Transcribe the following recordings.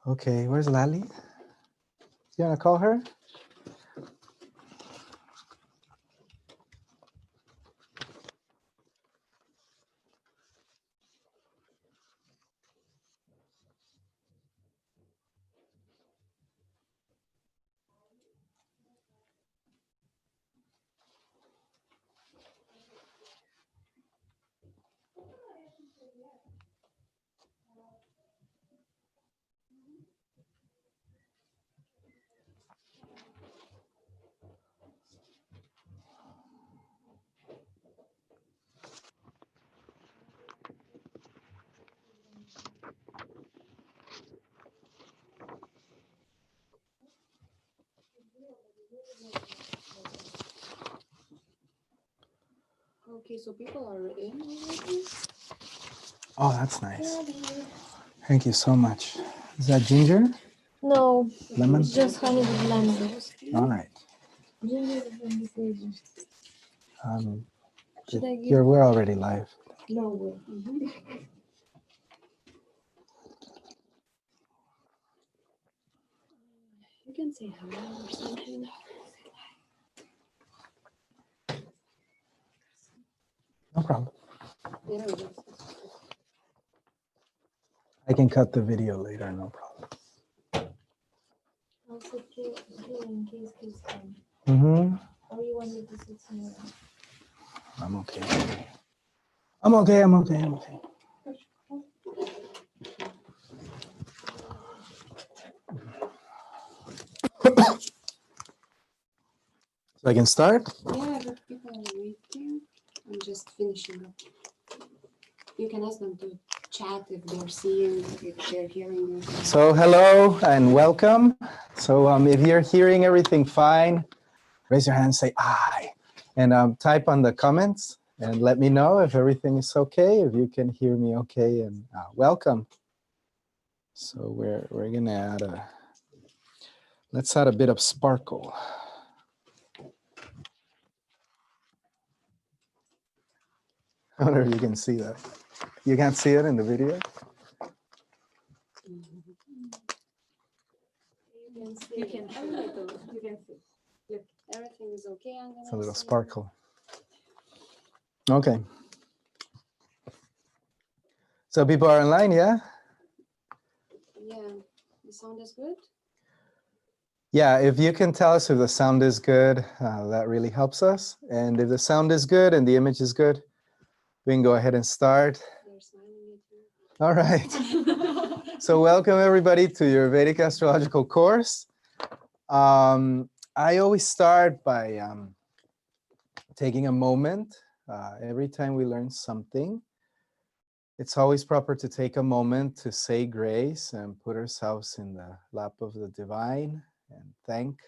Okay, where's Lali? You want to call her? Okay, so people are in already? Oh, that's nice. Thank you so much. Is that ginger? No, Lemon? it's just honey with lemons. All right. Ginger is in the fridge. Should I give? We're already live. No way. You can say hello or something. No problem. Yeah, I can cut the video later, no problem. I'll sit here in case kids come. Mm-hmm. Or you want me to sit somewhere? I'm okay. I'm okay. I'm okay. I'm okay. So I can start? yeah, but people are waiting. I'm just finishing up. You can ask them to chat if they're seeing, if they're hearing you. So hello and welcome. So if you're hearing everything fine, raise your hand and say "I," and type on the comments and let me know if everything is okay, if you can hear me okay, and welcome. So we're gonna add let's add a bit of sparkle. I wonder if you can see that. You can't see it in the video? You can see. You can see. Look, everything is okay. I'm gonna It's a little see. sparkle. Okay. So people are online, yeah? Yeah, the sound is good. Yeah, if you can tell us if the sound is good, that really helps us. And if the sound is good and the image is good, we can go ahead and start. They're smiling at you. All right. So welcome everybody to your Vedic astrological course. I always start by taking a moment. Every time we learn something, it's always proper to take a moment to say grace and put ourselves in the lap of the divine and thank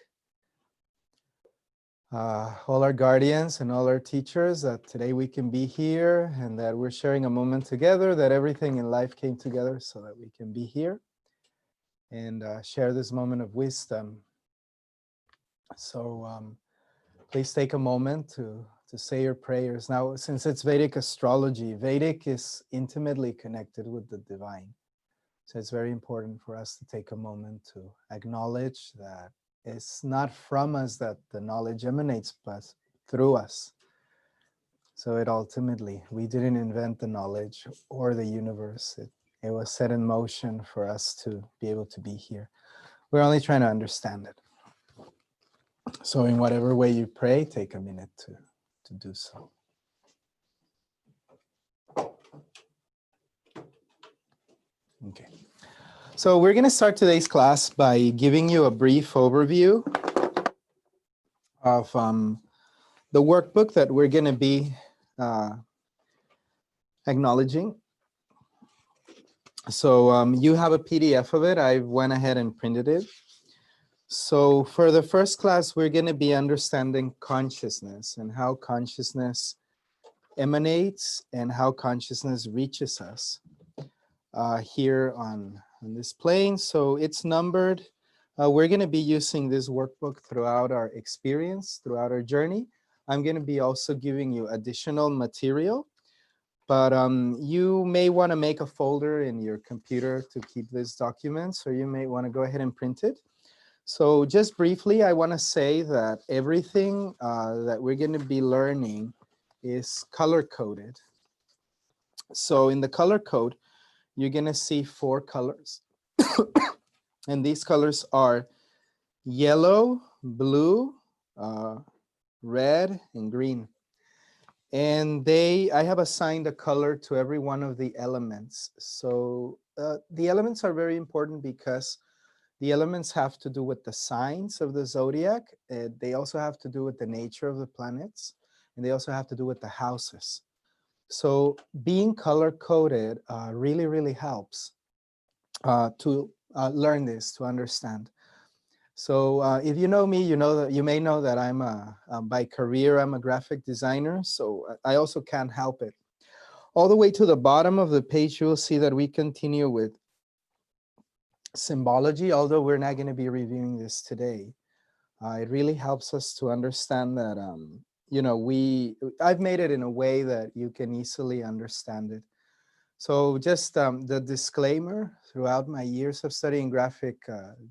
all our guardians and all our teachers that today we can be here and that we're sharing a moment together, that everything in life came together so that we can be here and share this moment of wisdom. So please take a moment to say your prayers. Now, since it's Vedic astrology, Vedic is intimately connected with the divine. So it's very important for us to take a moment to acknowledge that it's not from us that the knowledge emanates, but through us. So it ultimately, we didn't invent the knowledge or the universe. It was set in motion for us to be able to be here. We're only trying to understand it. So in whatever way you pray, take a minute to do so. Okay. So we're going to start today's class by giving you a brief overview of the workbook that we're going to be acknowledging. So you have a PDF of it. I went ahead and printed it. So for the first class, we're going to be understanding consciousness and how consciousness emanates and how consciousness reaches us here on this plane. So it's numbered. We're going to be using this workbook throughout our experience, throughout our journey. I'm going to be also giving you additional material, but you may want to make a folder in your computer to keep these documents, or you may want to go ahead and print it. So just briefly, I want to say that everything that we're going to be learning is color-coded. So in the color code, you're going to see 4 colors. And these colors are yellow, blue, red, and green. And I have assigned a color to every one of the elements. So the elements are very important because the elements have to do with the signs of the zodiac. They also have to do with the nature of the planets. And they also have to do with the houses. So being color-coded really, really helps to learn this, to understand. So if you know me, you may know that I'm by career, I'm a graphic designer. So I also can't help it. All the way to the bottom of the page, you will see that we continue with symbology, although we're not going to be reviewing this today. It really helps us to understand that, I've made it in a way that you can easily understand it. So just the disclaimer, throughout my years of studying graphic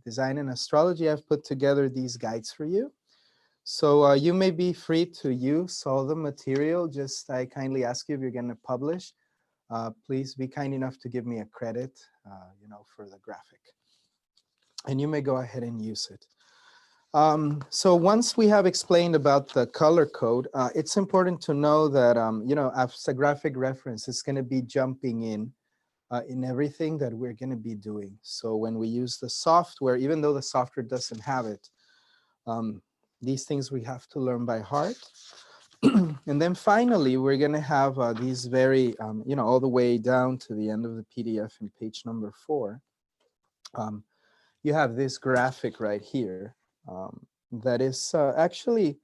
design and astrology, I've put together these guides for you. So you may be free to use all the material. Just I kindly ask you, if you're going to publish, please be kind enough to give me a credit, for the graphic. And you may go ahead and use it. So once we have explained about the color code, it's important to know that, as a graphic reference, it's going to be jumping in everything that we're going to be doing. So when we use the software, even though the software doesn't have it, these things we have to learn by heart. And then finally, we're going to have these very, all the way down to the end of the PDF in page number 4. You have this graphic right here. That is actually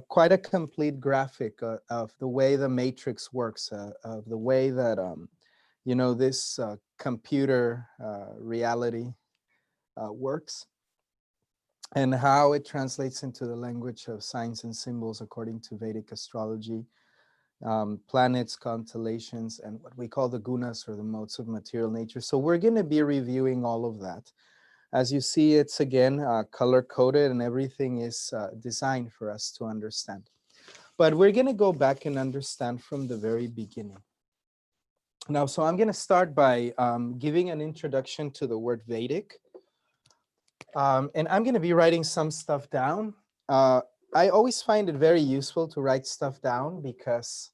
quite a complete graphic of the way the matrix works, of the way that, this computer reality works, and how it translates into the language of signs and symbols according to Vedic astrology, planets, constellations, and what we call the gunas, or the modes of material nature. So we're going to be reviewing all of that. As you see, it's again color-coded, and everything is designed for us to understand. But we're going to go back and understand from the very beginning. Now, so I'm going to start by giving an introduction to the word Vedic. And I'm going to be writing some stuff down. I always find it very useful to write stuff down because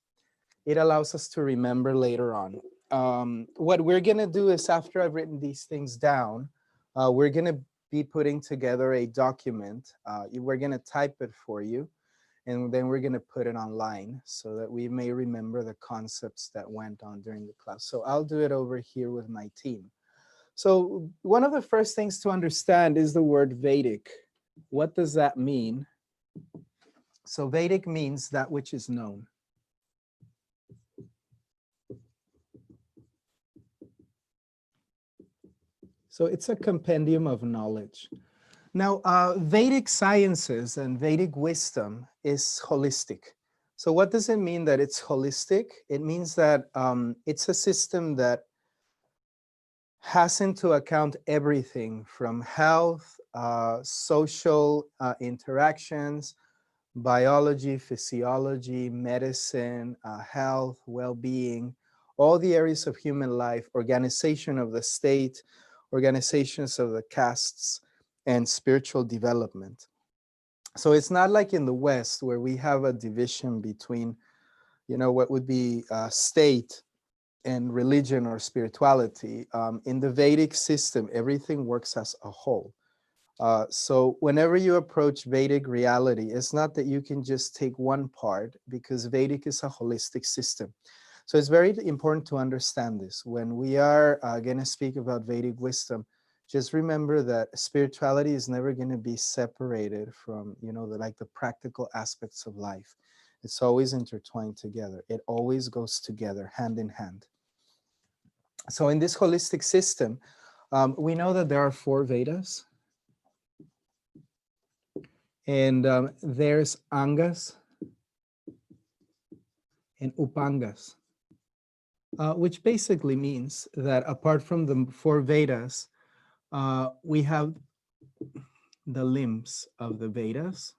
it allows us to remember later on. What we're going to do is, after I've written these things down, we're going to be putting together a document. We're going to type it for you, and then we're going to put it online so that we may remember the concepts that went on during the class. So I'll do it over here with my team. So one of the first things to understand is the word Vedic. What does that mean? So Vedic means that which is known. So it's a compendium of knowledge. Now, Vedic sciences and Vedic wisdom is holistic. So what does it mean that it's holistic? It means that it's a system that has into account everything from health, social interactions, biology, physiology, medicine, health, well-being, all the areas of human life, organization of the state, organizations of the castes, and spiritual development. So it's not like in the West where we have a division between, what would be state and religion or spirituality. In the Vedic system, everything works as a whole. So whenever you approach Vedic reality, it's not that you can just take one part, because Vedic is a holistic system. So it's very important to understand this. When we are going to speak about Vedic wisdom, just remember that spirituality is never going to be separated from, the practical aspects of life. It's always intertwined together. It always goes together, hand in hand. So in this holistic system, we know that there are 4 Vedas. And there's Angas, and Upangas, which basically means that apart from the four Vedas, we have the limbs of the Vedas.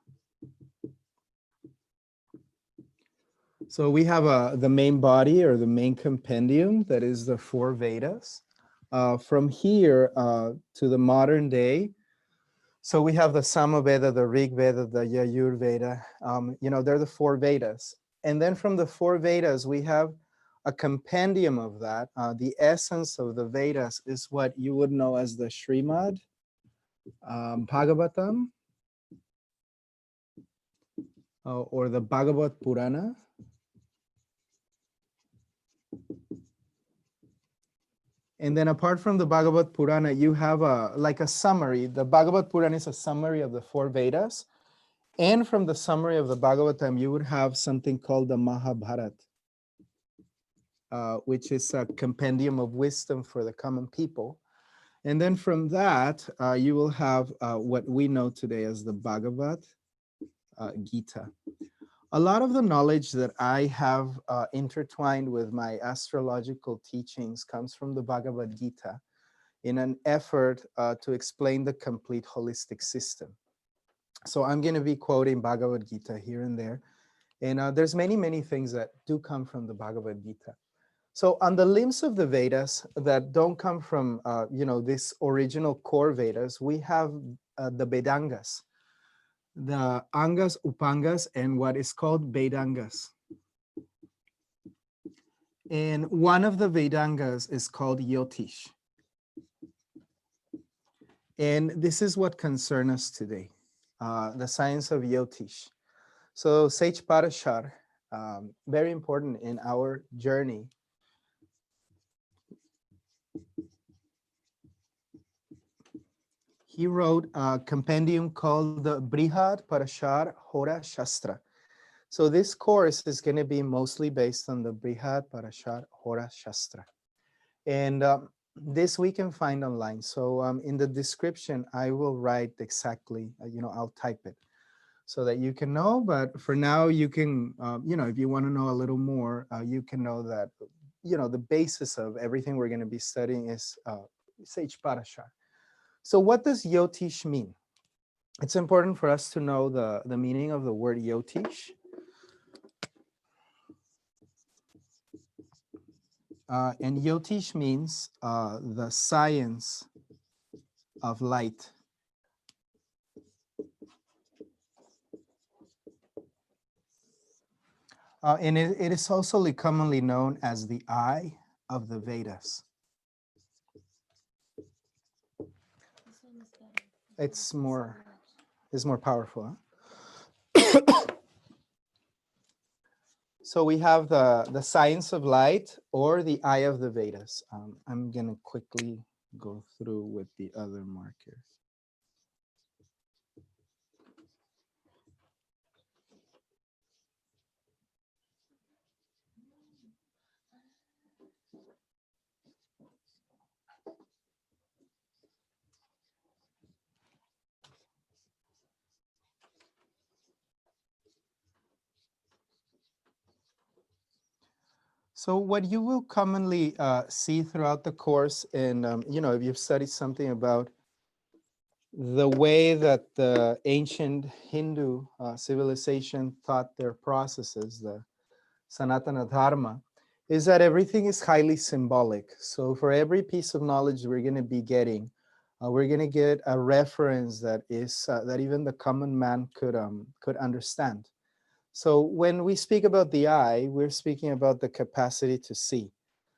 So we have the main body or the main compendium that is the four Vedas. From here to the modern day, so we have the Samaveda, the Rig Veda, the Yajur Veda. They're the four Vedas. And then from the four Vedas, we have a compendium of that. The essence of the Vedas is what you would know as the Srimad Bhagavatam or the Bhagavad Purana. And then apart from the Bhagavad Purana, you have a summary. The Bhagavad Purana is a summary of the four Vedas. And from the summary of the Bhagavatam, you would have something called the Mahabharata, which is a compendium of wisdom for the common people. And then from that, you will have what we know today as the Bhagavad Gita. A lot of the knowledge that I have intertwined with my astrological teachings comes from the Bhagavad Gita in an effort to explain the complete holistic system. So I'm going to be quoting Bhagavad Gita here and there. And there's many, many things that do come from the Bhagavad Gita. So on the limbs of the Vedas that don't come from, this original core Vedas, we have the Vedangas, the Angas, Upangas, and what is called Vedangas. And one of the Vedangas is called Yotish. And this is what concerns us today, the science of Yotish. So Sage Parashar, very important in our journey. He wrote a compendium called the Brihad Parashar Hora Shastra. So this course is going to be mostly based on the Brihad Parashar Hora Shastra. And this we can find online. So in the description, I will write exactly, I'll type it so that you can know. But for now, you can, if you want to know a little more, you can know that, the basis of everything we're going to be studying is Sage Parashar. So what does Yotish mean? It's important for us to know the meaning of the word Yotish. And Yotish means the science of light. And it is also commonly known as the eye of the Vedas. It's more powerful. Huh? So we have the science of light or the eye of the Vedas. I'm going to quickly go through with the other markers. So what you will commonly see throughout the course, and if you've studied something about the way that the ancient Hindu civilization taught their processes, the Sanatana Dharma, is that everything is highly symbolic. So for every piece of knowledge we're going to be getting, we're going to get a reference that is that even the common man could understand. So when we speak about the eye, we're speaking about the capacity to see.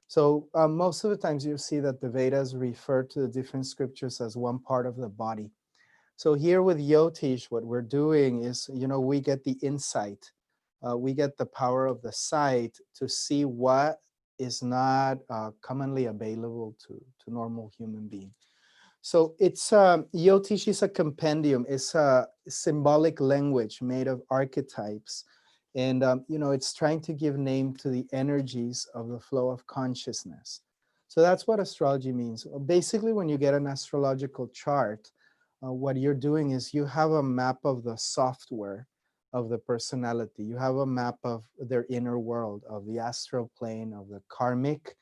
So most of the times you'll see that the Vedas refer to the different scriptures as one part of the body. So here with Yotish, what we're doing is, we get the insight. We get the power of the sight to see what is not commonly available to normal human beings. So it's Yotish is a compendium. It's a symbolic language made of archetypes. And, it's trying to give name to the energies of the flow of consciousness. So that's what astrology means. Basically, when you get an astrological chart, what you're doing is you have a map of the software of the personality. You have a map of their inner world, of the astral plane, of the karmic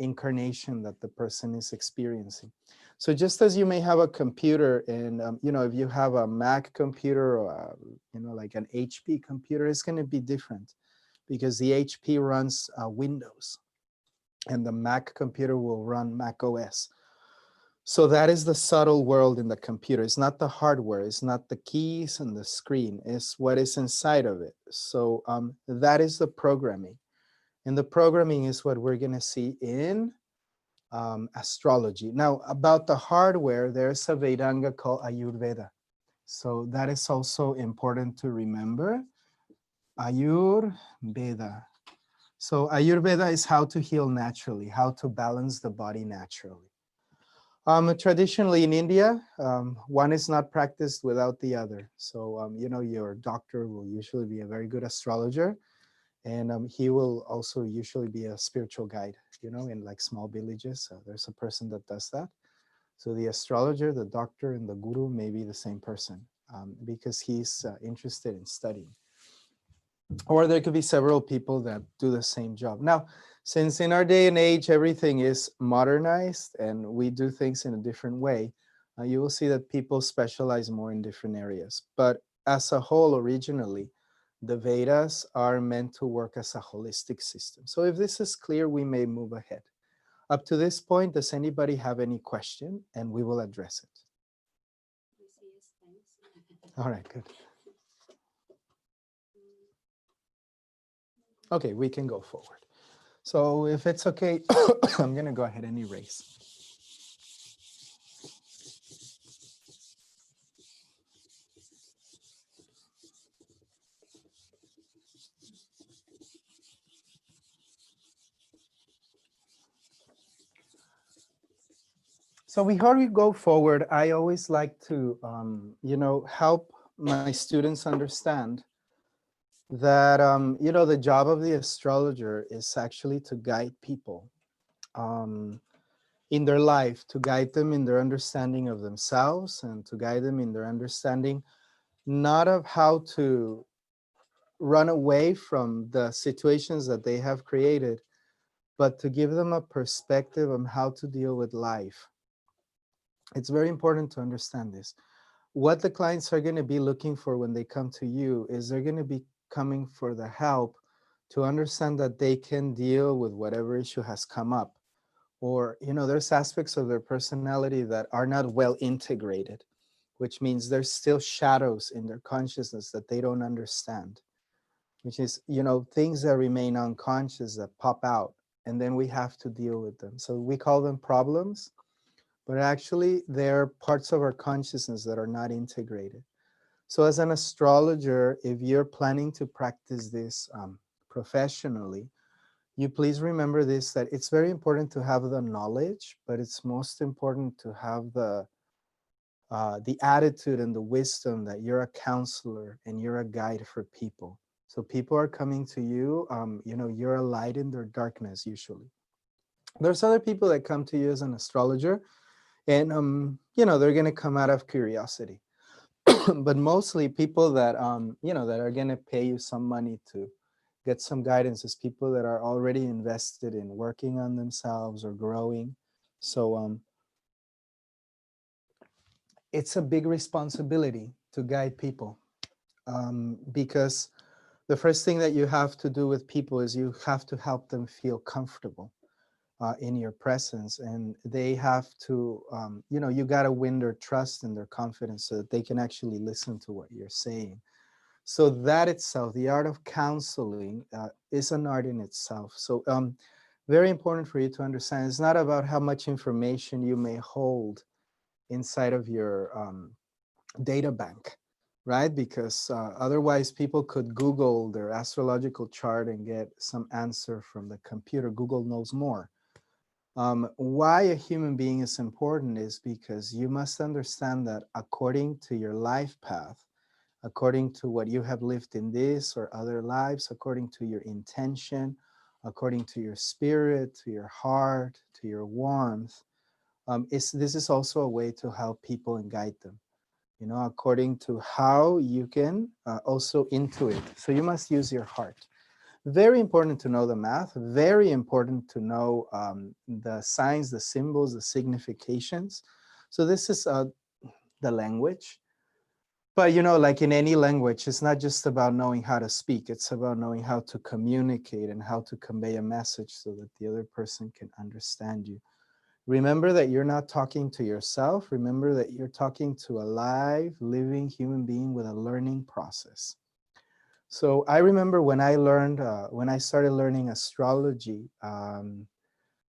incarnation that the person is experiencing. So just as you may have a computer and, if you have a Mac computer or, like an HP computer, it's going to be different because the HP runs Windows and the Mac computer will run Mac OS. So that is the subtle world in the computer. It's not the hardware. It's not the keys and the screen. It's what is inside of it. So that is the programming. And the programming is what we're going to see in astrology. Now, about the hardware, there's a Vedanga called Ayurveda. So that is also important to remember. Ayurveda. So Ayurveda is how to heal naturally, how to balance the body naturally. Traditionally in India, one is not practiced without the other. So, your doctor will usually be a very good astrologer, and he will also usually be a spiritual guide, in like small villages. There's a person that does that. So the astrologer, the doctor, and the guru may be the same person because he's interested in studying. Or there could be several people that do the same job. Now, since in our day and age, everything is modernized and we do things in a different way, you will see that people specialize more in different areas. But as a whole, originally, the Vedas are meant to work as a holistic system. So if this is clear, we may move ahead. Up to this point, does anybody have any question? And we will address it. Yes, thanks. All right, good. Okay, we can go forward. So if it's okay, I'm going to go ahead and erase. So before we go forward, I always like to, help my students understand that, the job of the astrologer is actually to guide people in their life, to guide them in their understanding of themselves and to guide them in their understanding not of how to run away from the situations that they have created, but to give them a perspective on how to deal with life. It's very important to understand this. What the clients are going to be looking for when they come to you is they're going to be coming for the help to understand that they can deal with whatever issue has come up. Or, there's aspects of their personality that are not well integrated, which means there's still shadows in their consciousness that they don't understand, which is, things that remain unconscious that pop out, and then we have to deal with them. So we call them problems, but actually they're parts of our consciousness that are not integrated. So as an astrologer, if you're planning to practice this professionally, you please remember this, that it's very important to have the knowledge, but it's most important to have the attitude and the wisdom that you're a counselor and you're a guide for people. So people are coming to you, you're a light in their darkness usually. There's other people that come to you as an astrologer and, they're going to come out of curiosity. But mostly people that, that are going to pay you some money to get some guidance is people that are already invested in working on themselves or growing. So it's a big responsibility to guide people because the first thing that you have to do with people is you have to help them feel comfortable in your presence, and they have to, you got to win their trust and their confidence so that they can actually listen to what you're saying. So that itself, the art of counseling is an art in itself. So very important for you to understand, it's not about how much information you may hold inside of your data bank, right? Because otherwise people could Google their astrological chart and get some answer from the computer. Google knows more. Why a human being is important is because you must understand that according to your life path, according to what you have lived in this or other lives, according to your intention, according to your spirit, to your heart, to your warmth, this is also a way to help people and guide them. you know, according to how you can also intuit. So you must use your heart. Very important to know the math, very important to know the signs, the symbols, the significations. So this is the language. But you know, like in any language, it's not just about knowing how to speak, it's about knowing how to communicate and how to convey a message so that the other person can understand you. Remember that you're not talking to yourself. Remember that you're talking to a live, living human being with a learning process. So I remember when I learned, when I started learning astrology,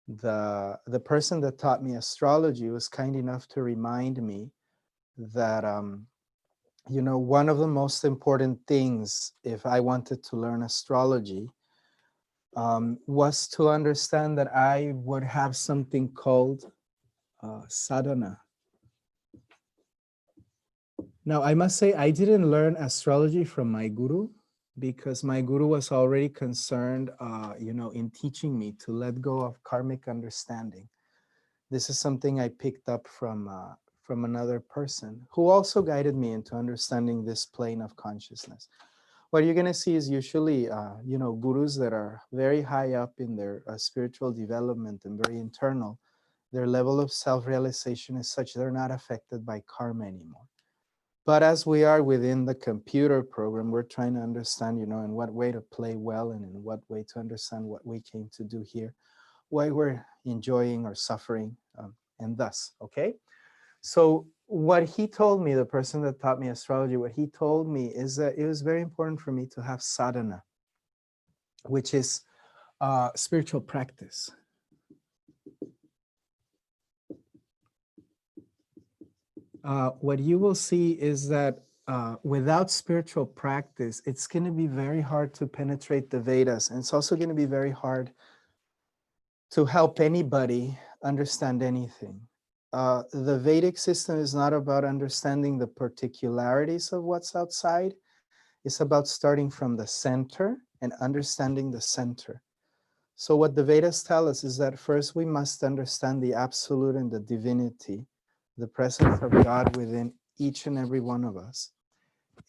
the person that taught me astrology was kind enough to remind me that, you know, one of the most important things if I wanted to learn astrology was to understand that I would have something called sadhana. Now, I must say, I didn't learn astrology from my guru because my guru was already concerned, you know, in teaching me to let go of karmic understanding. This is something I picked up from another person who also guided me into understanding this plane of consciousness. What you're going to see is usually, you know, gurus that are very high up in their spiritual development and very internal. Their level of self-realization is such they're not affected by karma anymore. But as we are within the computer program, we're trying to understand, you know, in what way to play well and in what way to understand what we came to do here, why we're enjoying or suffering, and thus, okay? So what he told me, the person that taught me astrology, what he told me is that it was very important for me to have sadhana, which is spiritual practice. What you will see is that without spiritual practice, it's going to be very hard to penetrate the Vedas. And it's also going to be very hard to help anybody understand anything. The Vedic system is not about understanding the particularities of what's outside. It's about starting from the center and understanding the center. So what the Vedas tell us is that first we must understand the absolute and the divinity, the presence of God within each and every one of us.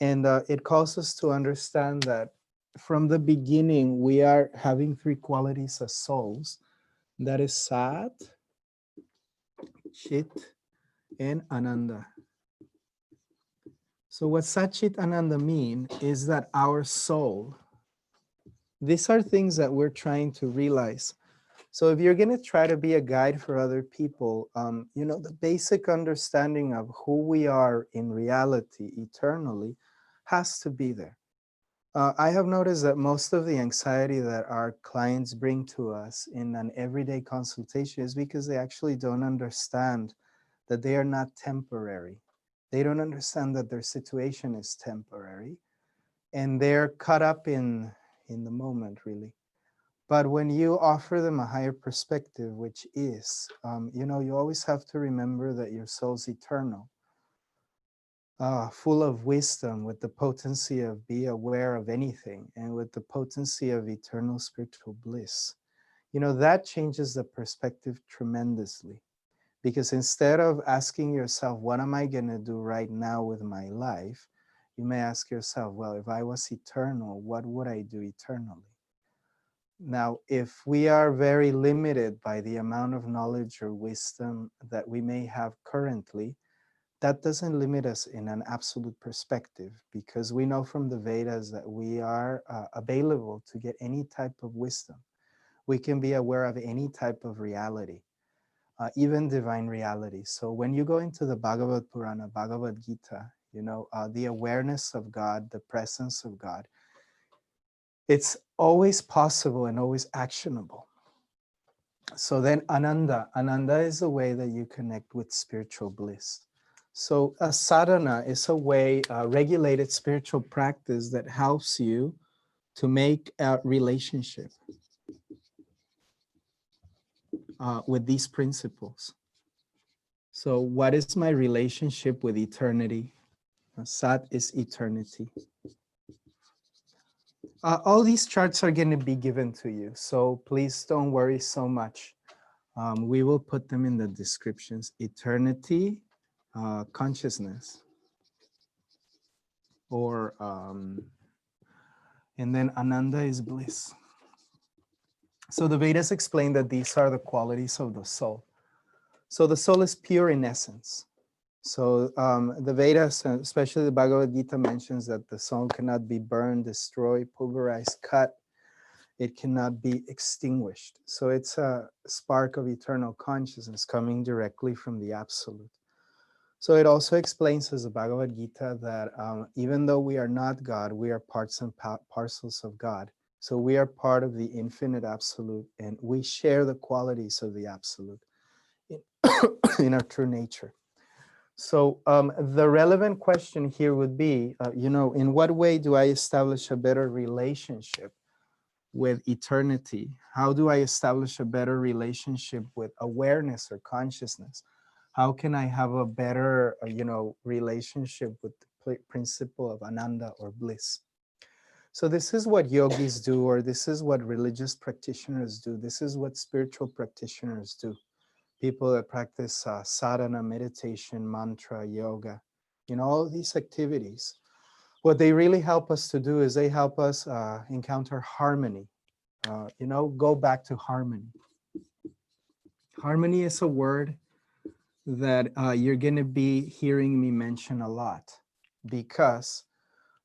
And it calls us to understand that from the beginning, we are having three qualities as souls. That is Sat, Chit, and Ananda. So what Sat, Chit, Ananda mean is that our soul, these are things that we're trying to realize. So if you're going to try to be a guide for other people, you know, the basic understanding of who we are in reality eternally has to be there. I have noticed that most of the anxiety that our clients bring to us in an everyday consultation is because they actually don't understand that they are not temporary. They don't understand that their situation is temporary and they're caught up in the moment, really. But when you offer them a higher perspective, which is, you know, you always have to remember that your soul's eternal, full of wisdom, with the potency of be aware of anything, and with the potency of eternal spiritual bliss. You know, that changes the perspective tremendously. Because instead of asking yourself, what am I going to do right now with my life? You may ask yourself, well, if I was eternal, what would I do eternally? Now, if we are very limited by the amount of knowledge or wisdom that we may have currently, that doesn't limit us in an absolute perspective, because we know from the Vedas that we are available to get any type of wisdom. We can be aware of any type of reality, even divine reality. So when you go into the Bhagavad Purana, Bhagavad Gita, you know, the awareness of God, the presence of God, it's always possible and always actionable. So then Ananda is a way that you connect with spiritual bliss. So a sadhana is a way, a regulated spiritual practice that helps you to make a relationship with these principles. So what is my relationship with eternity? Sat is eternity. All these charts are going to be given to you, so please don't worry so much. We will put them in the descriptions. Eternity, consciousness. or and then Ananda is bliss. So the Vedas explain that these are the qualities of the soul. So the soul is pure in essence. So the Vedas, especially the Bhagavad Gita, mentions that the soul cannot be burned, destroyed, pulverized, cut. It cannot be extinguished. So it's a spark of eternal consciousness coming directly from the Absolute. So it also explains as the Bhagavad Gita that even though we are not God, we are parts and parcels of God. So we are part of the infinite Absolute, and we share the qualities of the Absolute in, in our true nature. So the relevant question here would be, in what way do I establish a better relationship with eternity? How do I establish a better relationship with awareness or consciousness? How can I have a better, relationship with the principle of Ananda or bliss? So this is what yogis do, or this is what religious practitioners do. This is what spiritual practitioners do. People that practice sadhana, meditation, mantra, yoga, all these activities. What they really help us to do is they help us encounter harmony. Go back to harmony. Harmony is a word that you're going to be hearing me mention a lot, because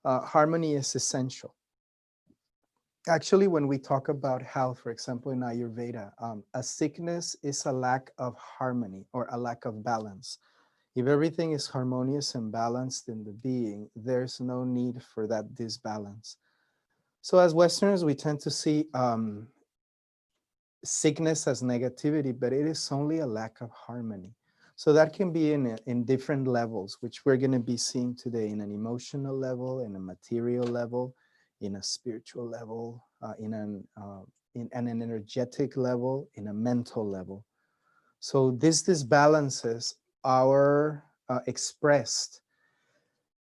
harmony is essential. Actually, when we talk about health, for example, in Ayurveda, a sickness is a lack of harmony or a lack of balance. If everything is harmonious and balanced in the being, there's no need for that disbalance. So as Westerners, we tend to see sickness as negativity, but it is only a lack of harmony. So that can be in different levels, which we're going to be seeing today, in an emotional level, in a material level, in a spiritual level, in an energetic level, in a mental level. So these disbalances are expressed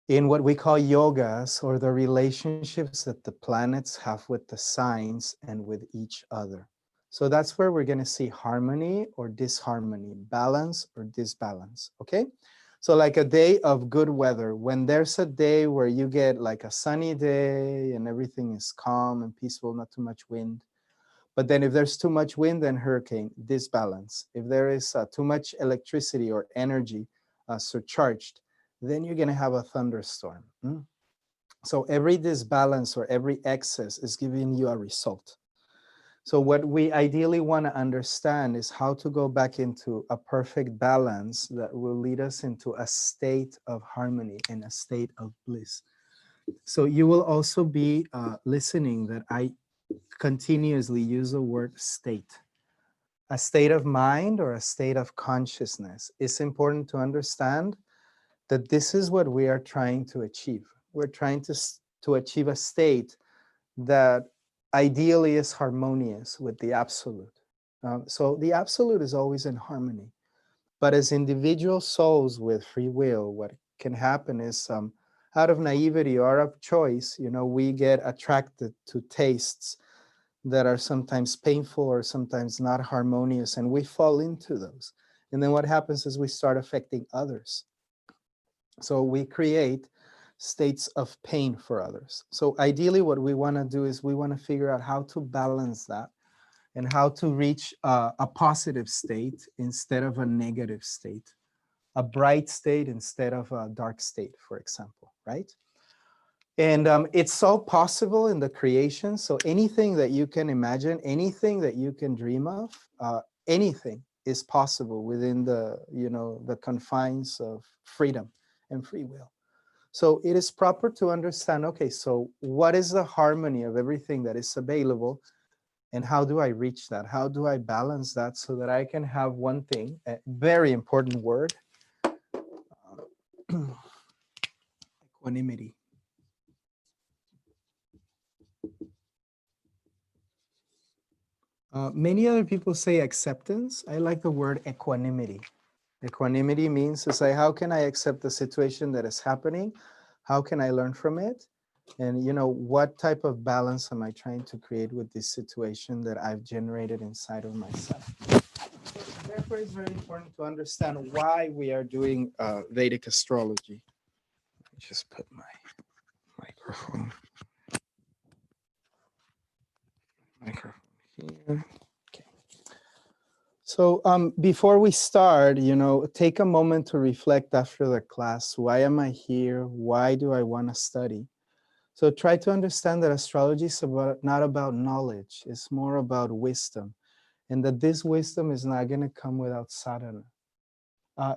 in what we call yogas, or the relationships that the planets have with the signs and with each other. So that's where we're going to see harmony or disharmony, balance or disbalance, okay? So like a day of good weather, when there's a day where you get like a sunny day and everything is calm and peaceful, not too much wind. But then if there's too much wind and hurricane, disbalance. If there is too much electricity or energy surcharged, then you're going to have a thunderstorm. So every disbalance or every excess is giving you a result. So what we ideally want to understand is how to go back into a perfect balance that will lead us into a state of harmony and a state of bliss. So you will also be listening that I continuously use the word state. A state of mind or a state of consciousness. It's important to understand that this is what we are trying to achieve. We're trying to achieve a state that ideally is harmonious with the absolute. So the absolute is always in harmony. But as individual souls with free will, what can happen is out of naivety or out of choice, we get attracted to tastes that are sometimes painful or sometimes not harmonious, and we fall into those. And then what happens is we start affecting others. So we create states of pain for others. So ideally what we want to do is we want to figure out how to balance that and how to reach a positive state instead of a negative state, a bright state instead of a dark state, for example, right? And it's all possible in the creation. So anything that you can imagine, anything that you can dream of, anything is possible within the confines of freedom and free will. So it is proper to understand, okay, so what is the harmony of everything that is available, and how do I reach that? How do I balance that so that I can have one thing, a very important word, equanimity. Many other people say acceptance. I like the word equanimity. Equanimity means to say, how can I accept the situation that is happening? How can I learn from it? And what type of balance am I trying to create with this situation that I've generated inside of myself? So therefore, it's very important to understand why we are doing Vedic astrology. Let me just put my Microphone. Microphone here. Okay. So before we start, take a moment to reflect after the class. Why am I here? Why do I want to study? So try to understand that astrology is not about knowledge. It's more about wisdom. And that this wisdom is not going to come without sadhana.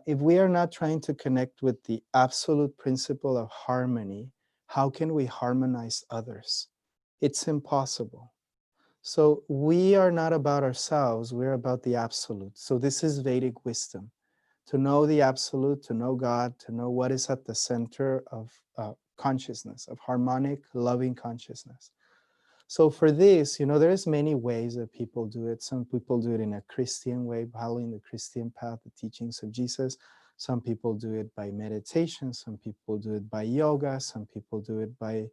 If we are not trying to connect with the absolute principle of harmony, how can we harmonize others? It's impossible. So we are not about ourselves, we're about the absolute. So this is Vedic wisdom. To know the absolute, to know God, to know what is at the center of consciousness, of harmonic, loving consciousness. So for this, there's many ways that people do it. Some people do it in a Christian way, following the Christian path, the teachings of Jesus. Some people do it by meditation. Some people do it by yoga. Some people do it by,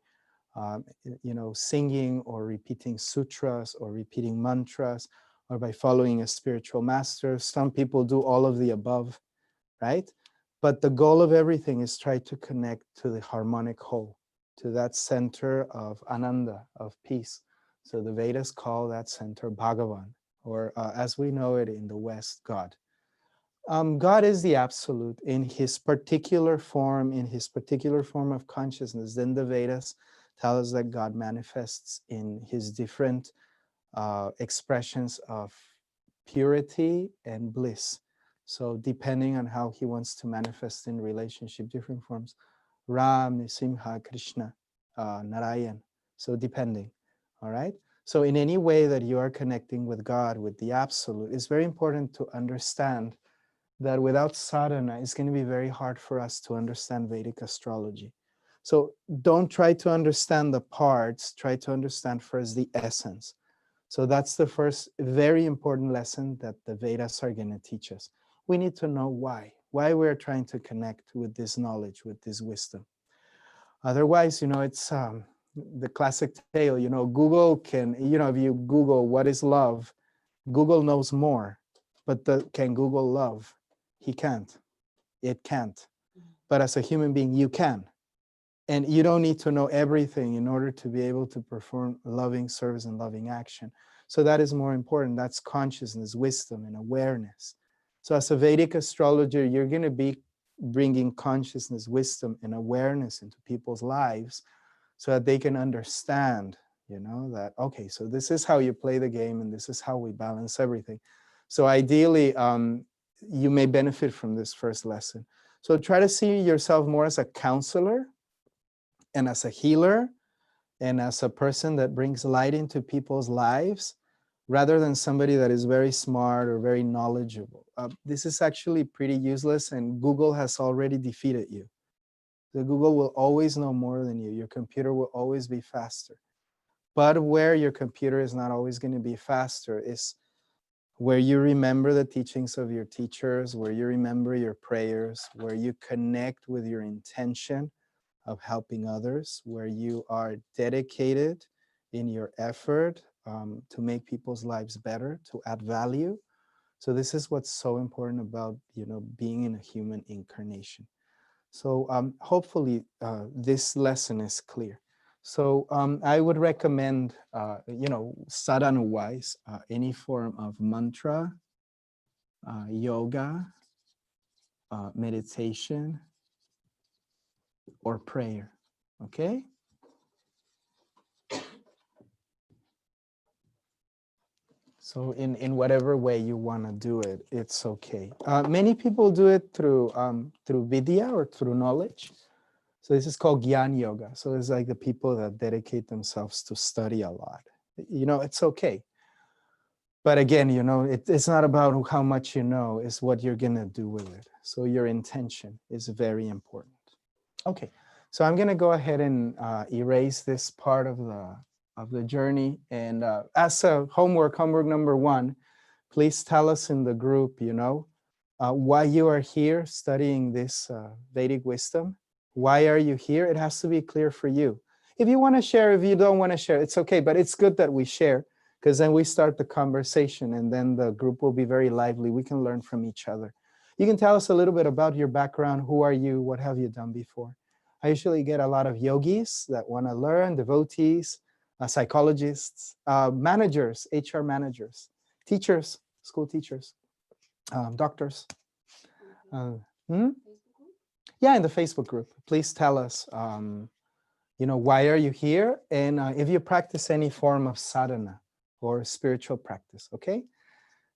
singing or repeating sutras or repeating mantras or by following a spiritual master. Some people do all of the above, right? But the goal of everything is try to connect to the harmonic whole, to that center of ananda, of peace. So the Vedas call that center Bhagavan, or as we know it in the West, God. God is the absolute in his particular form, of consciousness. Then the Vedas tell us that God manifests in his different expressions of purity and bliss. So depending on how he wants to manifest in relationship, different forms, Ram, Nisimha, Krishna, Narayan. So depending, all right? So in any way that you are connecting with God, with the absolute, it's very important to understand that without sadhana, it's going to be very hard for us to understand Vedic astrology. So don't try to understand the parts, try to understand first the essence. So that's the first very important lesson that the Vedas are going to teach us. We need to know why we're trying to connect with this knowledge, with this wisdom. Otherwise, it's the classic tale, Google can, if you Google what is love, Google knows more, but can Google love? He can't. It can't. But as a human being, you can. And you don't need to know everything in order to be able to perform loving service and loving action. So that is more important. That's consciousness, wisdom, and awareness. So as a Vedic astrologer, you're going to be bringing consciousness, wisdom, and awareness into people's lives so that they can understand, that, okay, so this is how you play the game and this is how we balance everything. So ideally, you may benefit from this first lesson. So try to see yourself more as a counselor and as a healer and as a person that brings light into people's lives rather than somebody that is very smart or very knowledgeable. This is actually pretty useless, and Google has already defeated you. The Google will always know more than you. Your computer will always be faster. But where your computer is not always going to be faster is where you remember the teachings of your teachers, where you remember your prayers, where you connect with your intention of helping others, where you are dedicated in your effort to make people's lives better, to add value. So this is what's so important about, being in a human incarnation. So hopefully this lesson is clear. So I would recommend, sadhana-wise, any form of mantra, yoga, meditation, or prayer, okay? So in whatever way you want to do it, it's okay. Many people do it through vidya or through knowledge. So this is called Gyan Yoga. So it's like the people that dedicate themselves to study a lot. It's okay. But again, it's not about how much you know, it's what you're going to do with it. So your intention is very important. Okay, so I'm going to go ahead and erase this part of the journey. And as a homework number 1, please tell us in the group, why you are here studying this Vedic wisdom. Why are you here? It has to be clear for you. If you want to share, if you don't want to share, it's okay. But it's good that we share, because then we start the conversation and then the group will be very lively. We can learn from each other. You can tell us a little bit about your background. Who are you? What have you done before? I usually get a lot of yogis that want to learn, devotees, psychologists, managers, HR managers, teachers, school teachers, doctors. Hmm? Yeah, in the Facebook group. Please tell us, why are you here? And if you practice any form of sadhana or spiritual practice, okay?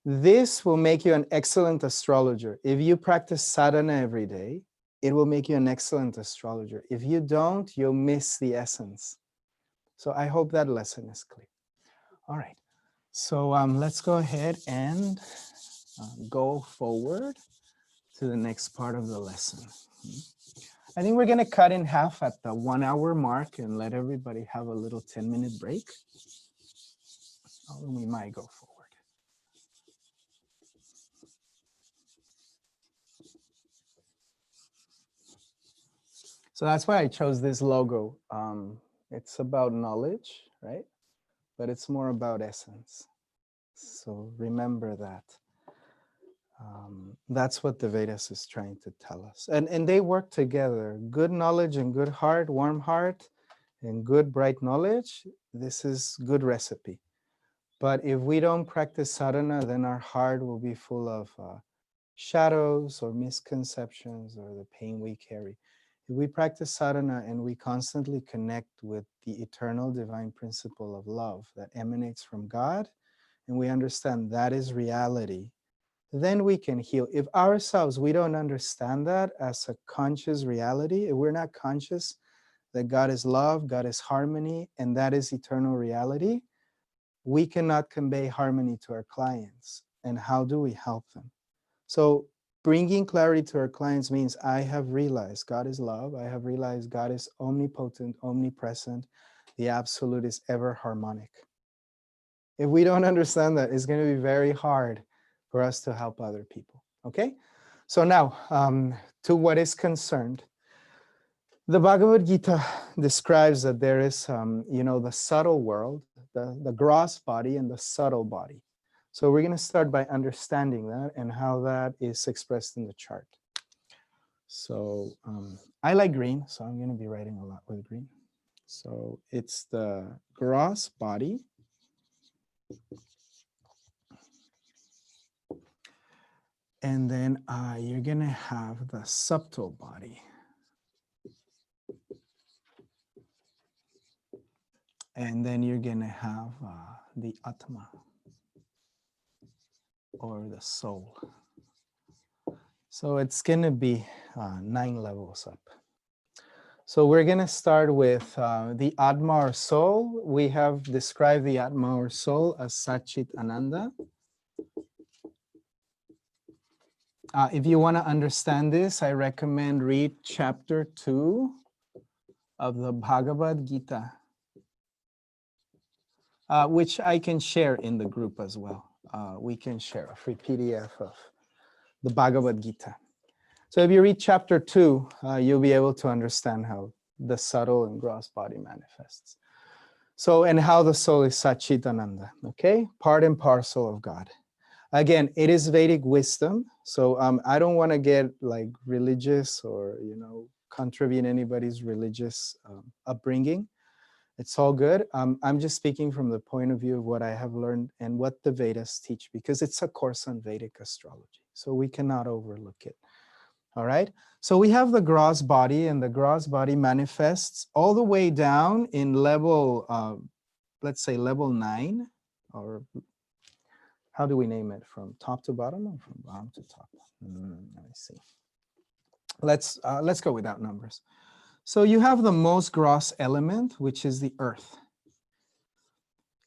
This will make you an excellent astrologer. If you practice sadhana every day, it will make you an excellent astrologer. If you don't, you'll miss the essence. So I hope that lesson is clear. All right. So let's go ahead and go forward to the next part of the lesson. I think we're going to cut in half at the 1 hour mark and let everybody have a little 10-minute break. We might go forward. So that's why I chose this logo. It's about knowledge, right? But it's more about essence. So remember that. That's what the Vedas is trying to tell us. And they work together. Good knowledge and good heart, warm heart, and good bright knowledge. This is good recipe. But if we don't practice sadhana, then our heart will be full of shadows or misconceptions or the pain we carry. If we practice sadhana and we constantly connect with the eternal divine principle of love that emanates from God, and we understand that is reality, then we can heal. If ourselves, we don't understand that as a conscious reality, if we're not conscious that God is love, God is harmony, and that is eternal reality, we cannot convey harmony to our clients. And how do we help them? So bringing clarity to our clients means I have realized God is love. I have realized God is omnipotent, omnipresent. The absolute is ever harmonic. If we don't understand that, it's going to be very hard for us to help other people. Okay? So now, to what is concerned. The Bhagavad Gita describes that there is, the subtle world, the gross body and the subtle body. So we're going to start by understanding that and how that is expressed in the chart. So I like green, so I'm going to be writing a lot with green. So it's the gross body. And then you're going to have the subtle body. And then you're going to have the Atma, or the soul. So it's going to be 9 levels up. So we're going to start with the Atma or soul. We have described the Atma or soul as Satchit Ananda. If you want to understand this, I recommend read chapter 2 of the Bhagavad Gita, which I can share in the group as well. We can share a free PDF of the Bhagavad Gita. So if you read chapter 2, you'll be able to understand how the subtle and gross body manifests. So, and how the soul is Satchitananda, okay? Part and parcel of God. Again, it is Vedic wisdom. So I don't want to get like religious or, contribute anybody's religious upbringing. It's all good. I'm just speaking from the point of view of what I have learned and what the Vedas teach, because it's a course on Vedic astrology. So we cannot overlook it. All right. So we have the gross body, and the gross body manifests all the way down in level, let's say level 9, or how do we name it? From top to bottom or from bottom to top? Let me see. Let's go without numbers. So you have the most gross element, which is the earth.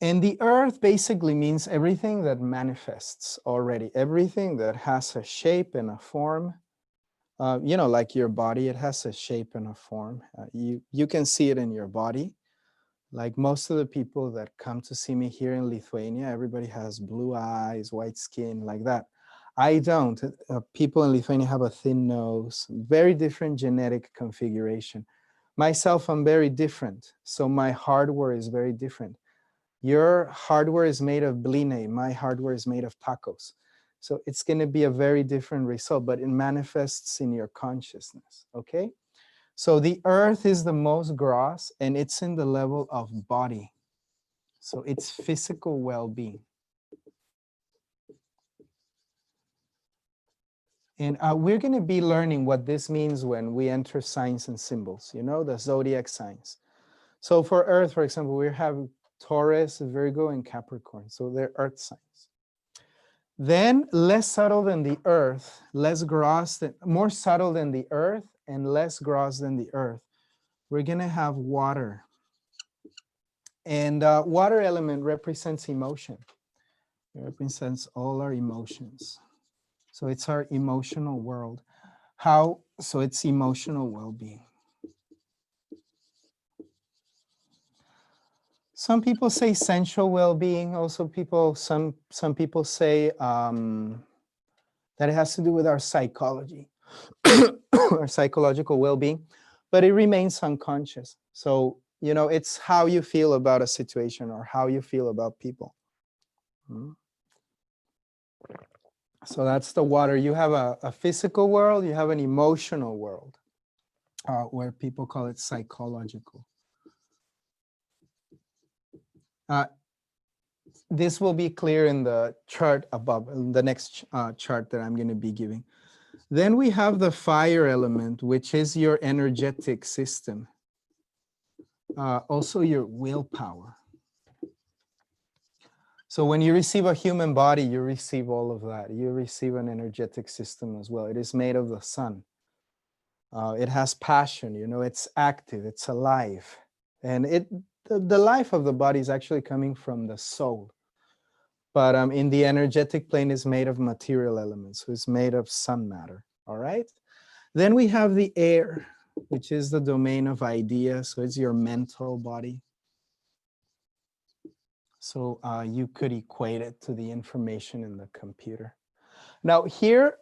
And the earth basically means everything that manifests already, everything that has a shape and a form. Like your body, it has a shape and a form. You can see it in your body. Like most of the people that come to see me here in Lithuania, everybody has blue eyes, white skin, like that. I don't. People in Lithuania have a thin nose, very different genetic configuration. Myself, I'm very different. So my hardware is very different. Your hardware is made of bline. My hardware is made of tacos. So it's going to be a very different result, but it manifests in your consciousness, okay? So the earth is the most gross, and it's in the level of body. So it's physical well-being. And we're going to be learning what this means when we enter signs and symbols, you know, the zodiac signs. So for earth, for example, we have Taurus, Virgo, and Capricorn. So they're earth signs. Then less subtle than the earth, less gross, more subtle than the earth, and less gross than the earth. We're going to have water. And water element represents emotion. It represents all our emotions. So it's our emotional world. So it's emotional well-being. Some people say sensual well-being. Also, some people say that it has to do with our psychology, our psychological well-being, but it remains unconscious. So, you know, it's how you feel about a situation or how you feel about people. So that's the water. You have a physical world, you have an emotional world, where people call it psychological. This will be clear in the chart above, in the next chart that I'm going to be giving. Then we have the fire element, which is your energetic system. Also your willpower. So when you receive a human body, you receive all of that. You receive an energetic system as well. It is made of the sun. It has passion, you know, it's active, it's alive. And the life of the body is actually coming from the soul. But in the energetic plane is made of material elements. So it's made of sun matter, all right? Then we have the air, which is the domain of ideas. So it's your mental body. So you could equate it to the information in the computer. Now here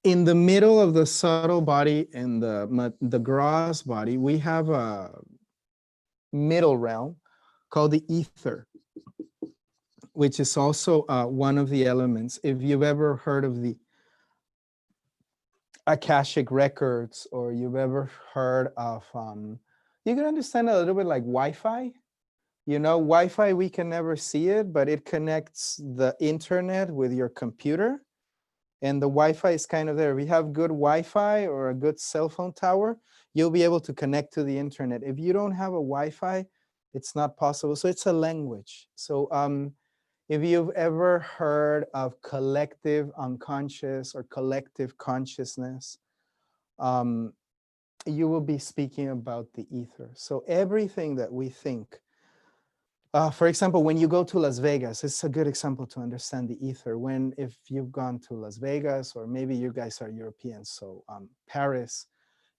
in the middle of the subtle body and the gross body, we have a middle realm called the ether, which is also one of the elements. If you've ever heard of the Akashic records, or you've ever heard of, you can understand a little bit like Wi-Fi. You know, Wi-Fi, we can never see it, but it connects the internet with your computer. And the Wi-Fi is kind of there. If you have good Wi-Fi or a good cell phone tower, you'll be able to connect to the internet. If you don't have a Wi-Fi, it's not possible. So it's a language. So if you've ever heard of collective unconscious or collective consciousness, you will be speaking about the ether. So everything that we think, for example, when you go to Las Vegas, it's a good example to understand the ether. If you've gone to Las Vegas, or maybe you guys are Europeans, so Paris,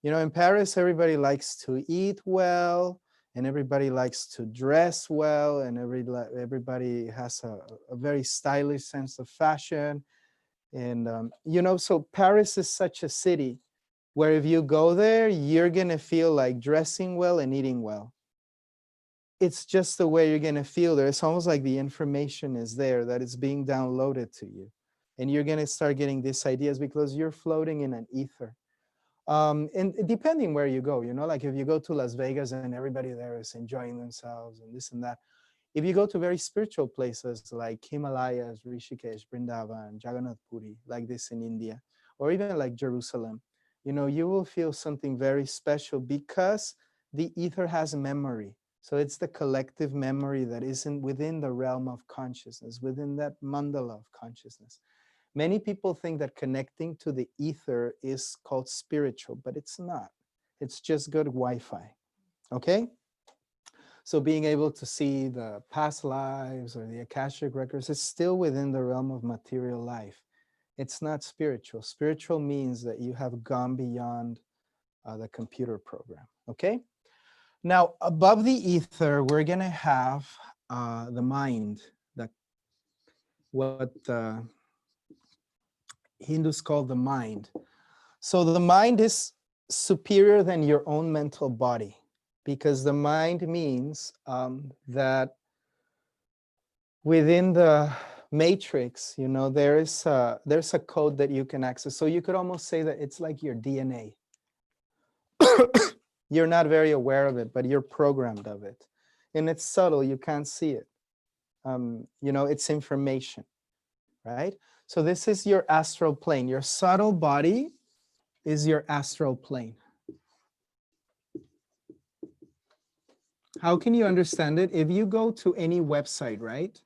you know, in Paris, everybody likes to eat well, and everybody likes to dress well, and everybody has a very stylish sense of fashion. And, you know, so Paris is such a city where if you go there, you're going to feel like dressing well and eating well. It's just the way you're going to feel there. It's almost like the information is there, that it's being downloaded to you. And you're going to start getting these ideas because you're floating in an ether. And depending where you go, you know, like if you go to Las Vegas and everybody there is enjoying themselves and this and that. If you go to very spiritual places like Himalayas, Rishikesh, Vrindavan, Jagannath Puri, like this in India, or even like Jerusalem, you know, you will feel something very special because the ether has memory. So it's the collective memory that isn't within the realm of consciousness, within that mandala of consciousness. Many people think that connecting to the ether is called spiritual, but it's not. It's just good Wi-Fi, okay? So being able to see the past lives or the Akashic records is still within the realm of material life. It's not spiritual. Spiritual means that you have gone beyond the computer program, okay? Now, above the ether, we're going to have the mind, what Hindus call the mind. So the mind is superior than your own mental body, because the mind means that within the matrix, you know, there's a code that you can access. So you could almost say that it's like your DNA. You're not very aware of it, but you're programmed of it. And it's subtle, you can't see it. You know, it's information, right? So this is your astral plane. Your subtle body is your astral plane. How can you understand it? If you go to any website, right?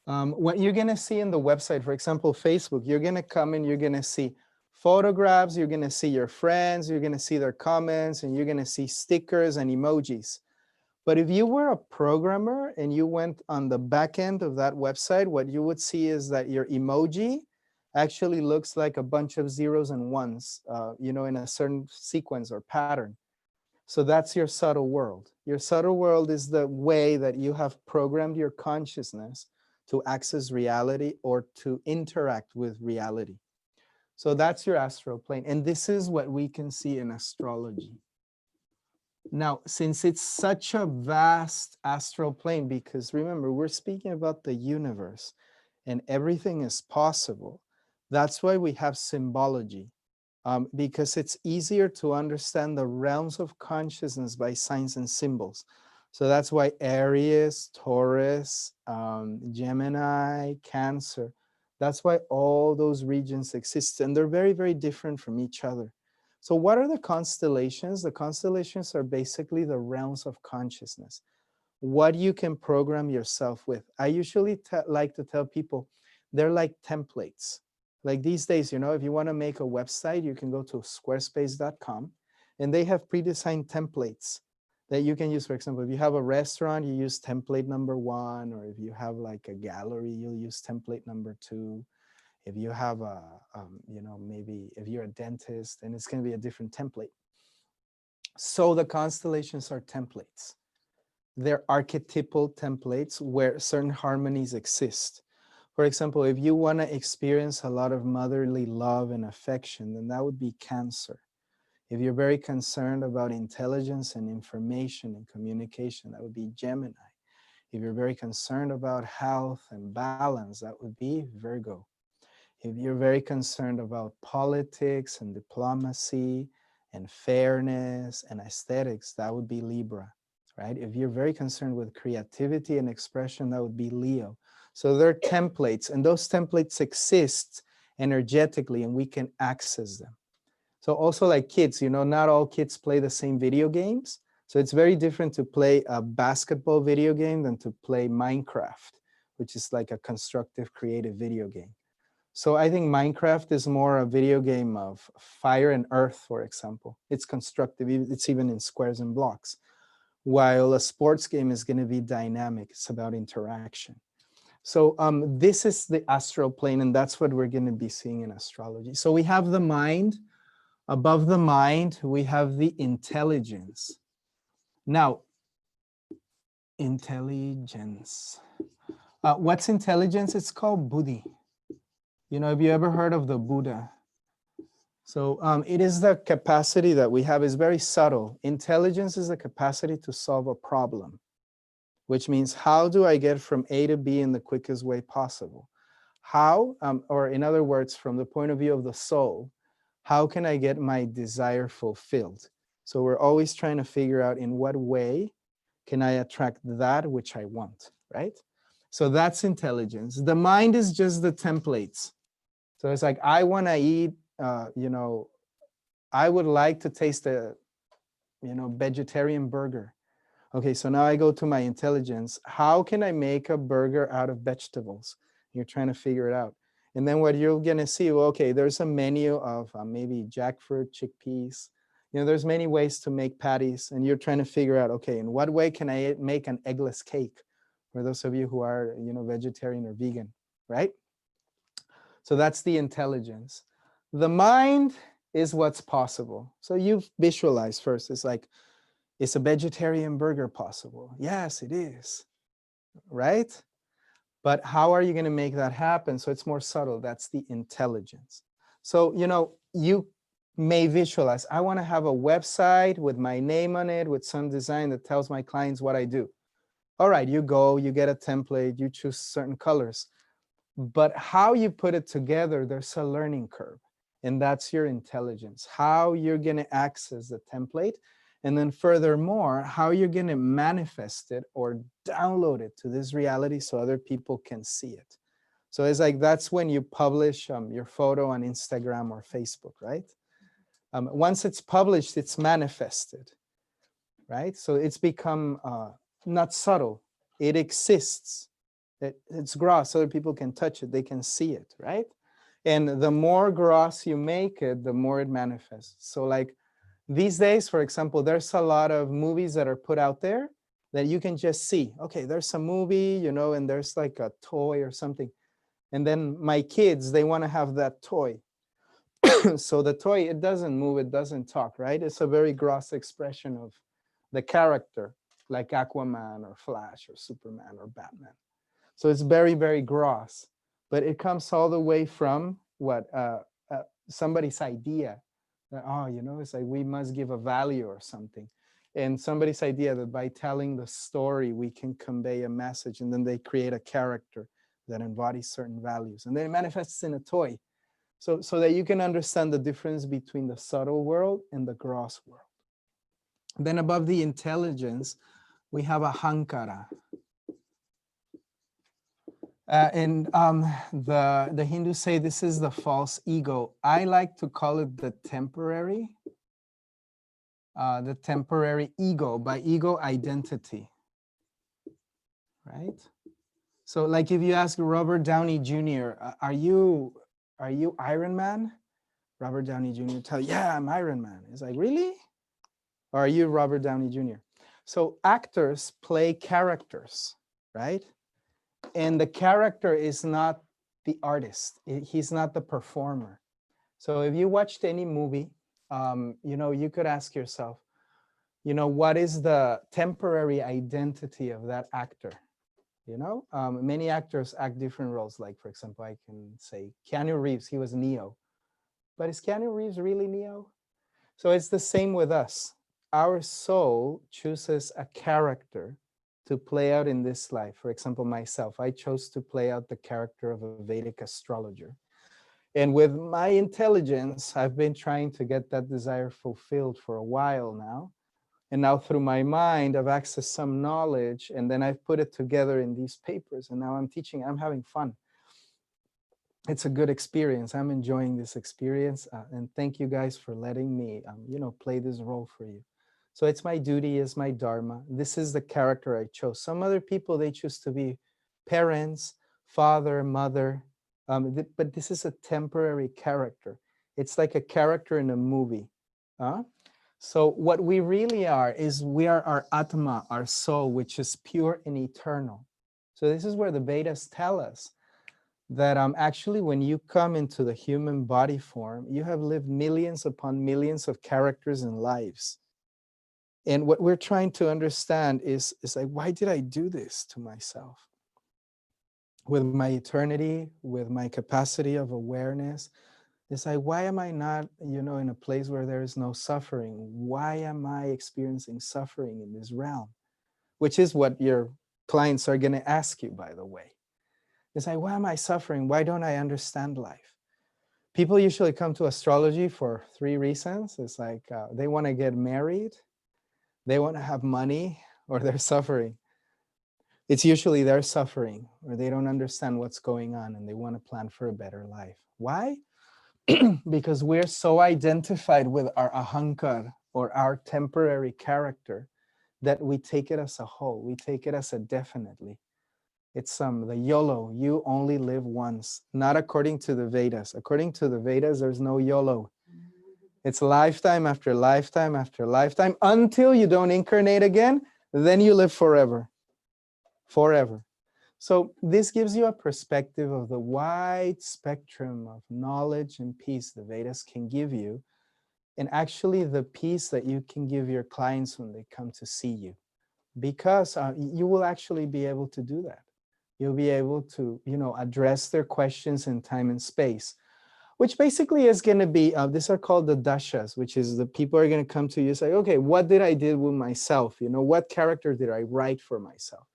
What you're gonna see in the website, for example, Facebook, you're gonna come and you're gonna see photographs, you're gonna see your friends, you're gonna see their comments, and you're gonna see stickers and emojis. But if you were a programmer and you went on the back end of that website, what you would see is that your emoji actually looks like a bunch of zeros and ones, you know, in a certain sequence or pattern. So that's your subtle world. Your subtle world is the way that you have programmed your consciousness to access reality or to interact with reality. So that's your astral plane. And this is what we can see in astrology. Now, since it's such a vast astral plane, because remember, we're speaking about the universe and everything is possible, that's why we have symbology, because it's easier to understand the realms of consciousness by signs and symbols. So that's why Aries, Taurus, Gemini, Cancer, that's why all those regions exist. And they're very, very different from each other. So what are the constellations? The constellations are basically the realms of consciousness. What you can program yourself with. I usually like to tell people they're like templates. Like these days, you know, if you want to make a website, you can go to squarespace.com and they have pre-designed templates that you can use. For example, if you have a restaurant, you use template number 1, or if you have like a gallery, you'll use template number 2. If you have a, you know, maybe if you're a dentist, then it's going to be a different template. So the constellations are templates. They're archetypal templates where certain harmonies exist. For example, if you want to experience a lot of motherly love and affection, then that would be Cancer. If you're very concerned about intelligence and information and communication, that would be Gemini. If you're very concerned about health and balance, that would be Virgo. If you're very concerned about politics and diplomacy and fairness and aesthetics, that would be Libra, right? If you're very concerned with creativity and expression, that would be Leo. So there are templates, and those templates exist energetically, and we can access them. So also like kids, you know, not all kids play the same video games. So it's very different to play a basketball video game than to play Minecraft, which is like a constructive, creative video game. So I think Minecraft is more a video game of fire and earth, for example. It's constructive, it's even in squares and blocks. While a sports game is going to be dynamic, it's about interaction. So this is the astral plane, and that's what we're going to be seeing in astrology. So we have the mind. Above the mind, we have the intelligence. Now, intelligence. What's intelligence? It's called buddhi. You know, have you ever heard of the Buddha? So it is the capacity that we have. Is very subtle. Intelligence is the capacity to solve a problem, which means how do I get from A to B in the quickest way possible? How, or in other words, from the point of view of the soul, how can I get my desire fulfilled? So we're always trying to figure out in what way can I attract that which I want, right? So that's intelligence. The mind is just the templates. So it's like, I want to eat, you know, I would like to taste a, you know, vegetarian burger. Okay, so now I go to my intelligence. How can I make a burger out of vegetables? You're trying to figure it out. And then what you're going to see, well, okay, there's a menu of maybe jackfruit, chickpeas. You know, there's many ways to make patties, and you're trying to figure out, okay, in what way can I make an eggless cake? For those of you who are, you know, vegetarian or vegan, right? So that's the intelligence. The mind is what's possible. So you visualize first. It's like, is a vegetarian burger possible? Yes, it is, right? But how are you going to make that happen? So it's more subtle. That's the intelligence. So, you know, you may visualize, I want to have a website with my name on it, with some design that tells my clients what I do. All right, you go, you get a template, you choose certain colors. But how you put it together, there's a learning curve. And that's your intelligence, how you're going to access the template And then furthermore, how you're going to manifest it or download it to this reality so other people can see it. So it's like, that's when you publish your photo on Instagram or Facebook, right? Once it's published, it's manifested, right? So it's become not subtle. It exists. It's gross. Other people can touch it. They can see it, right? And the more gross you make it, the more it manifests. So like these days, for example, there's a lot of movies that are put out there that you can just see. Okay, there's a movie, you know, and there's like a toy or something. And then my kids, they want to have that toy. So the toy, it doesn't move, it doesn't talk, right? It's a very gross expression of the character, like Aquaman or Flash or Superman or Batman. So it's very, very gross, but it comes all the way from what somebody's idea that, oh, you know, it's like we must give a value or something. And somebody's idea that by telling the story, we can convey a message, and then they create a character that embodies certain values. And then it manifests in a toy. So that you can understand the difference between the subtle world and the gross world. Then above the intelligence, we have a ahankara. And the Hindus say this is the false ego. I like to call it the temporary ego, by ego identity, right? So like if you ask Robert Downey Jr., are you Iron Man? Robert Downey Jr. tell you, yeah, I'm Iron Man. It's like, really? Or are you Robert Downey Jr.? So actors play characters, right? And the character is not the artist. He's not the performer. So if you watched any movie, you know, you could ask yourself, you know, what is the temporary identity of that actor? You know, many actors act different roles. Like, for example, I can say Keanu Reeves, he was Neo. But is Keanu Reeves really Neo? So it's the same with us. Our soul chooses a character to play out in this life. For example, myself, I chose to play out the character of a Vedic astrologer. And with my intelligence, I've been trying to get that desire fulfilled for a while now. And now through my mind, I've accessed some knowledge, and then I've put it together in these papers. And now I'm teaching, I'm having fun. It's a good experience. I'm enjoying this experience. And thank you guys for letting me, you know, play this role for you. So it's my duty, it's my dharma. This is the character I chose. Some other people, they choose to be parents, father, mother, but this is a temporary character. It's like a character in a movie. So what we really are is we are our Atma, our soul, which is pure and eternal. So this is where the Vedas tell us that actually when you come into the human body form, you have lived millions upon millions of characters and lives. And what we're trying to understand is like, why did I do this to myself? With my eternity, with my capacity of awareness, it's like, why am I not, you know, in a place where there is no suffering? Why am I experiencing suffering in this realm? Which is what your clients are going to ask you, by the way. It's like, why am I suffering? Why don't I understand life? People usually come to astrology for 3 reasons. It's like they want to get married, they want to have money, or they're suffering. It's usually they're suffering, or they don't understand what's going on and they want to plan for a better life. Why? Because we're so identified with our ahankar, or our temporary character, that we take it as a whole. We take it as a definitely. It's the YOLO, you only live once, not according to the Vedas. According to the Vedas, there's no YOLO. It's lifetime after lifetime after lifetime until you don't incarnate again, then you live forever. Forever. So this gives you a perspective of the wide spectrum of knowledge and peace the Vedas can give you, and actually the peace that you can give your clients when they come to see you, because you will actually be able to do that. You'll be able to, you know, address their questions in time and space, which basically is going to be, these are called the dashas, which is the people are going to come to you and say, okay, what did I do with myself? You know, what character did I write for myself?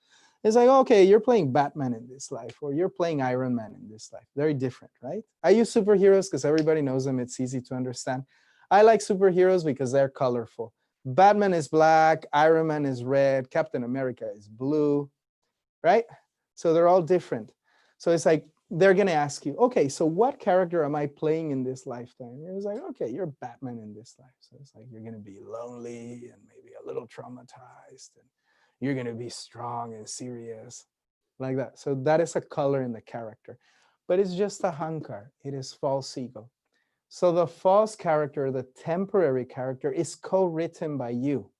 It's like, okay, you're playing Batman in this life, or you're playing Iron Man in this life. Very different, right? I use superheroes because everybody knows them. It's easy to understand. I like superheroes because they're colorful. Batman is black, Iron Man is red, Captain America is blue, right? So they're all different. So it's like they're gonna ask you, okay, so what character am I playing in this lifetime? It was like, okay, you're Batman in this life. So it's like you're gonna be lonely and maybe a little traumatized, and you're gonna be strong and serious, like that. So that is a color in the character, but it's just a hankar. It is false ego. So the false character, the temporary character, is co-written by you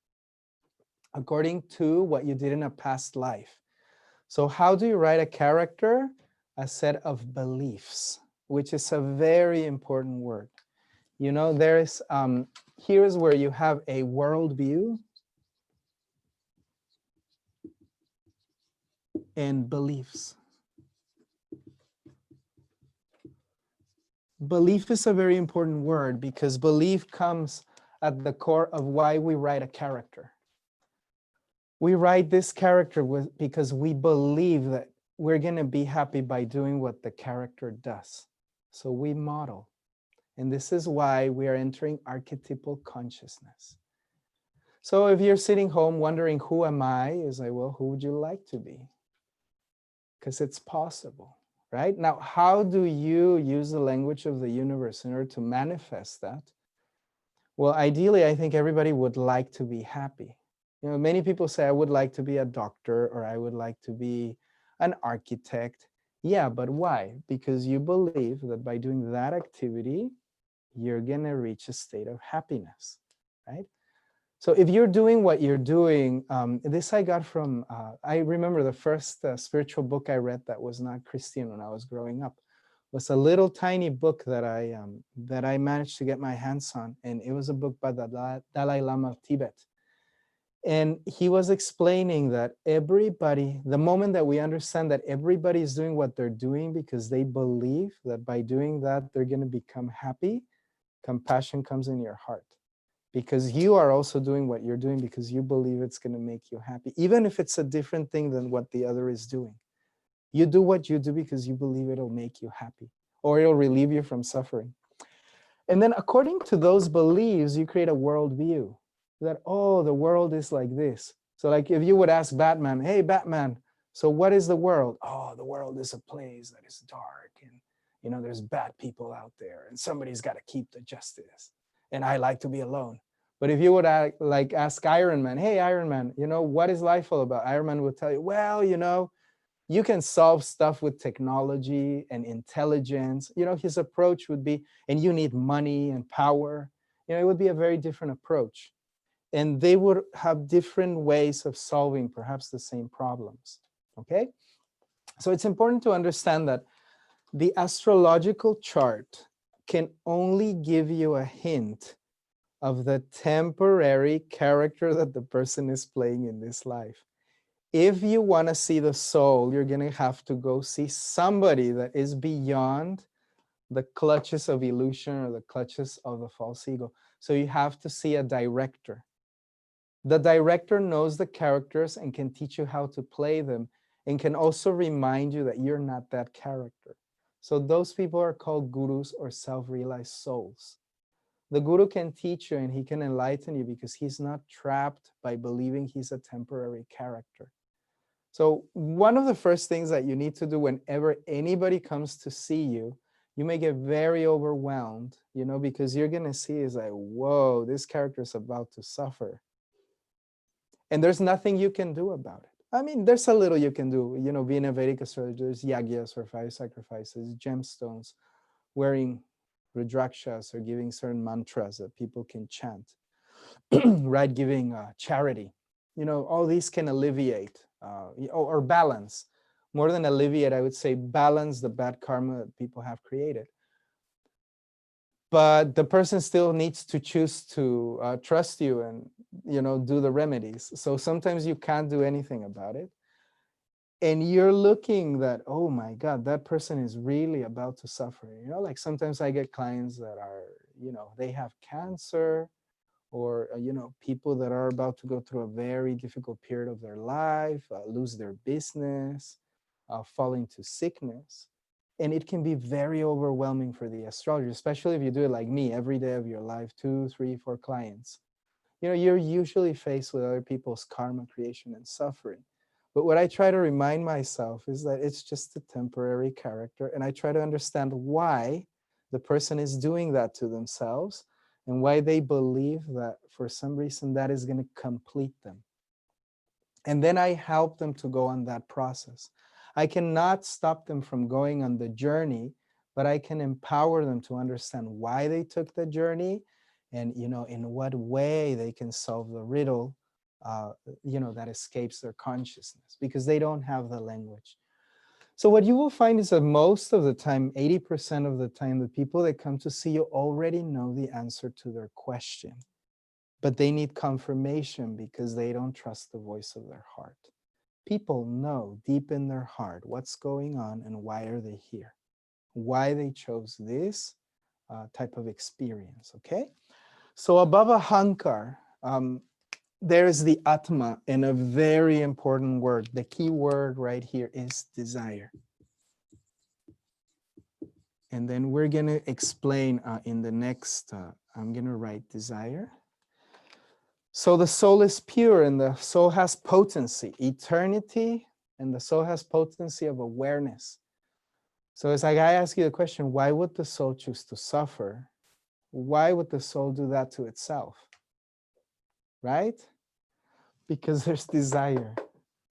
according to what you did in a past life. So how do you write a character? A set of beliefs, which is a very important word. You know, there is, here's where you have a worldview and beliefs. Belief is a very important word because belief comes at the core of why we write a character. We write this character because we believe that we're going to be happy by doing what the character does. So we model. And this is why we are entering archetypal consciousness. So if you're sitting home wondering, who am I? Is like, well, who would you like to be? Because it's possible, right? Now, how do you use the language of the universe in order to manifest that? Well, ideally, I think everybody would like to be happy. You know, many people say, I would like to be a doctor, or I would like to be an architect. Yeah, but why? Because you believe that by doing that activity, you're going to reach a state of happiness, right? So if you're doing what you're doing, this I got from, I remember the first spiritual book I read that was not Christian when I was growing up was a little tiny book that I managed to get my hands on. And it was a book by the Dalai Lama of Tibet. And he was explaining that everybody, the moment that we understand that everybody is doing what they're doing because they believe that by doing that, they're going to become happy, compassion comes in your heart. Because you are also doing what you're doing because you believe it's going to make you happy, even if it's a different thing than what the other is doing. You do what you do because you believe it'll make you happy or it'll relieve you from suffering. And then according to those beliefs, you create a worldview that, oh, the world is like this. So like if you would ask Batman, hey, Batman, so what is the world? Oh, the world is a place that is dark and, you know, there's bad people out there and somebody's got to keep the justice. And I like to be alone. But if you would like ask Iron Man, hey, Iron Man, you know, what is life all about? Iron Man would tell you, well, you know, you can solve stuff with technology and intelligence. You know, his approach would be, and you need money and power. You know, it would be a very different approach. And they would have different ways of solving perhaps the same problems, okay? So it's important to understand that the astrological chart can only give you a hint of the temporary character that the person is playing in this life. If you want to see the soul, you're going to have to go see somebody that is beyond the clutches of illusion or the clutches of the false ego. So you have to see a director. The director knows the characters and can teach you how to play them and can also remind you that you're not that character. So those people are called gurus or self-realized souls. The guru can teach you and he can enlighten you because he's not trapped by believing he's a temporary character. So one of the first things that you need to do whenever anybody comes to see you, you may get very overwhelmed, you know, because you're going to see is like, whoa, this character is about to suffer. And there's nothing you can do about it. I mean, there's a little you can do, you know, being a Vedic astrologer, there's yagyas or fire sacrifices, gemstones, wearing rudrakshas or giving certain mantras that people can chant, right? Giving charity, you know, all these can alleviate or balance. More than alleviate, I would say balance the bad karma that people have created. But the person still needs to choose to trust you and, you know, do the remedies. So sometimes you can't do anything about it. And you're looking that, oh my God, that person is really about to suffer. You know, like sometimes I get clients that are, you know, they have cancer or, you know, people that are about to go through a very difficult period of their life, lose their business, fall into sickness. And it can be very overwhelming for the astrologer, especially if you do it like me every day of your life, 2, 3, 4 clients. you're usually faced with other people's karma creation and suffering. But what I try to remind myself is that it's just a temporary character, and I try to understand why the person is doing that to themselves and why they believe that for some reason that is going to complete them. And then I help them to go on that process. I cannot stop them from going on the journey, but I can empower them to understand why they took the journey and, in what way they can solve the riddle, that escapes their consciousness, because they don't have the language. So what you will find is that most of the time, 80% of the time, the people that come to see you already know the answer to their question, but they need confirmation because they don't trust the voice of their heart. People know deep in their heart what's going on and why are they here, why they chose this type of experience, okay? So above ahankar, there is the atma, and a very important word. The key word right here is desire. And then we're going to explain in the next, I'm going to write desire. So the soul is pure and the soul has potency, eternity, and the soul has potency of awareness. So it's like I ask you the question, why would the soul choose to suffer? Why would the soul do that to itself? Right? Because there's desire.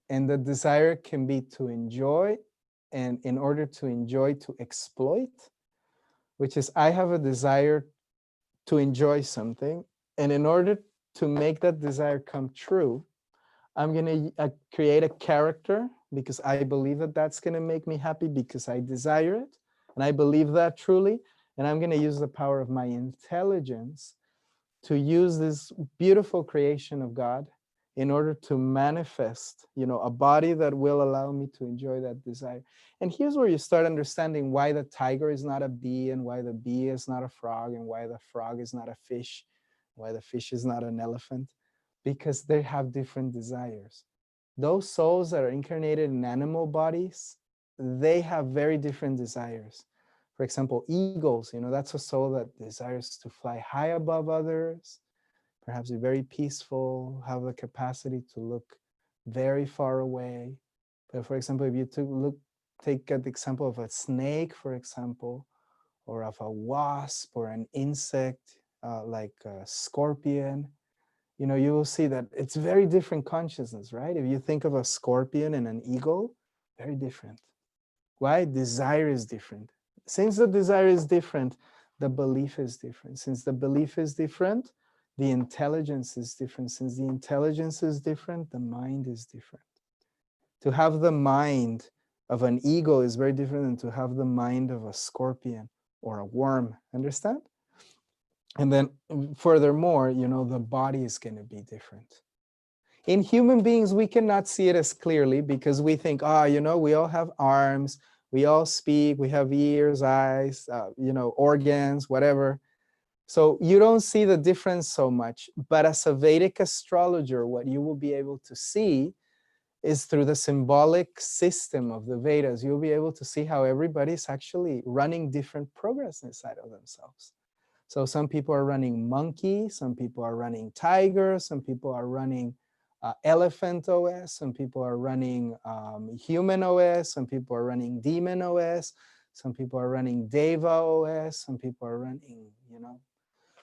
And the desire can be to enjoy, and in order to enjoy, to exploit, which is I have a desire to enjoy something, and in order to make that desire come true, I'm going to create a character because I believe that that's going to make me happy because I desire it, and I believe that truly, and I'm going to use the power of my intelligence to use this beautiful creation of God in order to manifest, a body that will allow me to enjoy that desire. And here's where you start understanding why the tiger is not a bee, and why the bee is not a frog, and why the frog is not a fish, why the fish is not an elephant, because they have different desires. Those souls that are incarnated in animal bodies, they have very different desires. For example, eagles, that's a soul that desires to fly high above others, perhaps be very peaceful, have the capacity to look very far away. But for example, if you take the example of a snake, for example, or of a wasp or an insect like a scorpion, you will see that it's very different consciousness, right? If you think of a scorpion and an eagle, very different. Why? Desire is different. Since the desire is different, the belief is different. Since the belief is different, the intelligence is different. Since the intelligence is different, the mind is different. To have the mind of an eagle is very different than to have the mind of a scorpion or a worm. Understand? And then furthermore, the body is going to be different. In human beings, we cannot see it as clearly because we think, we all have arms, we all speak, we have ears, eyes, organs, whatever. So you don't see the difference so much. But as a Vedic astrologer, what you will be able to see is through the symbolic system of the Vedas, you'll be able to see how everybody's actually running different programs inside of themselves. So some people are running monkey, some people are running tiger, some people are running elephant OS, some people are running human OS, some people are running demon OS, some people are running Deva OS, some people are running,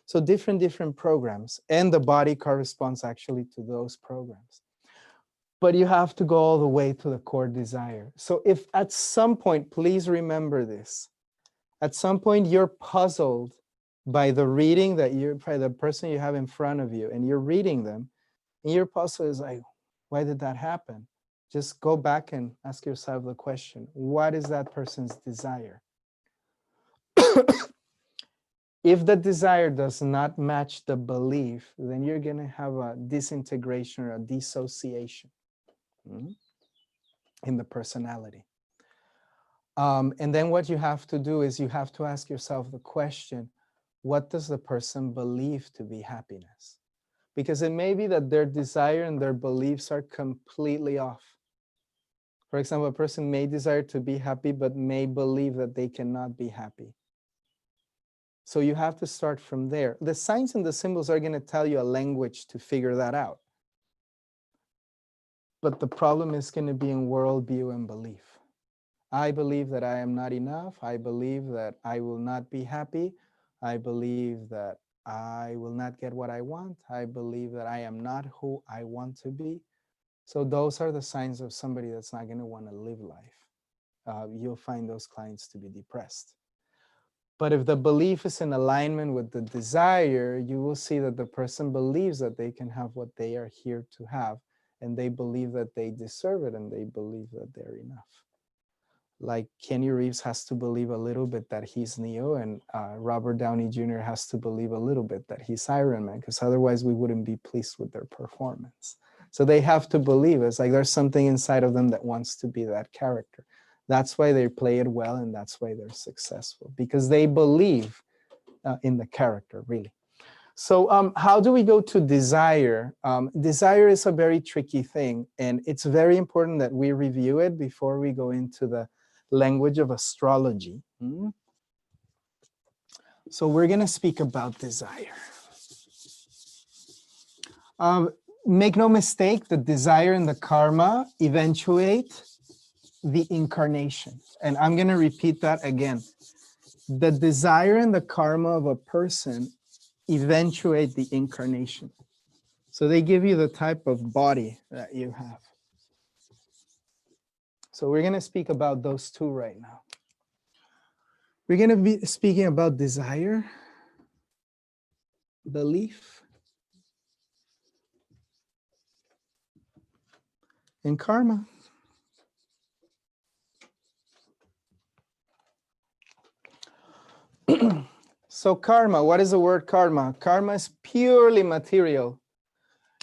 So different programs, and the body corresponds actually to those programs. But you have to go all the way to the core desire. So if at some point, please remember this, at some point you're puzzled by the reading that by the person you have in front of you, and you're reading them, and your puzzle is like, why did that happen? Just go back and ask yourself the question, what is that person's desire? If the desire does not match the belief, then you're going to have a disintegration or a dissociation in the personality. And then what you have to do is you have to ask yourself the question, what does the person believe to be happiness? Because it may be that their desire and their beliefs are completely off. For example, a person may desire to be happy, but may believe that they cannot be happy. So you have to start from there. The signs and the symbols are going to tell you a language to figure that out. But the problem is going to be in worldview and belief. I believe that I am not enough. I believe that I will not be happy. I believe that I will not get what I want. I believe that I am not who I want to be. So those are the signs of somebody that's not going to want to live life. You'll find those clients to be depressed. But if the belief is in alignment with the desire, you will see that the person believes that they can have what they are here to have, and they believe that they deserve it, and they believe that they're enough. Like Kenny Reeves has to believe a little bit that he's Neo, and Robert Downey Jr. has to believe a little bit that he's Iron Man, because otherwise we wouldn't be pleased with their performance. So they have to believe. It's like there's something inside of them that wants to be that character. That's why they play it well, and that's why they're successful, because they believe in the character, really. So how do we go to desire? Desire is a very tricky thing, and it's very important that we review it before we go into the language of astrology. So we're going to speak about desire. Make no mistake, the desire and the karma eventuate the incarnation. And I'm going to repeat that again. The desire and the karma of a person eventuate the incarnation. So they give you the type of body that you have. So we're going to speak about those two right now. We're going to be speaking about desire, belief, and karma. So karma, what is the word karma? Karma is purely material,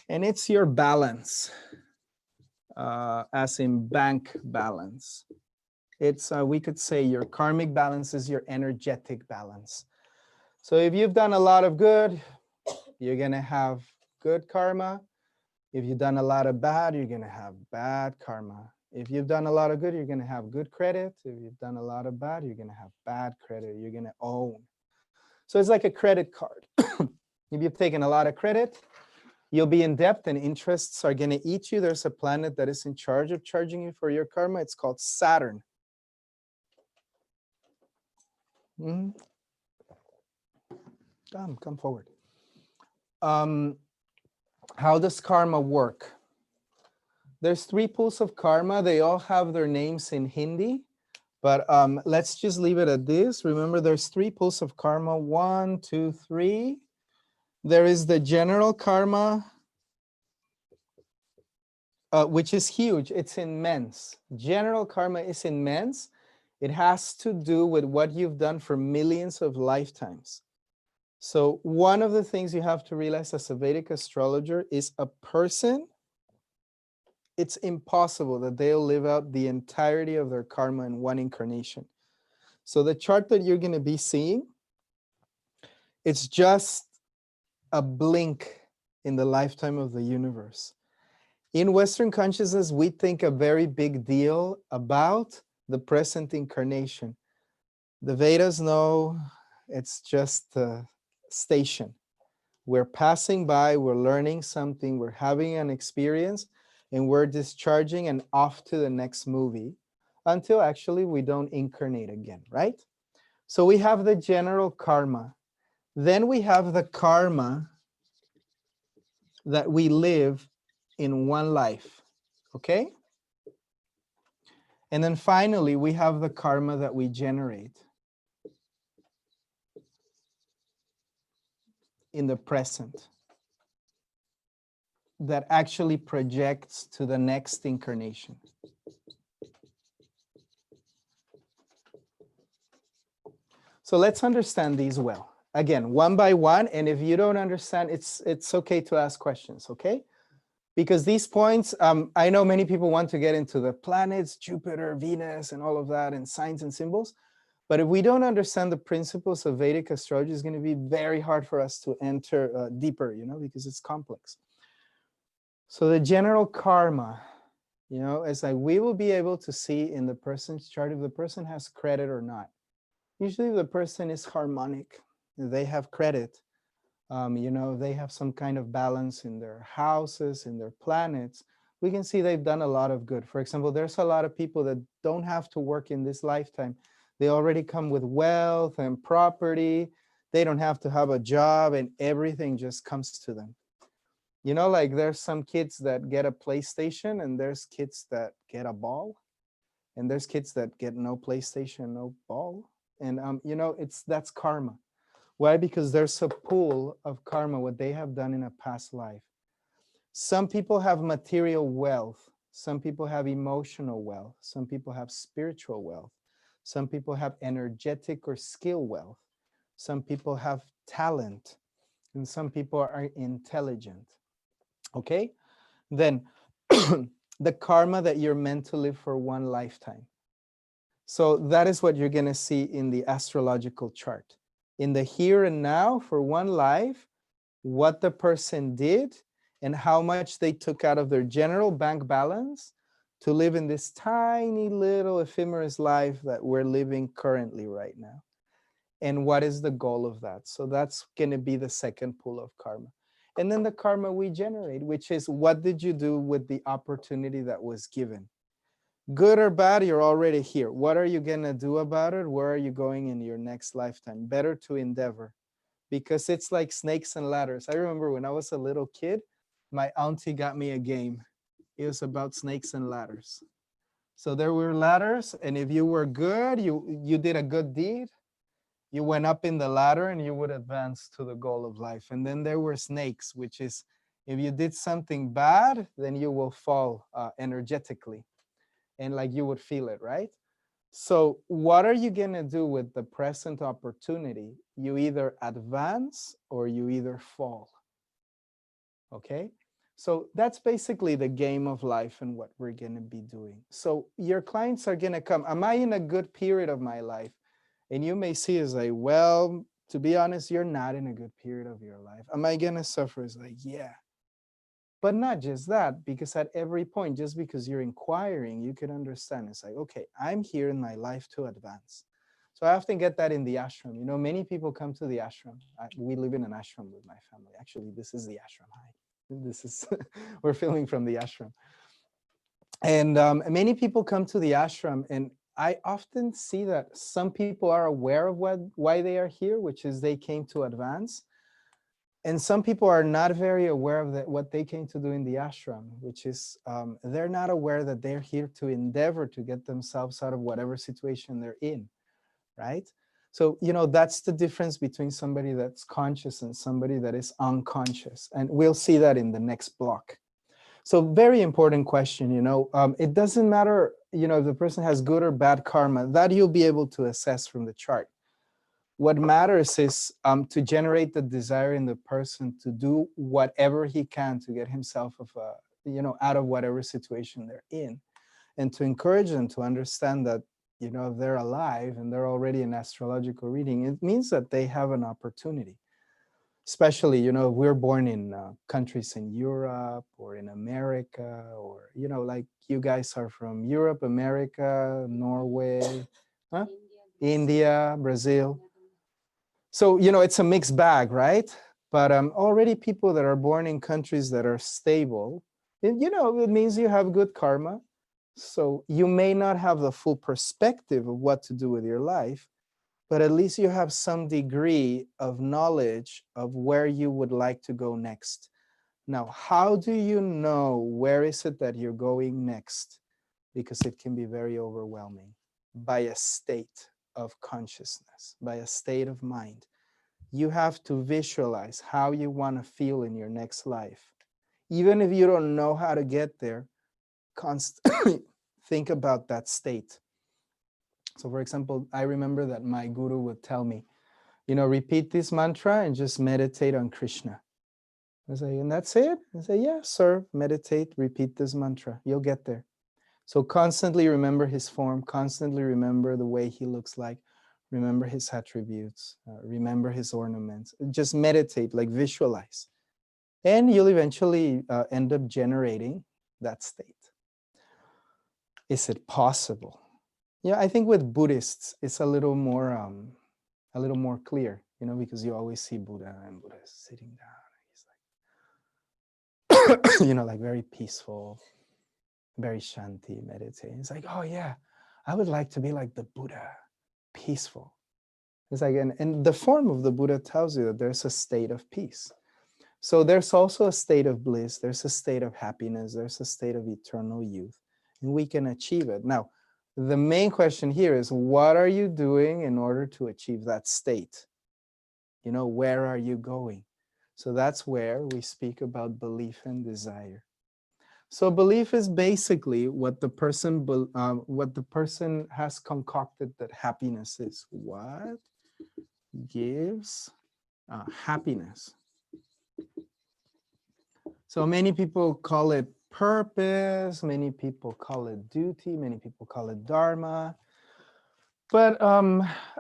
and it's your balance, as in bank balance. It's, we could say your karmic balance is your energetic balance. So if you've done a lot of good, you're going to have good karma. If you've done a lot of bad, you're going to have bad karma. If you've done a lot of good, you're going to have good credit. If you've done a lot of bad, you're going to have bad credit. You're going to own. So it's like a credit card. If you've taken a lot of credit, you'll be in debt, and interests are going to eat you. There's a planet that is in charge of charging you for your karma. It's called Saturn. Come forward. How does karma work? There's 3 pools of karma. They all have their names in Hindi, but let's just leave it at this. Remember, there's 3 pools of karma. 1, 2, 3. There is the general karma, which is huge. It's immense. General karma is immense. It has to do with what you've done for millions of lifetimes. So one of the things you have to realize as a Vedic astrologer is a person, it's impossible that they'll live out the entirety of their karma in one incarnation. So the chart that you're going to be seeing, it's just a blink in the lifetime of the universe. In Western consciousness, we think a very big deal about the present incarnation. The Vedas know it's just a station. We're passing by, we're learning something, we're having an experience, and we're discharging and off to the next movie until actually we don't incarnate again, right? So we have the general karma. Then we have the karma that we live in one life, okay? And then finally, we have the karma that we generate in the present that actually projects to the next incarnation. So let's understand these well. Again, one by one, and if you don't understand, it's okay to ask questions, okay? Because these points, I know many people want to get into the planets, Jupiter, Venus, and all of that, and signs and symbols. But if we don't understand the principles of Vedic astrology, it's going to be very hard for us to enter deeper, because it's complex. So the general karma, is like we will be able to see in the person's chart if the person has credit or not. Usually the person is harmonic. they have credit, they have some kind of balance in their houses, in their planets, we can see they've done a lot of good. For example, there's a lot of people that don't have to work in this lifetime. They already come with wealth and property. They don't have to have a job and everything just comes to them. Like there's some kids that get a PlayStation and there's kids that get a ball and there's kids that get no PlayStation, no ball. And, that's karma. Why? Because there's a pool of karma, what they have done in a past life. Some people have material wealth. Some people have emotional wealth. Some people have spiritual wealth. Some people have energetic or skill wealth. Some people have talent. And some people are intelligent. Okay? Then the karma that you're meant to live for one lifetime. So that is what you're going to see in the astrological chart. In the here and now for one life, what the person did and how much they took out of their general bank balance to live in this tiny little ephemeral life that we're living currently right now. And what is the goal of that? So that's going to be the second pool of karma. And then the karma we generate, which is what did you do with the opportunity that was given? Good or bad, you're already here. What are you going to do about it? Where are you going in your next lifetime? Better to endeavor, because it's like snakes and ladders. I remember when I was a little kid, my auntie got me a game. It was about snakes and ladders. So there were ladders, and if you were good, you did a good deed, you went up in the ladder and you would advance to the goal of life. And then there were snakes, which is if you did something bad, then you will fall energetically. And like you would feel it, right? So what are you going to do with the present opportunity? You either advance or you either fall. Okay? So that's basically the game of life and what we're going to be doing. So your clients are going to come. Am I in a good period of my life? And you may see as like, well, to be honest, you're not in a good period of your life. Am I going to suffer? It's like, yeah. But not just that, because at every point, just because you're inquiring, you can understand. It's like, okay, I'm here in my life to advance. So I often get that in the ashram. Many people come to the ashram. We live in an ashram with my family. Actually, this is the ashram. Hi. This is, we're filming from the ashram. And many people come to the ashram, and I often see that some people are aware of why they are here, which is they came to advance. And some people are not very aware of what they came to do in the ashram, which is they're not aware that they're here to endeavor to get themselves out of whatever situation they're in, right? So, that's the difference between somebody that's conscious and somebody that is unconscious. And we'll see that in the next block. So very important question, it doesn't matter, if the person has good or bad karma, that you'll be able to assess from the chart. What matters is to generate the desire in the person to do whatever he can to get himself out of whatever situation they're in, and to encourage them to understand that, if they're alive and they're already in astrological reading, it means that they have an opportunity. Especially, if we're born in countries in Europe or in America, or, like you guys are from Europe, America, Norway, huh? India, Brazil. So, it's a mixed bag, right? But already people that are born in countries that are stable, it means you have good karma. So you may not have the full perspective of what to do with your life, but at least you have some degree of knowledge of where you would like to go next. Now, how do you know where is it that you're going next? Because it can be very overwhelming. By a state of consciousness, by a state of mind. You have to visualize how you want to feel in your next life. Even if you don't know how to get there, constantly think about that state. So for example, I remember that my guru would tell me, repeat this mantra and just meditate on Krishna. I say, and that's it? I say, yeah, sir, meditate, repeat this mantra. You'll get there. So constantly remember his form, constantly remember the way he looks like, remember his attributes, remember his ornaments. Just meditate, like visualize. And you'll eventually end up generating that state. Is it possible? Yeah, I think with Buddhists, it's a little more clear. you know, because you always see Buddha and Buddha is sitting down. He's like, you know, like very peaceful, very shanti, meditating. It's like, oh yeah, I would like to be like the Buddha, peaceful. It's like, and the form of the Buddha tells you that there's a state of peace. So there's also a state of bliss, there's a state of happiness, there's a state of eternal youth, and we can achieve it. Now, the main question here is, what are you doing in order to achieve that state? You know, where are you going? So that's where we speak about belief and desire. So belief is basically what the person has concocted that happiness is. What gives happiness? So many people call it purpose, many people call it duty, many people call it dharma. But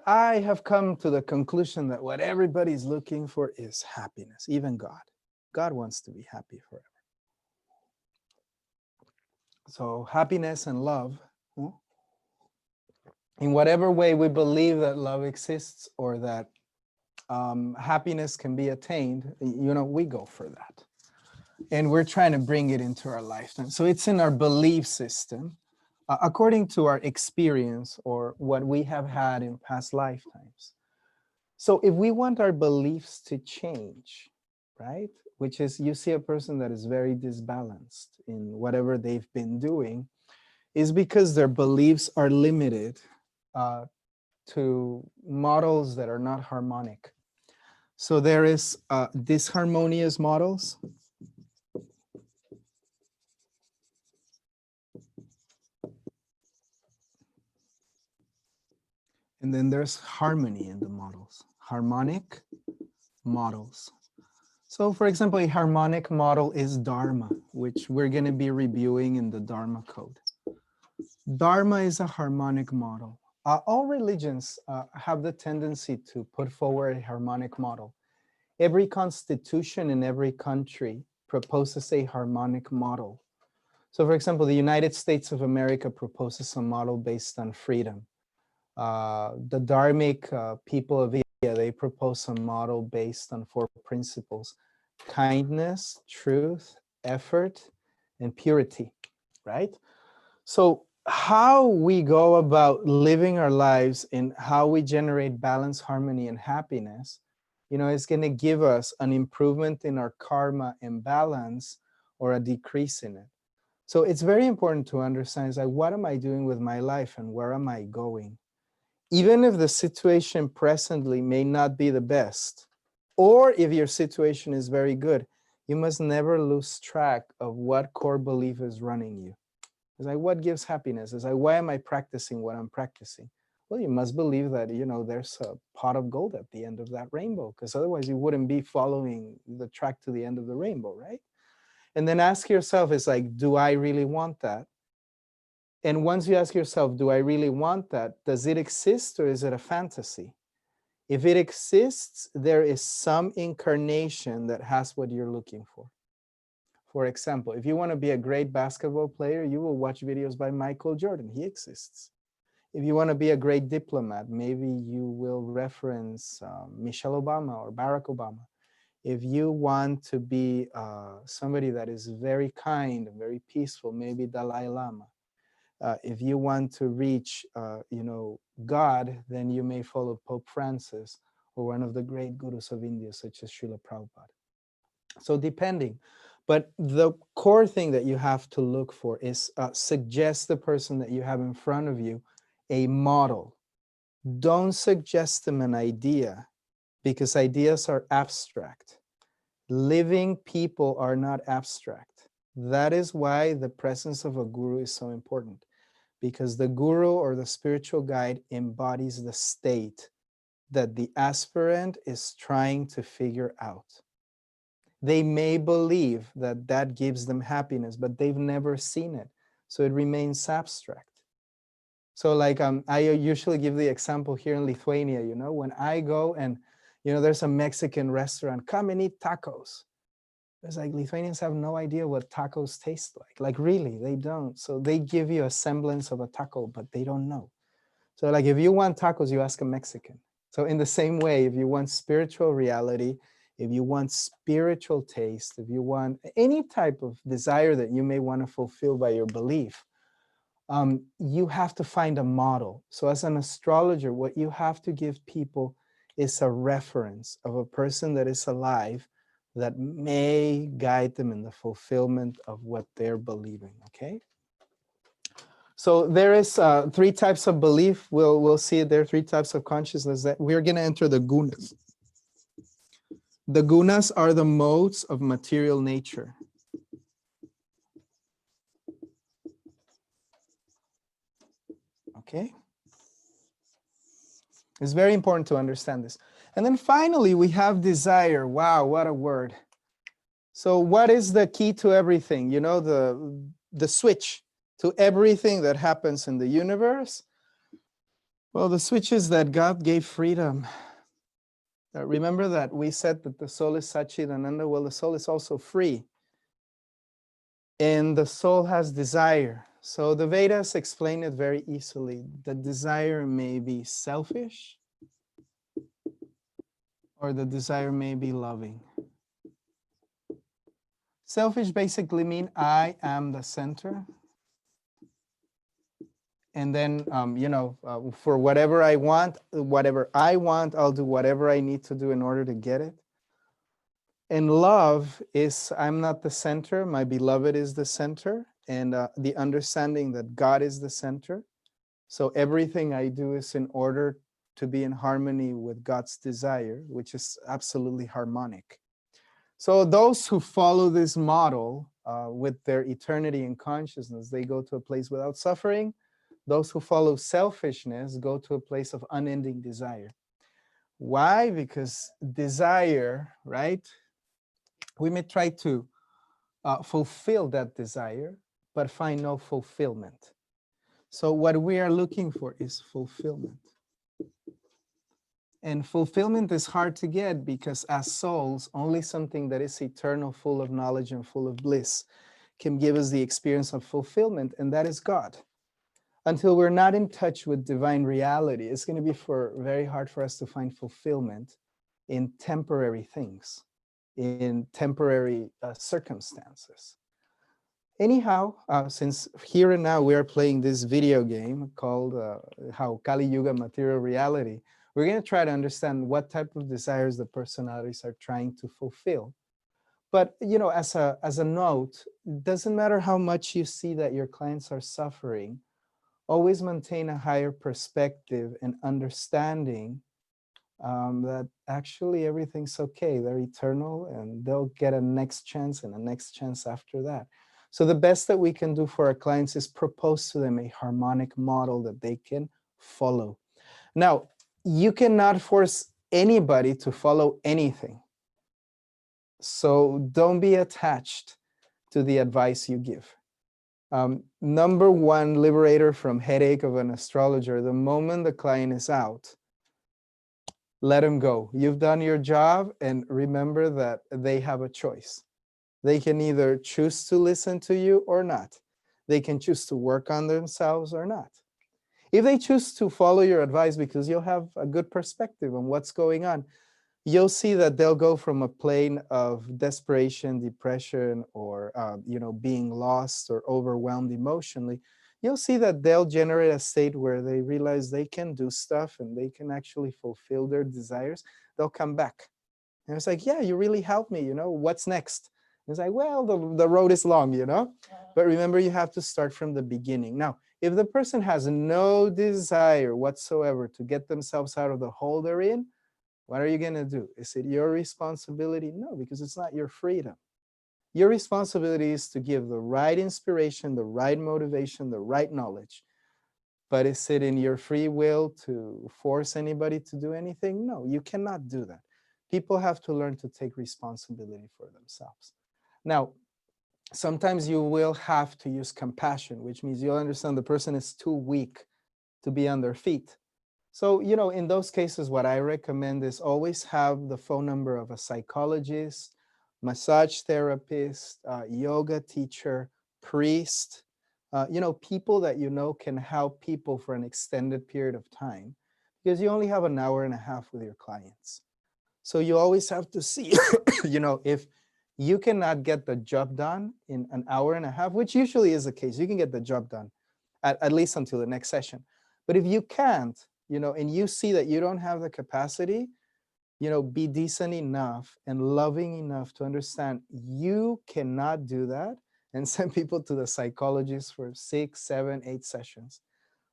I have come to the conclusion that what everybody's looking for is happiness, even God. God wants to be happy forever. So happiness and love, in whatever way we believe that love exists or that happiness can be attained, you know, we go for that. And we're trying to bring it into our lifetime. So it's in our belief system, according to our experience or what we have had in past lifetimes. So if we want our beliefs to change, right, which is you see a person that is very disbalanced in whatever they've been doing, is because their beliefs are limited to models that are not harmonic. So there is disharmonious models. And then there's harmony in the models, harmonic models. So for example, a harmonic model is Dharma, which we're going to be reviewing in the Dharma code. Dharma is a harmonic model. All religions have the tendency to put forward a harmonic model. Every constitution in every country proposes a harmonic model. So for example, the United States of America proposes a model based on freedom. The Dharmic people of India, they propose a model based on 4 principles: kindness, truth, effort, and purity, right? So how we go about living our lives and how we generate balance, harmony, and happiness, you know, is going to give us an improvement in our karma and balance or a decrease in it. So it's very important to understand, is like, what am I doing with my life and where am I going? Even if the situation presently may not be the best, or if your situation is very good, you must never lose track of what core belief is running you. It's like, what gives happiness? It's like, why am I practicing what I'm practicing? Well, you must believe that, you know, there's a pot of gold at the end of that rainbow, because otherwise you wouldn't be following the track to the end of the rainbow, right? And then ask yourself, it's like, do I really want that? And once you ask yourself, do I really want that? Does it exist or is it a fantasy? If it exists, there is some incarnation that has what you're looking for. For example, if you want to be a great basketball player, you will watch videos by Michael Jordan. He exists. If you want to be a great diplomat, maybe you will reference Michelle Obama or Barack Obama. If you want to be somebody that is very kind and very peaceful, maybe Dalai Lama. If you want to reach, you know, God, then you may follow Pope Francis or one of the great gurus of India, such as Srila Prabhupada. So depending, but the core thing that you have to look for is suggest the person that you have in front of you a model. Don't suggest them an idea, because ideas are abstract. Living people are not abstract. That is why the presence of a guru is so important, because the guru or the spiritual guide embodies the state that the aspirant is trying to figure out. They may believe that that gives them happiness, but they've never seen it, so it remains abstract. So like I usually give the example here in Lithuania, you know, when I go and, you know, there's a Mexican restaurant, come and eat tacos. It's like Lithuanians have no idea what tacos taste like. Like really, they don't. So they give you a semblance of a taco, but they don't know. So like if you want tacos, you ask a Mexican. So in the same way, if you want spiritual reality, if you want spiritual taste, if you want any type of desire that you may want to fulfill by your belief, you have to find a model. So as an astrologer, what you have to give people is a reference of a person that is alive that may guide them in the fulfillment of what they're believing, okay? So there is three types of belief. We'll see there are three types of consciousness that we're going to enter the gunas. The gunas are the modes of material nature. Okay? It's very important to understand this. And then finally, we have desire. Wow, what a word. So what is the key to everything? You know, the switch to everything that happens in the universe? Well, the switch is that God gave freedom. Remember that we said that the soul is Satchidananda. Well, the soul is also free. And the soul has desire. So the Vedas explain it very easily. The desire may be selfish, or the desire may be loving. Selfish basically mean I am the center. And then, for whatever I want, I'll do whatever I need to do in order to get it. And love is I'm not the center, my beloved is the center, and the understanding that God is the center. So everything I do is in order to be in harmony with God's desire, which is absolutely harmonic. So those who follow this model with their eternity in consciousness, they go to a place without suffering. Those who follow selfishness go to a place of unending desire. Why? Because desire, right? We may try to fulfill that desire, but find no fulfillment. So what we are looking for is fulfillment. And fulfillment is hard to get because as souls, only something that is eternal, full of knowledge and full of bliss can give us the experience of fulfillment, and that is God. Until we're not in touch with divine reality, it's going to be very hard for us to find fulfillment in temporary things, in temporary circumstances. Anyhow, since here and now we are playing this video game called how Kali Yuga Material Reality, we're going to try to understand what type of desires the personalities are trying to fulfill. But, as a note, it doesn't matter how much you see that your clients are suffering, always maintain a higher perspective and understanding that actually everything's okay. They're eternal and they'll get a next chance and a next chance after that. So the best that we can do for our clients is propose to them a harmonic model that they can follow. Now, you cannot force anybody to follow anything. So don't be attached to the advice you give. Number one liberator from headache of an astrologer, the moment the client is out, let him go. You've done your job, and remember that they have a choice. They can either choose to listen to you or not. They can choose to work on themselves or not. If they choose to follow your advice because you'll have a good perspective on what's going on, you'll see that they'll go from a plane of desperation, depression, or being lost or overwhelmed emotionally. You'll see that they'll generate a state where they realize they can do stuff and they can actually fulfill their desires. They'll come back. And it's like, yeah, you really helped me, what's next? And it's like, well, the road is long, But remember, you have to start from the beginning. Now, if the person has no desire whatsoever to get themselves out of the hole they're in, what are you going to do? Is it your responsibility? No, because it's not your freedom. Your responsibility is to give the right inspiration, the right motivation, the right knowledge. But is it in your free will to force anybody to do anything? No, you cannot do that. People have to learn to take responsibility for themselves. Now, sometimes you will have to use compassion, which means you'll understand the person is too weak to be on their feet. So, in those cases, what I recommend is always have the phone number of a psychologist, massage therapist, yoga teacher, priest, people that can help people for an extended period of time. because you only have an hour and a half with your clients. So you always have to see, if you cannot get the job done in an hour and a half, which usually is the case, you can get the job done at least until the next session. But if you can't, and you see that you don't have the capacity, be decent enough and loving enough to understand you cannot do that and send people to the psychologist for 6, 7, 8 sessions.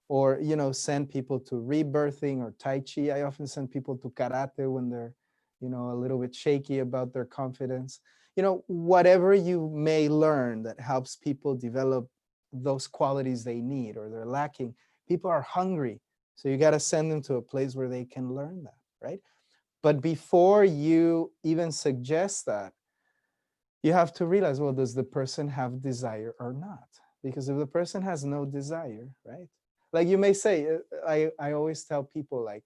Or, send people to rebirthing or Tai Chi. I often send people to karate when they're, a little bit shaky about their confidence. Whatever you may learn that helps people develop those qualities they need or they're lacking. People are hungry. So you got to send them to a place where they can learn that, right? But before you even suggest that, you have to realize, well, does the person have desire or not? Because if the person has no desire, right? Like you may say, I always tell people, like,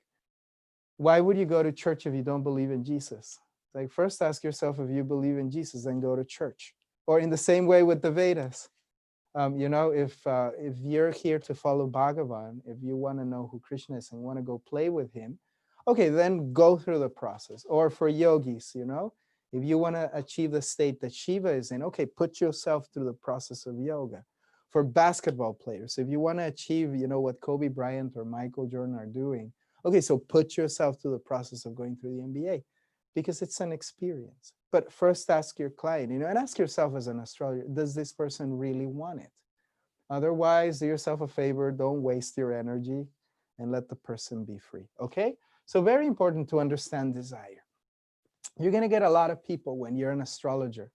why would you go to church if you don't believe in Jesus? Like, first ask yourself if you believe in Jesus, then go to church. Or in the same way with the Vedas. If you're here to follow Bhagavan, if you want to know who Krishna is and want to go play with him, okay, then go through the process. Or for yogis, if you want to achieve the state that Shiva is in, okay, put yourself through the process of yoga. For basketball players, if you want to achieve, what Kobe Bryant or Michael Jordan are doing, okay, so put yourself through the process of going through the MBA, because it's an experience. But first ask your client, and ask yourself as an astrologer, does this person really want it? Otherwise, do yourself a favor, don't waste your energy and let the person be free, okay? So very important to understand desire. You're gonna get a lot of people when you're an astrologer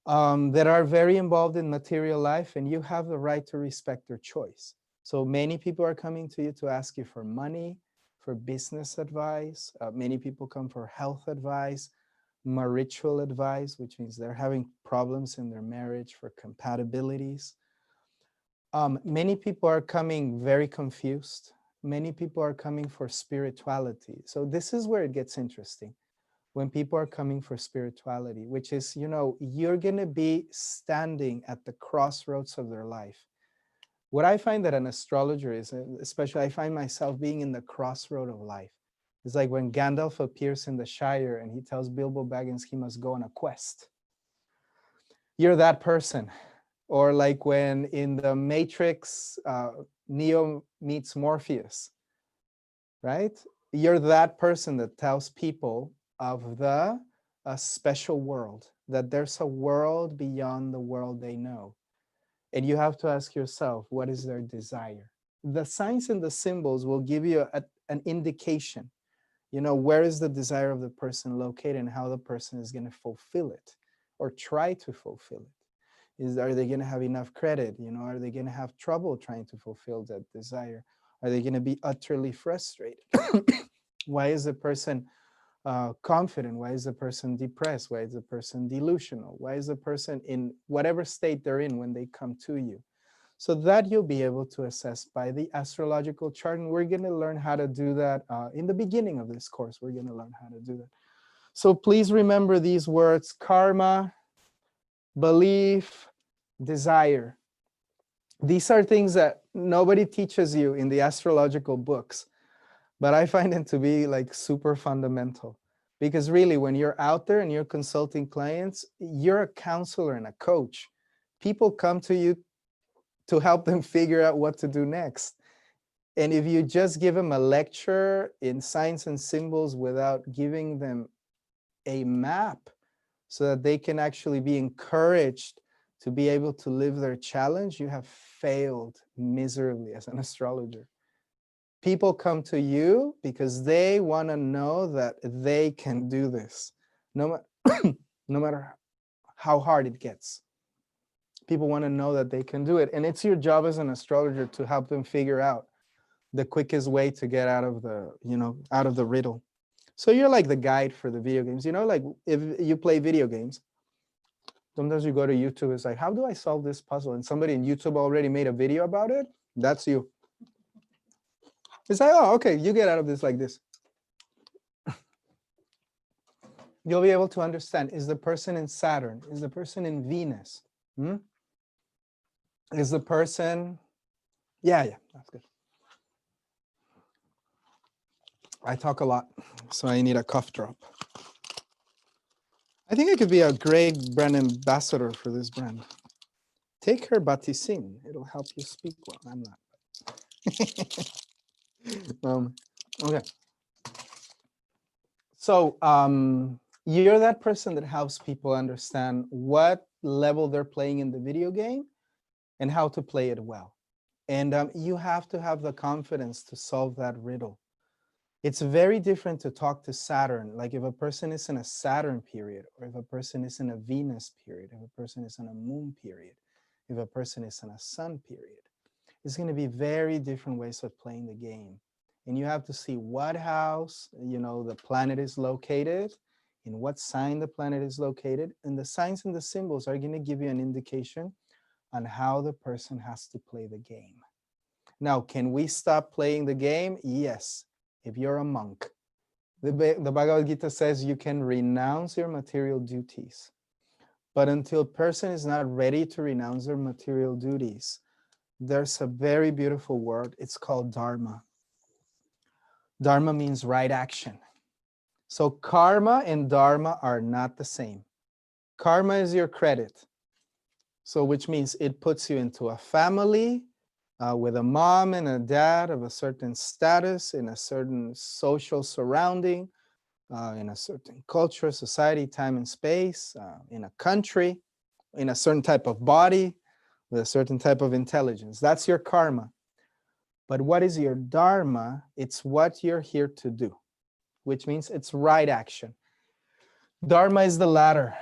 that are very involved in material life, and you have the right to respect their choice. So many people are coming to you to ask you for money, for business advice. Many people come for health advice, marital advice, which means they're having problems in their marriage, for compatibilities. Many people are coming very confused. Many people are coming for spirituality. So this is where it gets interesting. When people are coming for spirituality, which is, you're going to be standing at the crossroads of their life. What I find that an astrologer is, especially I find myself being in the crossroad of life. It's like when Gandalf appears in the Shire and he tells Bilbo Baggins he must go on a quest. You're that person. Or like when in the Matrix, Neo meets Morpheus, right? You're that person that tells people of the special world, that there's a world beyond the world they know. And you have to ask yourself, what is their desire? The signs and the symbols will give you an indication, where is the desire of the person located and how the person is going to fulfill it or try to fulfill it. Are they going to have enough credit? Are they going to have trouble trying to fulfill that desire? Are they going to be utterly frustrated? Why is the person confident? Why is the person depressed? Why is the person delusional? Why is the person in whatever state they're in when they come to you? So that you'll be able to assess by the astrological chart. And we're going to learn how to do that in the beginning of this course. We're going to learn how to do that. So please remember these words: karma, belief, desire. These are things that nobody teaches you in the astrological books, but I find them to be like super fundamental. Because really, when you're out there and you're consulting clients, you're a counselor and a coach. People come to you to help them figure out what to do next. And if you just give them a lecture in signs and symbols without giving them a map so that they can actually be encouraged to be able to live their challenge, you have failed miserably as an astrologer. People come to you because they want to know that they can do this, no matter how hard it gets. People want to know that they can do it. And it's your job as an astrologer to help them figure out the quickest way to get out of the riddle. So you're like the guide for the video games. Like if you play video games, sometimes you go to YouTube, it's like, how do I solve this puzzle? And somebody in YouTube already made a video about it. That's you. It's like, oh, okay, you get out of this like this. You'll be able to understand, is the person in Saturn? Is the person in Venus? Is the person, yeah, that's good. I talk a lot, so I need a cough drop. I think I could be a great brand ambassador for this brand. Take her Batisin. It'll help you speak well. I'm not. Okay. So you're that person that helps people understand what level they're playing in the video game and how to play it well. And you have to have the confidence to solve that riddle. It's very different to talk to Saturn. Like if a person is in a Saturn period, or if a person is in a Venus period, if a person is in a moon period, if a person is in a sun period, it's going to be very different ways of playing the game. And you have to see what house, the planet is located, in what sign the planet is located. And the signs and the symbols are going to give you an indication on how the person has to play the game. Now, can we stop playing the game? Yes, if you're a monk. The Bhagavad Gita says you can renounce your material duties. But until a person is not ready to renounce their material duties, there's a very beautiful word. It's called dharma. Dharma means right action. So karma and dharma are not the same. Karma is your credit. So which means it puts you into a family with a mom and a dad of a certain status, in a certain social surrounding, in a certain culture, society, time and space, in a country, in a certain type of body, with a certain type of intelligence. That's your karma. But what is your dharma? It's what you're here to do, which means it's right action. Dharma is the ladder,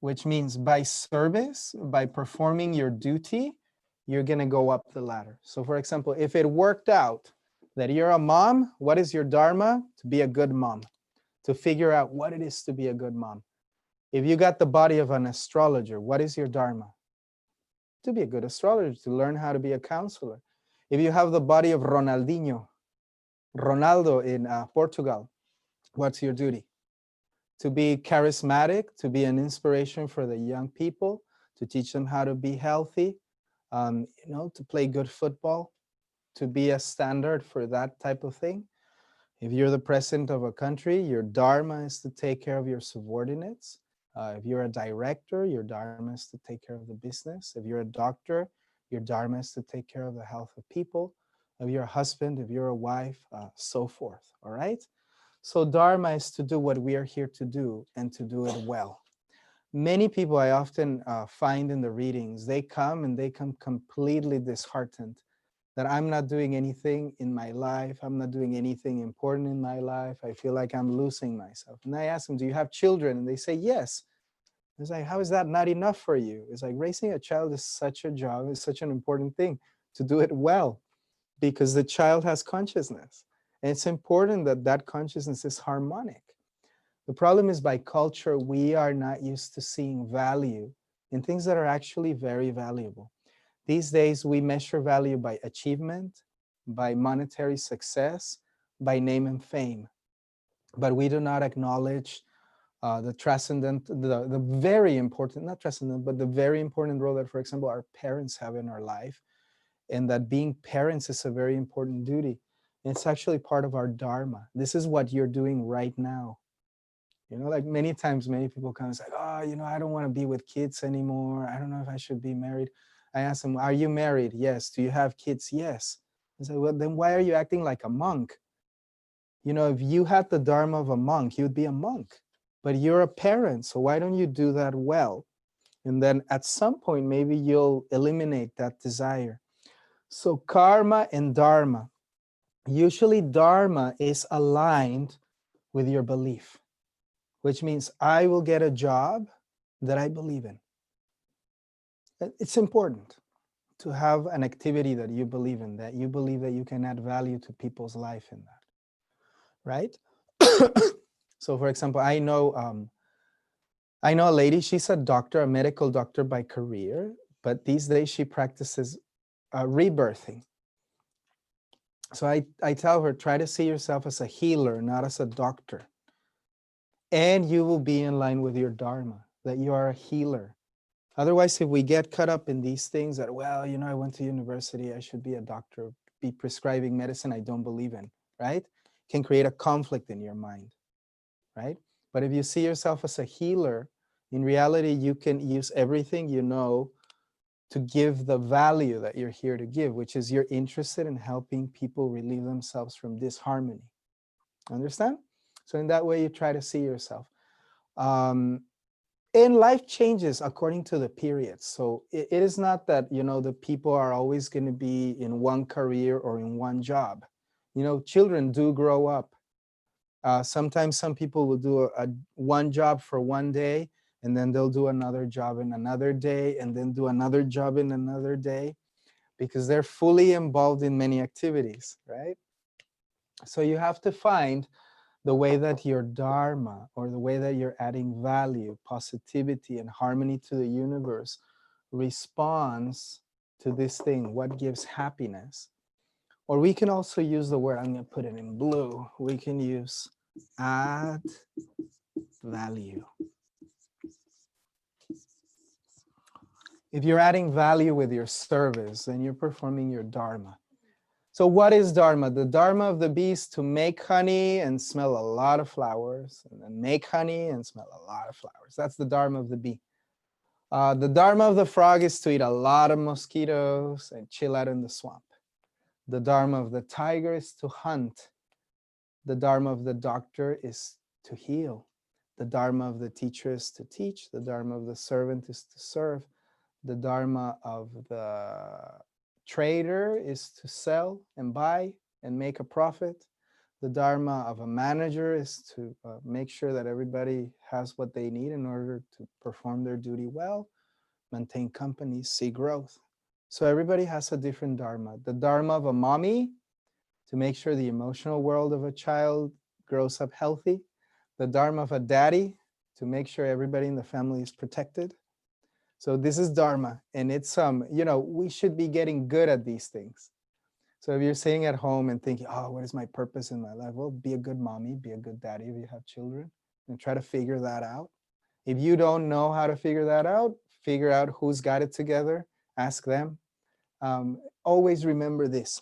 which means by service, by performing your duty, you're going to go up the ladder. So for example, if it worked out that you're a mom, what is your dharma? To be a good mom, to figure out what it is to be a good mom. If you got the body of an astrologer, what is your dharma? To be a good astrologer, to learn how to be a counselor. If you have the body of Ronaldinho, Ronaldo in Portugal, what's your duty? To be charismatic, to be an inspiration for the young people, to teach them how to be healthy, to play good football, to be a standard for that type of thing. If you're the president of a country, your dharma is to take care of your subordinates. If you're a director, your dharma is to take care of the business. If you're a doctor, your dharma is to take care of the health of people. If you're a husband, if you're a wife, so forth, all right? So dharma is to do what we are here to do and to do it well. Many people I often find in the readings, they come completely disheartened that I'm not doing anything in my life. I'm not doing anything important in my life. I feel like I'm losing myself. And I ask them, do you have children? And they say, yes. It's like, how is that not enough for you? It's like raising a child is such a job, it's such an important thing to do it well, because the child has consciousness. And it's important that that consciousness is harmonic. The problem is by culture, we are not used to seeing value in things that are actually very valuable. These days, we measure value by achievement, by monetary success, by name and fame. But we do not acknowledge the transcendent, the very important, not transcendent, but the very important role that, for example, our parents have in our life, and that being parents is a very important duty. And it's actually part of our dharma. This is what you're doing right now. Like many times, many people come and say, oh, I don't want to be with kids anymore. I don't know if I should be married. I ask them, are you married? Yes. Do you have kids? Yes. I say, well, then why are you acting like a monk? If you had the dharma of a monk, you'd be a monk. But you're a parent, so why don't you do that well? And then at some point, maybe you'll eliminate that desire. So karma and dharma. Usually dharma is aligned with your belief, which means I will get a job that I believe in. It's important to have an activity that you believe in, that you believe that you can add value to people's life in that, right? So for example, I know a lady, she's a doctor, a medical doctor by career, but these days she practices rebirthing. So I tell her, try to see yourself as a healer, not as a doctor. And you will be in line with your dharma, that you are a healer. Otherwise, if we get caught up in these things that, well, I went to university, I should be a doctor, be prescribing medicine I don't believe in, right? can create a conflict in your mind, right? But if you see yourself as a healer, in reality, you can use everything you know to give the value that you're here to give, which is you're interested in helping people relieve themselves from disharmony. Understand? So in that way, you try to see yourself. And life changes according to the periods. So it is not that, you know, the people are always going to be in one career or in one job. You know, children do grow up. Sometimes some people will do a one job for one day, and then they'll do another job in another day, and then do another job in another day, because they're fully involved in many activities, right? So you have to find the way that your dharma, or the way that you're adding value, positivity, and harmony to the universe responds to this thing, what gives happiness. Or we can also use the word, I'm going to put it in blue, we can use add value. If you're adding value with your service, then you're performing your dharma. So what is dharma? The dharma of the bee is to make honey and smell a lot of flowers, and then make honey and smell a lot of flowers. That's the dharma of the bee. The dharma of the frog is to eat a lot of mosquitoes and chill out in the swamp. The dharma of the tiger is to hunt. The dharma of the doctor is to heal. The dharma of the teacher is to teach. The dharma of the servant is to serve. The dharma of the trader is to sell and buy and make a profit. The dharma of a manager is to make sure that everybody has what they need in order to perform their duty well, maintain companies, see growth. So everybody has a different dharma. The dharma of a mommy, to make sure the emotional world of a child grows up healthy. The dharma of a daddy, to make sure everybody in the family is protected. So this is dharma, and it's you know, we should be getting good at these things. So if you're sitting at home and thinking, oh, what is my purpose in my life? Well, be a good mommy, be a good daddy if you have children, and try to figure that out. If you don't know how to figure that out, figure out who's got it together, ask them. Always remember this.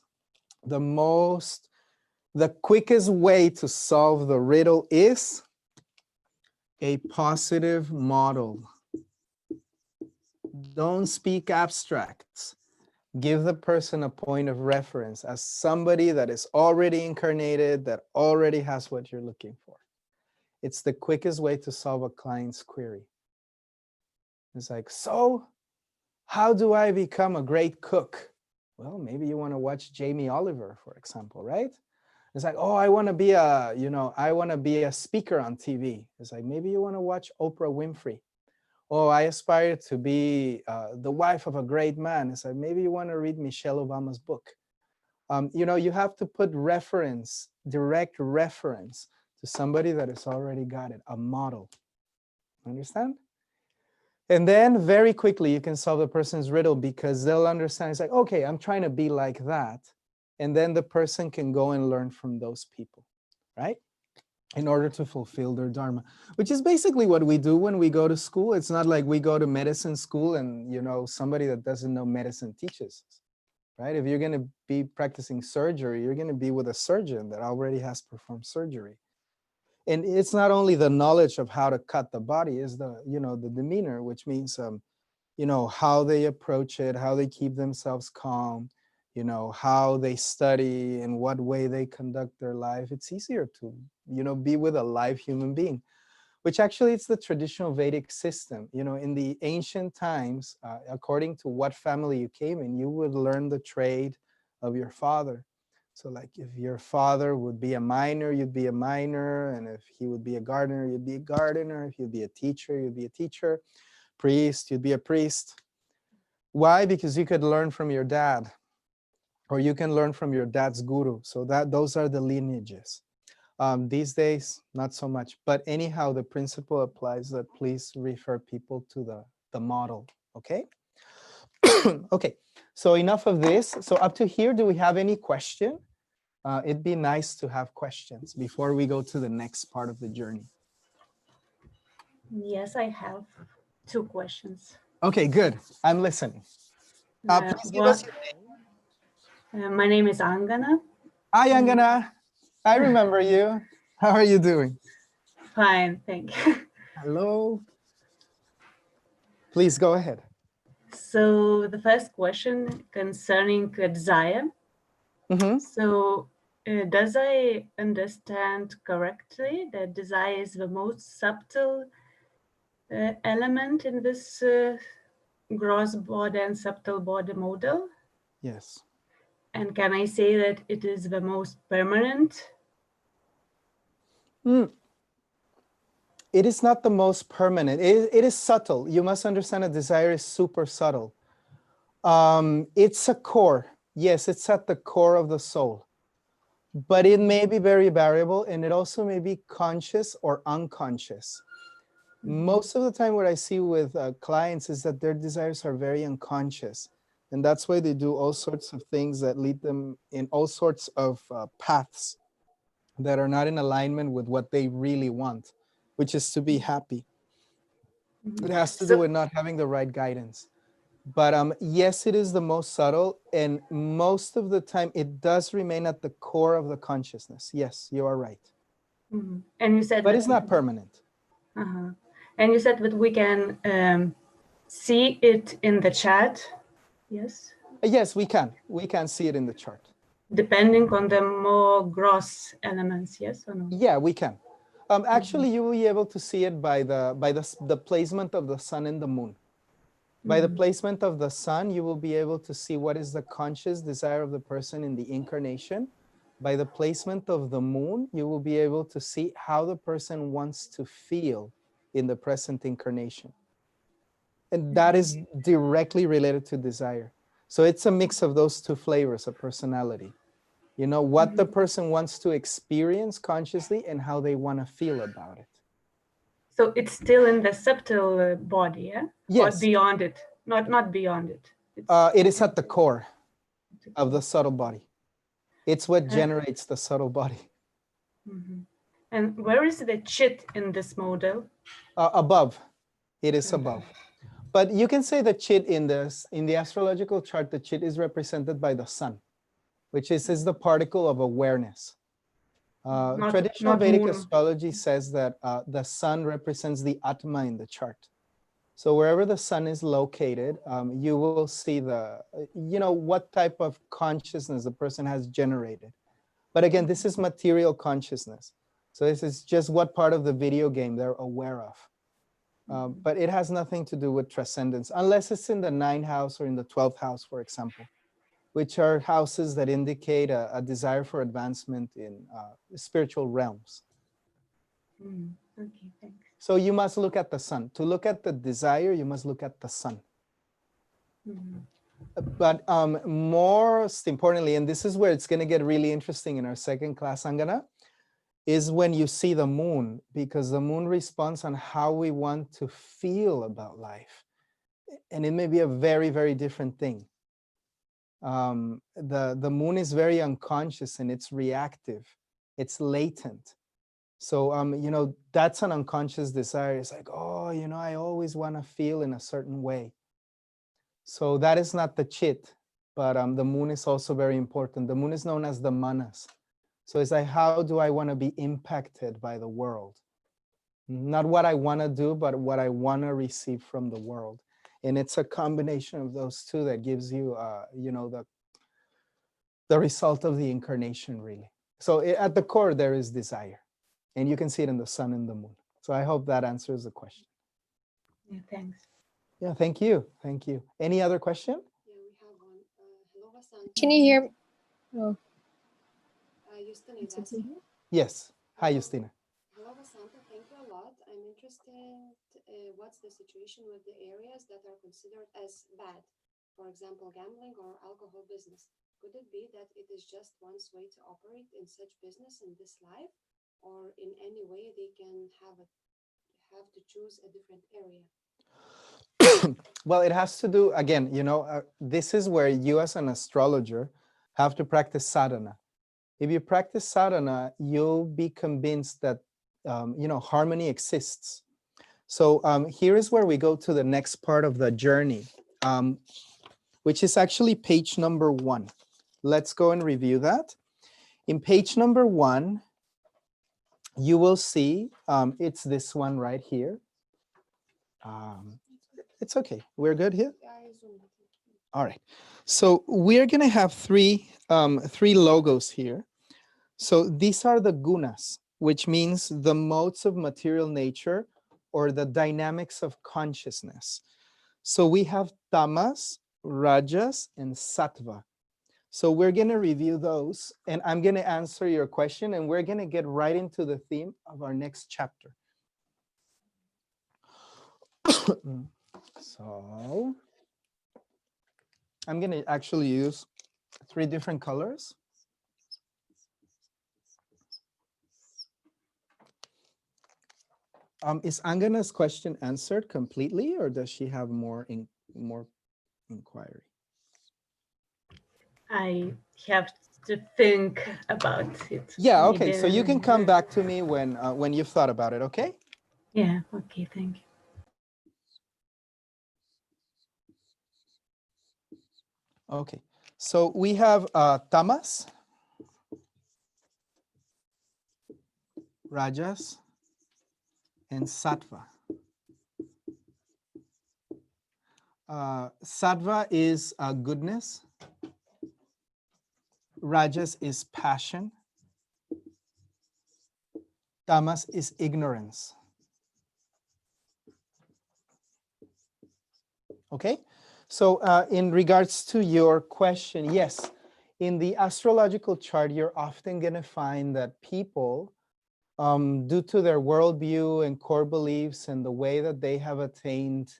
The quickest way to solve the riddle is a positive model. Don't speak abstracts. Give the person a point of reference as somebody that is already incarnated, that already has what you're looking for. It's the quickest way to solve a client's query. It's like, so how do I become a great cook? Well, maybe you want to watch Jamie Oliver, for example, right? It's like, oh, I want to be a speaker on TV. It's like, maybe you want to watch Oprah Winfrey. Oh, I aspire to be the wife of a great man. It's like, maybe you want to read Michelle Obama's book. You know, you have to put reference, direct reference to somebody that has already got it, a model. Understand? And then very quickly you can solve the person's riddle, because they'll understand. It's like, okay, I'm trying to be like that. And then the person can go and learn from those people, right? In order to fulfill their dharma, which is basically what we do when we go to school. It's not like we go to medicine school and, you know, somebody that doesn't know medicine teaches us, right? If you're going to be practicing surgery, you're going to be with a surgeon that already has performed surgery. And it's not only the knowledge of how to cut the body, is the, you know, the demeanor, which means, you know, how they approach it, how they keep themselves calm, you know, how they study, and what way they conduct their life. It's easier to, you know, be with a live human being, which actually it's the traditional Vedic system. You know, in the ancient times, according to what family you came in, you would learn the trade of your father. So like if your father would be a miner, you'd be a miner. And if he would be a gardener, you'd be a gardener. If you'd be a teacher, you'd be a teacher. Priest, you'd be a priest. Why? Because you could learn from your dad, or you can learn from your dad's guru. So those are the lineages. These days, not so much. But anyhow, the principle applies that please refer people to the model, okay? Okay, so enough of this. So up to here, do we have any question? It'd be nice to have questions before we go to the next part of the journey. Yes, I have 2 questions. Okay, good. I'm listening. Please give us your name. My name is Angana. Hi, Angana. I remember you. How are you doing? Fine, thank you. Hello. Please go ahead. So the first question concerning desire. Mhm. So does I understand correctly that desire is the most subtle element in this gross body and subtle body model? Yes. And can I say that it is the most permanent? It is not the most permanent. It is subtle. You must understand that desire is super subtle. It's a core. Yes, it's at the core of the soul. But it may be very variable, and it also may be conscious or unconscious. Most of the time what I see with clients is that their desires are very unconscious. And that's why they do all sorts of things that lead them in all sorts of paths that are not in alignment with what they really want, which is to be happy. It has to do with not having the right guidance. But yes, it is the most subtle, and most of the time it does remain at the core of the consciousness. Yes, you are right. And you said But that it's not permanent. And you said that we can see it in the chat. Yes. Yes, we can. We can see it in the chart. Depending on the more gross elements, yes or no? Yeah, we can. Actually, you will be able to see it by the placement of the sun and the moon. By the placement of the sun, you will be able to see what is the conscious desire of the person in the incarnation. By the placement of the moon, you will be able to see how the person wants to feel in the present incarnation. And that is directly related to desire. So it's a mix of those two flavors of personality. You know, what the person wants to experience consciously and how they want to feel about it. So it's still in the subtle body, yeah? Yes. Or beyond it? Not beyond it. It is at the core of the subtle body. It's what generates the subtle body. And where is the chit in this model? Above. It is above. But you can say the chit in the astrological chart, the chit is represented by the sun, which is the particle of awareness. Traditional Vedic astrology says that the sun represents the Atma in the chart. So wherever the sun is located, you will see what type of consciousness the person has generated. But again, this is material consciousness. So this is just what part of the video game they're aware of. But it has nothing to do with transcendence, unless it's in the 9th house or in the 12th house, for example, which are houses that indicate a desire for advancement in spiritual realms. Okay, thanks. So you must look at the sun. To look at the desire, you must look at the sun. But most importantly, and this is where it's going to get really interesting in our second class, Angana, is when you see the moon, because the moon responds on how we want to feel about life. And it may be a very, very different thing. The moon is very unconscious and it's reactive. It's latent. So, that's an unconscious desire. It's like, oh, I always want to feel in a certain way. So that is not the chit, but the moon is also very important. The moon is known as the manas. So it's like, how do I want to be impacted by the world? Not what I want to do, but what I want to receive from the world. And it's a combination of those two that gives you, the result of the incarnation, really. So at the core, there is desire. And you can see it in the sun and the moon. So I hope that answers the question. Yeah, thanks. Yeah, thank you. Thank you. Any other question? Yeah, we have one. Hello, Vasanta. Can you hear me? Oh, Justina is it's okay. asking. Yes. Hi, Justina. Hello, Vasanta. Thank you a lot. I'm interested. What's the situation with the areas that are considered as bad? For example, gambling or alcohol business. Could it be that it is just one's way to operate in such business in this life, or in any way they can have to choose a different area? Well, it has to do, again, this is where you as an astrologer have to practice sadhana. If you practice sadhana, you'll be convinced that, harmony exists. So here is where we go to the next part of the journey, which is actually page number 1. Let's go and review that. In page number 1, you will see it's this one right here. It's okay. We're good here? Yeah, I zoomed it. All right. So we're going to have three logos here. So these are the gunas, which means the modes of material nature or the dynamics of consciousness. So we have tamas, rajas, and sattva. So we're going to review those, and I'm going to answer your question, and we're going to get right into the theme of our next chapter. So I'm going to actually use 3 different colors. Is Angana's question answered completely, or does she have more inquiry? I have to think about it. Yeah, okay. Maybe, So you can come back to me when you've thought about it, okay? Yeah, okay, thank you. Okay. So we have tamas, rajas, and sattva. Sattva is goodness. Rajas is passion. Tamas is ignorance. Okay, so in regards to your question, yes, in the astrological chart, you're often going to find that people, due to their worldview and core beliefs and the way that they have attained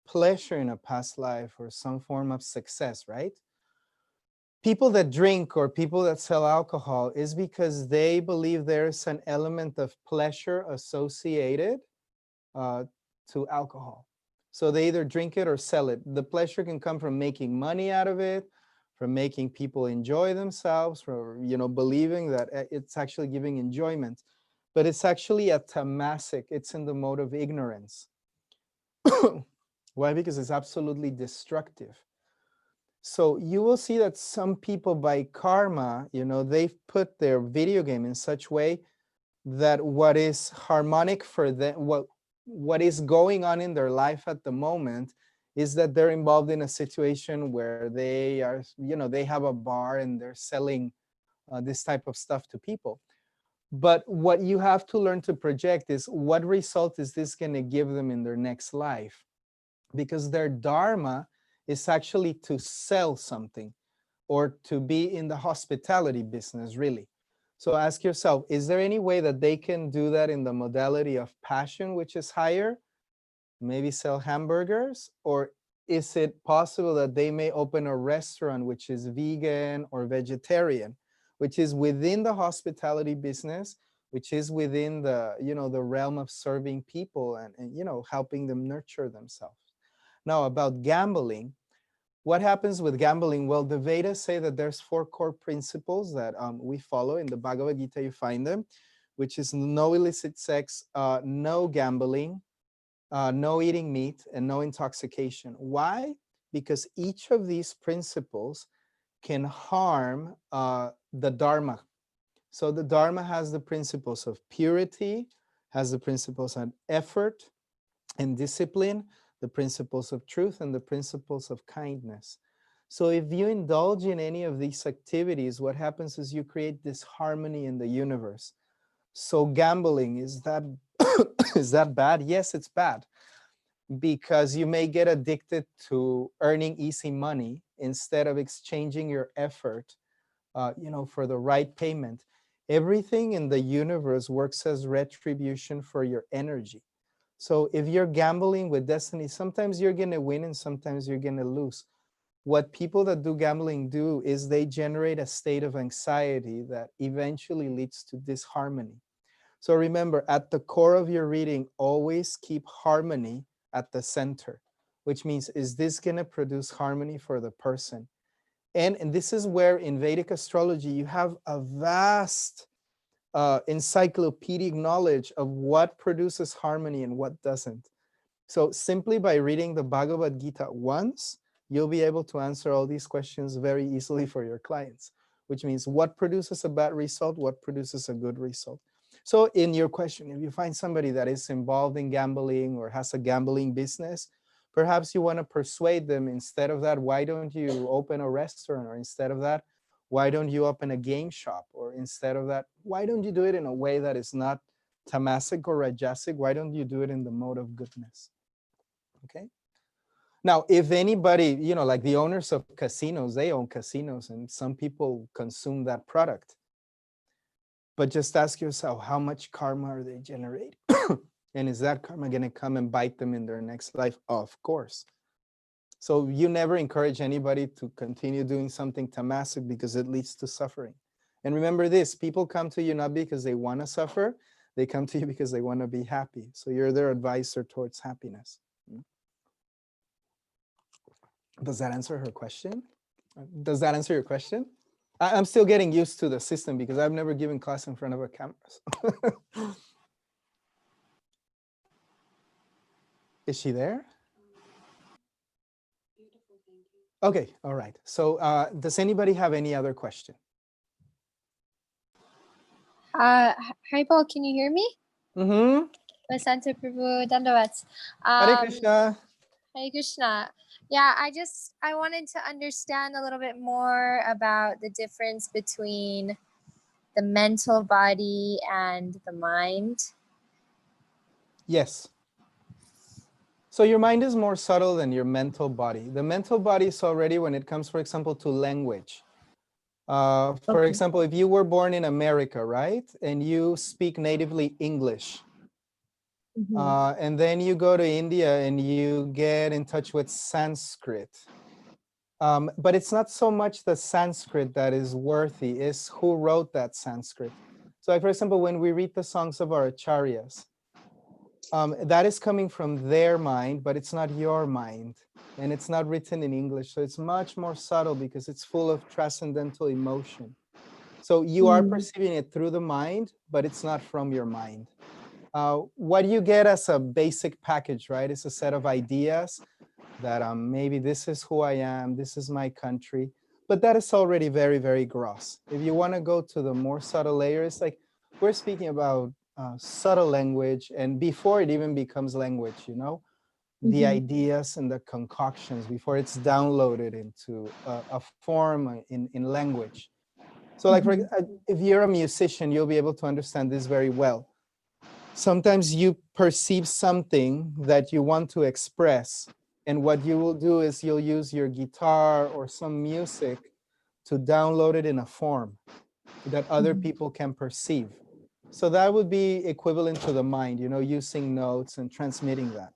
pleasure in a past life or some form of success, right? People that drink or people that sell alcohol is because they believe there's an element of pleasure associated to alcohol. So they either drink it or sell it. The pleasure can come from making money out of it, from making people enjoy themselves, from believing that it's actually giving enjoyment. But it's actually a tamasic. It's in the mode of ignorance. Why? Because it's absolutely destructive. So you will see that some people by karma, they've put their video game in such way that what is harmonic for them, what is going on in their life at the moment is that they're involved in a situation where they are, they have a bar and they're selling this type of stuff to people. But what you have to learn to project is what result is this going to give them in their next life? Because their dharma is actually to sell something or to be in the hospitality business, really. So ask yourself, is there any way that they can do that in the modality of passion, which is higher? Maybe sell hamburgers? Or is it possible that they may open a restaurant which is vegan or vegetarian, which is within the hospitality business, which is within the, the realm of serving people and helping them nurture themselves? Now, about gambling, what happens with gambling? Well, the Vedas say that there's 4 core principles that we follow. In the Bhagavad Gita, you find them, which is no illicit sex, no gambling, no eating meat, and no intoxication. Why? Because each of these principles can harm the Dharma. So the Dharma has the principles of purity, has the principles of effort and discipline, the principles of truth, and the principles of kindness. So if you indulge in any of these activities, what happens is you create disharmony in the universe. So gambling, is that is that bad? Yes, it's bad, because you may get addicted to earning easy money instead of exchanging your effort for the right payment. Everything in the universe works as retribution for your energy. So if you're gambling with destiny, sometimes you're going to win and sometimes you're going to lose. What people that do gambling do is they generate a state of anxiety that eventually leads to disharmony. So remember, at the core of your reading, always keep harmony at the center, which means, is this going to produce harmony for the person? And this is where in Vedic astrology, you have a vast encyclopedic knowledge of what produces harmony and what doesn't. So simply by reading the Bhagavad Gita once, you'll be able to answer all these questions very easily for your clients. which means what produces a bad result, what produces a good result. So in your question, if you find somebody that is involved in gambling or has a gambling business, perhaps you want to persuade them, instead of that, why don't you open a restaurant? Or instead of that, why don't you open a game shop? Or instead of that, why don't you do it in a way that is not tamasic or rajasic? Why don't you do it in the mode of goodness? Okay. Now, if anybody, like the owners of casinos, they own casinos and some people consume that product. But just ask yourself, how much karma are they generating? And is that karma going to come and bite them in their next life? Of course. So you never encourage anybody to continue doing something tamasic because it leads to suffering. And remember this, people come to you not because they want to suffer, they come to you because they want to be happy. So you're their advisor towards happiness. Does that answer her question? Does that answer your question? I'm still getting used to the system because I've never given class in front of a camera. Is she there? Beautiful, thank you. Okay, all right. So does anybody have any other question? Hi, Paul, can you hear me? Mm-hmm. Vasanta Prabhu Dandavats. Hare Krishna. Hare Krishna. Yeah, I wanted to understand a little bit more about the difference between the mental body and the mind. Yes. So your mind is more subtle than your mental body. The mental body is already, when it comes, for example, to language. For example, if you were born in America, right, and you speak natively English, and then you go to India and you get in touch with Sanskrit. But it's not so much the Sanskrit that is worthy, it's who wrote that Sanskrit. So like, for example, when we read the songs of our acharyas, that is coming from their mind, but it's not your mind. And it's not written in English. So it's much more subtle because it's full of transcendental emotion. So you are perceiving it through the mind, but it's not from your mind. What you get as a basic package, right, is a set of ideas that maybe this is who I am, this is my country, but that is already very, very gross. If you want to go to the more subtle layers, like we're speaking about subtle language, and before it even becomes language, the ideas and the concoctions before it's downloaded into a form in language. So like if you're a musician, you'll be able to understand this very well. Sometimes you perceive something that you want to express, and what you will do is you'll use your guitar or some music to download it in a form that other people can perceive. So that would be equivalent to the mind, using notes and transmitting that.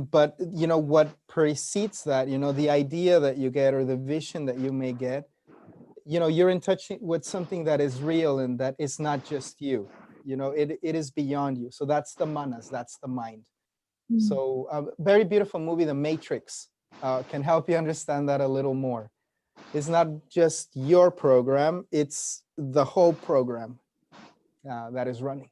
But what precedes that, the idea that you get or the vision that you may get, you're in touch with something that is real and that is not just you. It is beyond you. So that's the manas, that's the mind. So a very beautiful movie, The Matrix, can help you understand that a little more. It's not just your program, it's the whole program that is running.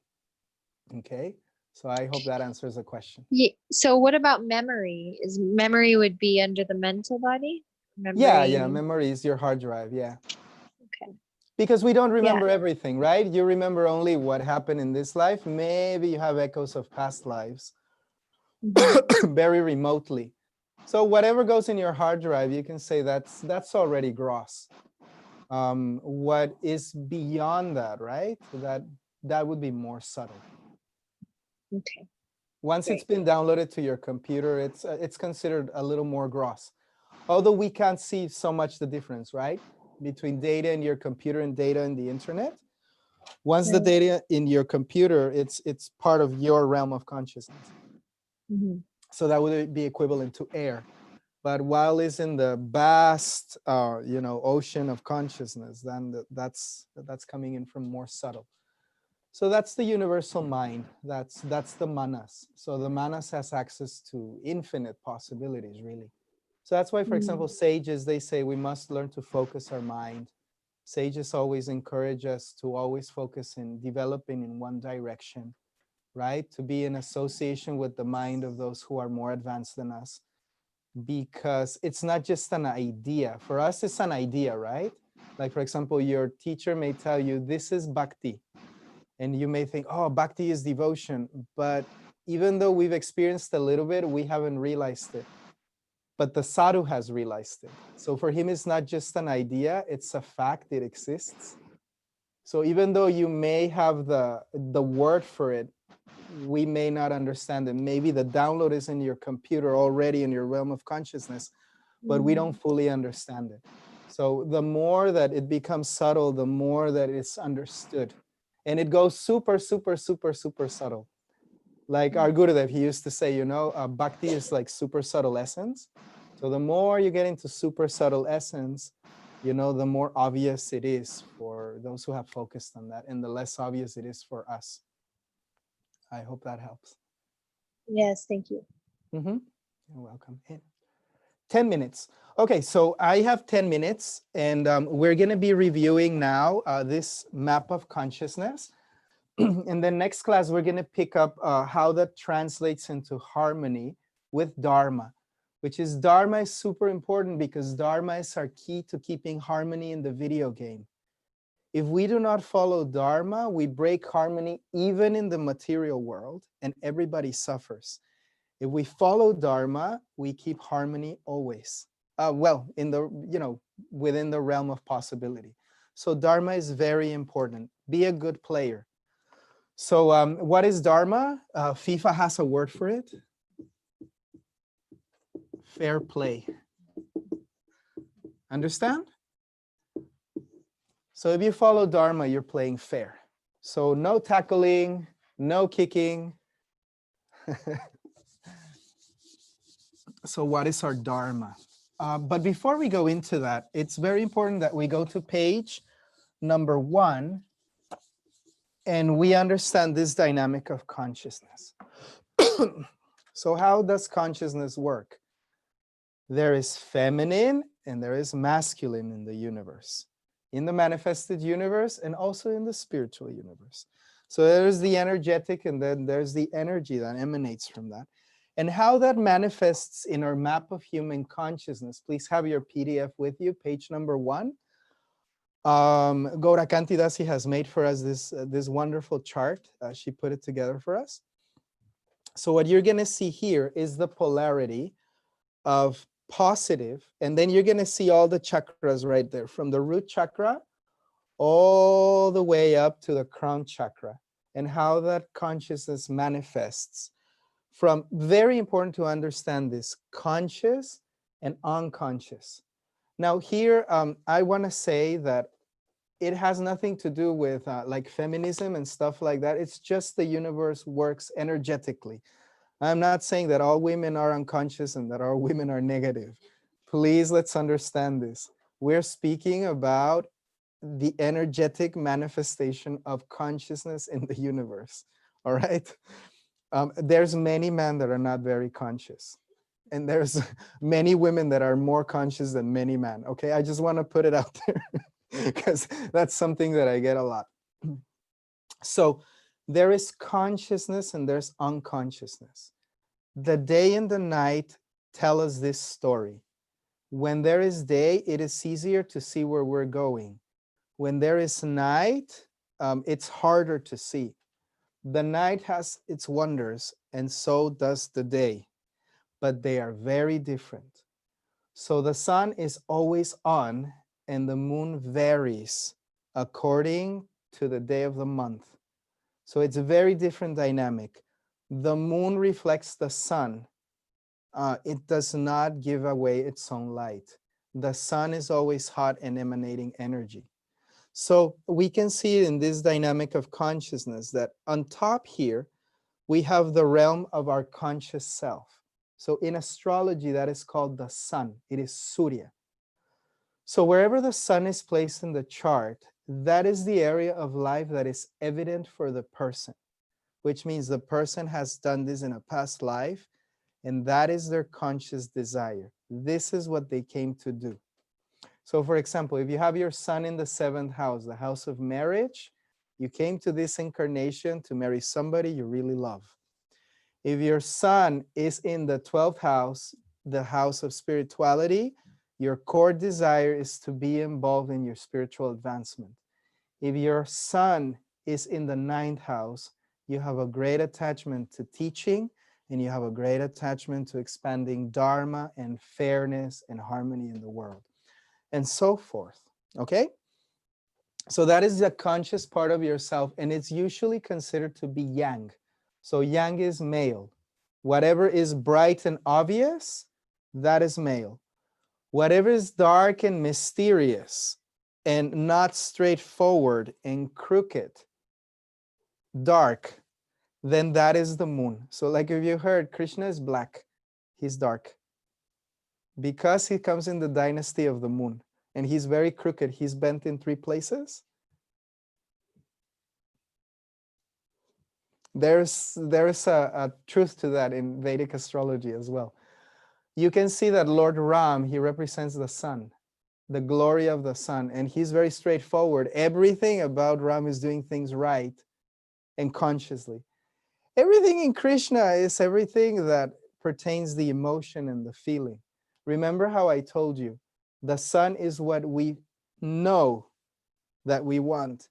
Okay, so I hope that answers the question. Yeah. So what about memory? Is memory would be under the mental body? Memory. Yeah, memory is your hard drive, yeah. Okay. Because we don't remember everything, right? You remember only what happened in this life. Maybe you have echoes of past lives very remotely. So whatever goes in your hard drive, you can say that's already gross. What is beyond that, right? That would be more subtle. Okay. Once it's been downloaded to your computer, it's considered a little more gross. Although we can't see so much the difference, right? Between data in your computer and data in the internet. Once the data in your computer, it's part of your realm of consciousness. So that would be equivalent to air. But while it's in the vast, ocean of consciousness, then that's coming in from more subtle. So that's the universal mind. That's the manas. So the manas has access to infinite possibilities, really. So that's why, for example, sages, they say we must learn to focus our mind. Sages always encourage us to always focus in developing in one direction, right? To be in association with the mind of those who are more advanced than us. Because it's not just an idea. For us, it's an idea, right? Like, for example, your teacher may tell you, this is bhakti. And you may think, oh, bhakti is devotion. But even though we've experienced a little bit, we haven't realized it. But the sadhu has realized it. So for him, it's not just an idea, it's a fact, it exists. So even though you may have the word for it, we may not understand it. Maybe the download is in your computer already in your realm of consciousness, but we don't fully understand it. So the more that it becomes subtle, the more that it's understood. And it goes super, super, super, super subtle. Like our Gurudev, he used to say, you know, bhakti is like super subtle essence. So the more you get into super subtle essence, you know, the more obvious it is for those who have focused on that, and the less obvious it is for us. I hope that helps. Yes, thank you. You're welcome. 10 minutes. Okay, so I have 10 minutes, and we're going to be reviewing now this map of consciousness. And then next class, we're going to pick up how that translates into harmony with Dharma, which is Dharma is super important because Dharma is our key to keeping harmony in the video game. If we do not follow Dharma, we break harmony even in the material world, and everybody suffers. If we follow Dharma, we keep harmony always. Well, in the, you know, within the realm of possibility. So Dharma is very important. Be a good player. So what is Dharma? FIFA has a word for it. Fair play. Understand? So if you follow Dharma, you're playing fair. So no tackling, no kicking. So what is our Dharma? But before we go into that, it's very important that we go to page number 1 and we understand this dynamic of consciousness. So how does consciousness work? There is feminine and there is masculine in the universe, in the manifested universe and also in the spiritual universe. So there's the energetic and then there's the energy that emanates from that. And how that manifests in our map of human consciousness, please have your PDF with you, page number 1. Gaurakanti Dasi has made for us this wonderful chart. She put it together for us. So what you're going to see here is the polarity of positive, and then you're going to see all the chakras right there, from the root chakra all the way up to the crown chakra, and how that consciousness manifests from, very important to understand this, conscious and unconscious. Now here, I want to say that it has nothing to do with like feminism and stuff like that. It's just the universe works energetically. I'm not saying that all women are unconscious and that all women are negative. Please, let's understand this. We're speaking about the energetic manifestation of consciousness in the universe, all right? There's many men that are not very conscious. And there's many women that are more conscious than many men, okay? I just want to put it out there because that's something that I get a lot. So there is consciousness and there's unconsciousness. The day and the night tell us this story. When there is day, it is easier to see where we're going. When there is night, it's harder to see. The night has its wonders, and so does the day, but they are very different. So the sun is always on, and the moon varies according to the day of the month. So it's a very different dynamic. The moon reflects the sun. It does not give away its own light. The sun is always hot and emanating energy. So we can see in this dynamic of consciousness that on top here, we have the realm of our conscious self. So in astrology, that is called the sun. It is Surya. So wherever the sun is placed in the chart, that is the area of life that is evident for the person, which means the person has done this in a past life, and that is their conscious desire. This is what they came to do. So for example, if you have your sun in the 7th house, the house of marriage, you came to this incarnation to marry somebody you really love. If your sun is in the 12th house, the house of spirituality, Your core desire is to be involved in your spiritual advancement. If your sun is in the 9th house, you have a great attachment to teaching, and you have a great attachment to expanding dharma and fairness and harmony in the world, and so forth. Okay? So that is the conscious part of yourself, and it's usually considered to be yang. So yang is male. Whatever is bright and obvious, that is male. Whatever is dark and mysterious and not straightforward and crooked, dark, then that is the moon. So like if you heard, Krishna is black, he's dark. Because he comes in the dynasty of the moon, and he's very crooked, he's bent in 3 places. There's a truth to that in Vedic astrology as well. You can see that Lord Ram, he represents the sun, the glory of the sun, and he's very straightforward. Everything about Ram is doing things right and consciously. Everything in Krishna is everything that pertains the emotion and the feeling. Remember how I told you, the sun is what we know that we want,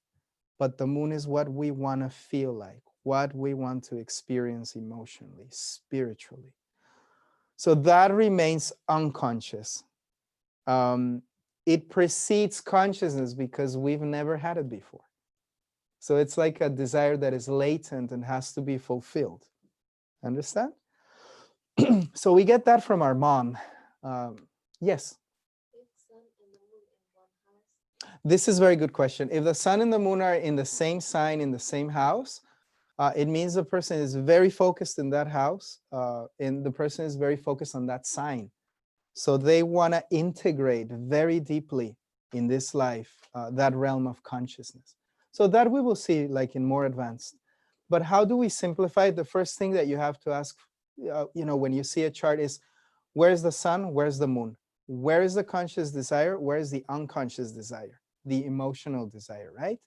but the moon is what we want to feel like, what we want to experience emotionally, spiritually. So that remains unconscious. It precedes consciousness because we've never had it before. So it's like a desire that is latent and has to be fulfilled. Understand? So we get that from our mom. Yes? This is a very good question. If the sun and the moon are in the same sign, in the same house, it means the person is very focused in that house, and the person is very focused on that sign. So they want to integrate very deeply in this life, that realm of consciousness. So that we will see like in more advanced. But how do we simplify it? The first thing that you have to ask, when you see a chart is, where's the sun? Where's the moon? Where is the conscious desire? Where is the unconscious desire? The emotional desire, right?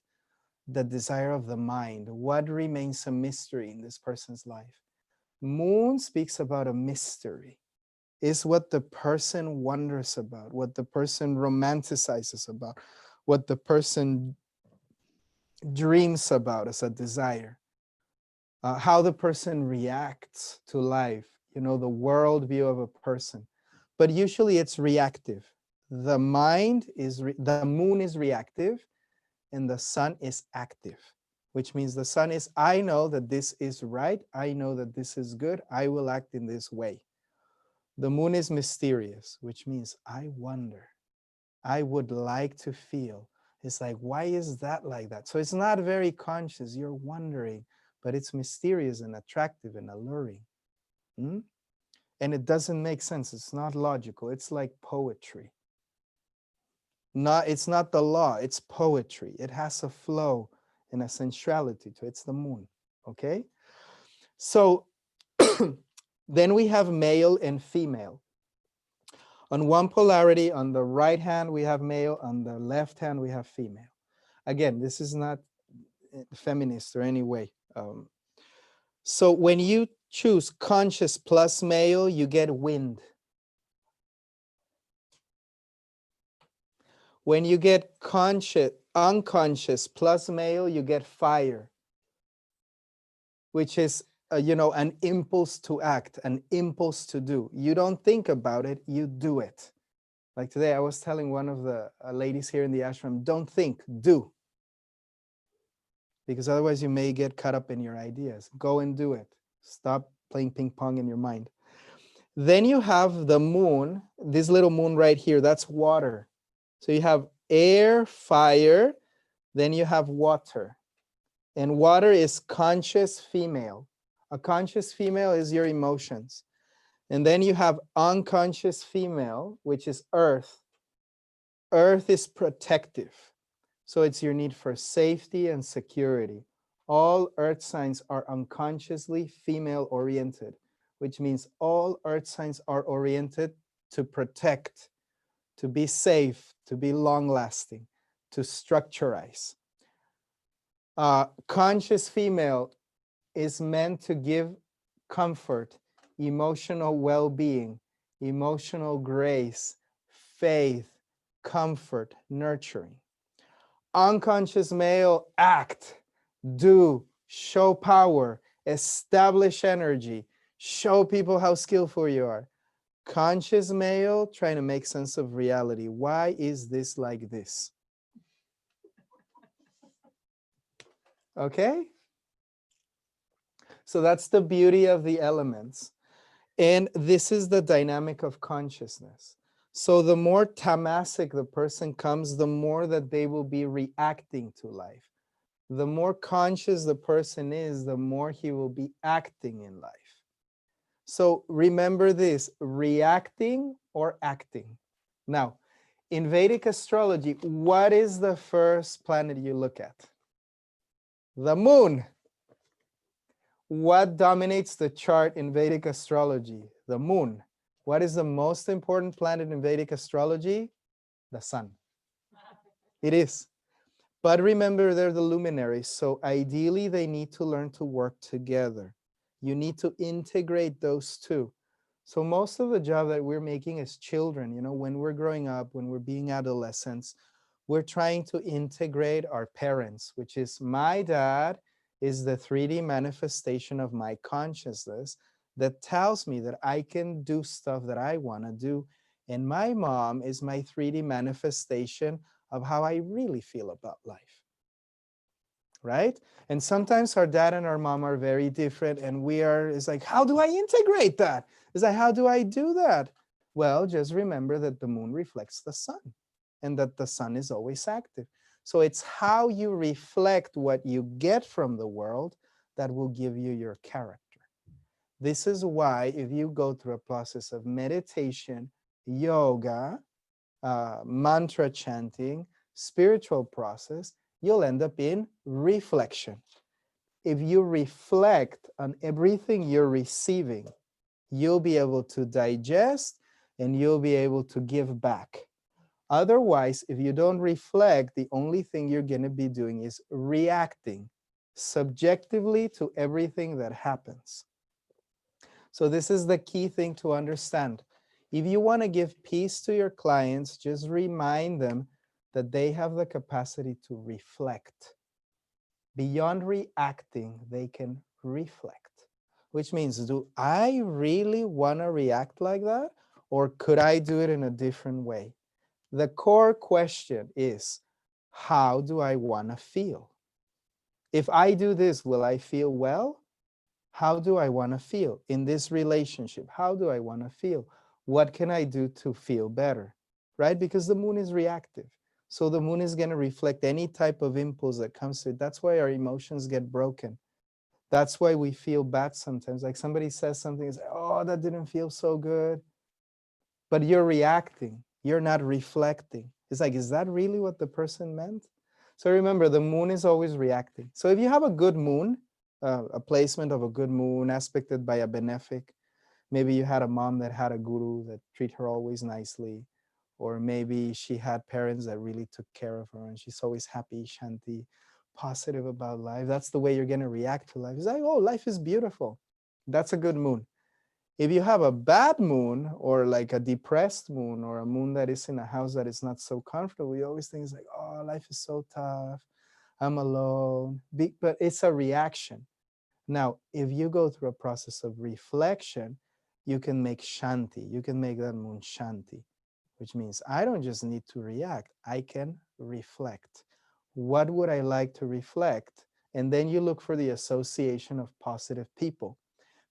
The desire of the mind. What remains a mystery in this person's life? Moon speaks about a mystery. Is what the person wonders about, what the person romanticizes about, what the person dreams about as a desire, how the person reacts to life, the worldview of a person. But usually it's reactive. The mind is, the moon is reactive, and the sun is active, which means the sun is, I know that this is right, I know that this is good, I will act in this way. The moon is mysterious, which means I wonder, I would like to feel. It's like, why is that like that? So it's not very conscious, you're wondering, but it's mysterious and attractive and alluring. And it doesn't make sense, it's not logical, it's like poetry. It's not the law, it's poetry. It has a flow and a sensuality to it. It's the moon, okay? So then we have male and female. On one polarity, on the right hand, we have male. On the left hand, we have female. Again, this is not feminist or any way. So when you choose conscious plus male, you get wind. When you get unconscious plus male, you get fire, which is an impulse to act, an impulse to do. You don't think about it, you do it. Like today, I was telling one of the ladies here in the ashram, don't think, do. Because otherwise you may get caught up in your ideas. Go and do it. Stop playing ping pong in your mind. Then you have the moon, this little moon right here, that's water. So you have air, fire, then you have water. And water is conscious female. A conscious female is your emotions. And then you have unconscious female, which is earth. Earth is protective. So it's your need for safety and security. All earth signs are unconsciously female oriented, which means all earth signs are oriented to protect, to be safe, to be long lasting, to structurize. Conscious female is meant to give comfort, emotional well-being, emotional grace, faith, comfort, nurturing. Unconscious male, act, do, show power, establish energy, show people how skillful you are. Conscious male, trying to make sense of reality. Why is this like this? Okay? So that's the beauty of the elements. And this is the dynamic of consciousness. So the more tamasic the person comes, the more that they will be reacting to life. The more conscious the person is, the more he will be acting in life. So remember this, reacting or acting. Now, in Vedic astrology, what is the first planet you look at? The moon. What dominates the chart in Vedic astrology? The moon. What is the most important planet in Vedic astrology? The sun. It is. But remember, they're the luminaries, so ideally they need to learn to work together. You need to integrate those two. So most of the job that we're making as children, you know, when we're growing up, when we're being adolescents, we're trying to integrate our parents, which is my dad is the 3D manifestation of my consciousness that tells me that I can do stuff that I want to do. And my mom is my 3D manifestation of how I really feel about life. Right? And sometimes our dad and our mom are very different, and it's like, how do I integrate that? It's like, how do I do that? Well, just remember that the moon reflects the sun and that the sun is always active. So it's how you reflect what you get from the world that will give you your character. This is why if you go through a process of meditation, yoga, mantra chanting, spiritual process, you'll end up in reflection. If you reflect on everything you're receiving, you'll be able to digest and you'll be able to give back. Otherwise, if you don't reflect, the only thing you're going to be doing is reacting subjectively to everything that happens. So this is the key thing to understand. If you want to give peace to your clients, just remind them that they have the capacity to reflect. Beyond reacting, they can reflect, which means, do I really want to react like that? Or could I do it in a different way? The core question is, how do I want to feel? If I do this, will I feel well? How do I want to feel in this relationship? How do I want to feel? What can I do to feel better? Right? Because the moon is reactive. So the moon is going to reflect any type of impulse that comes to it. That's why our emotions get broken. That's why we feel bad sometimes. Like somebody says something, it's like, oh, that didn't feel so good. But you're reacting. You're not reflecting. It's like, is that really what the person meant? So remember, the moon is always reacting. So if you have a good moon, a placement of a good moon aspected by a benefic, maybe you had a mom that had a guru that treat her always nicely, or maybe she had parents that really took care of her and she's always happy, shanti, positive about life. That's the way you're going to react to life. It's like, oh, life is beautiful. That's a good moon. If you have a bad moon or like a depressed moon or a moon that is in a house that is not so comfortable, you always think it's like, oh, life is so tough. I'm alone. But it's a reaction. Now, if you go through a process of reflection, you can make shanti. You can make that moon shanti, which means I don't just need to react. I can reflect. What would I like to reflect? And then you look for the association of positive people.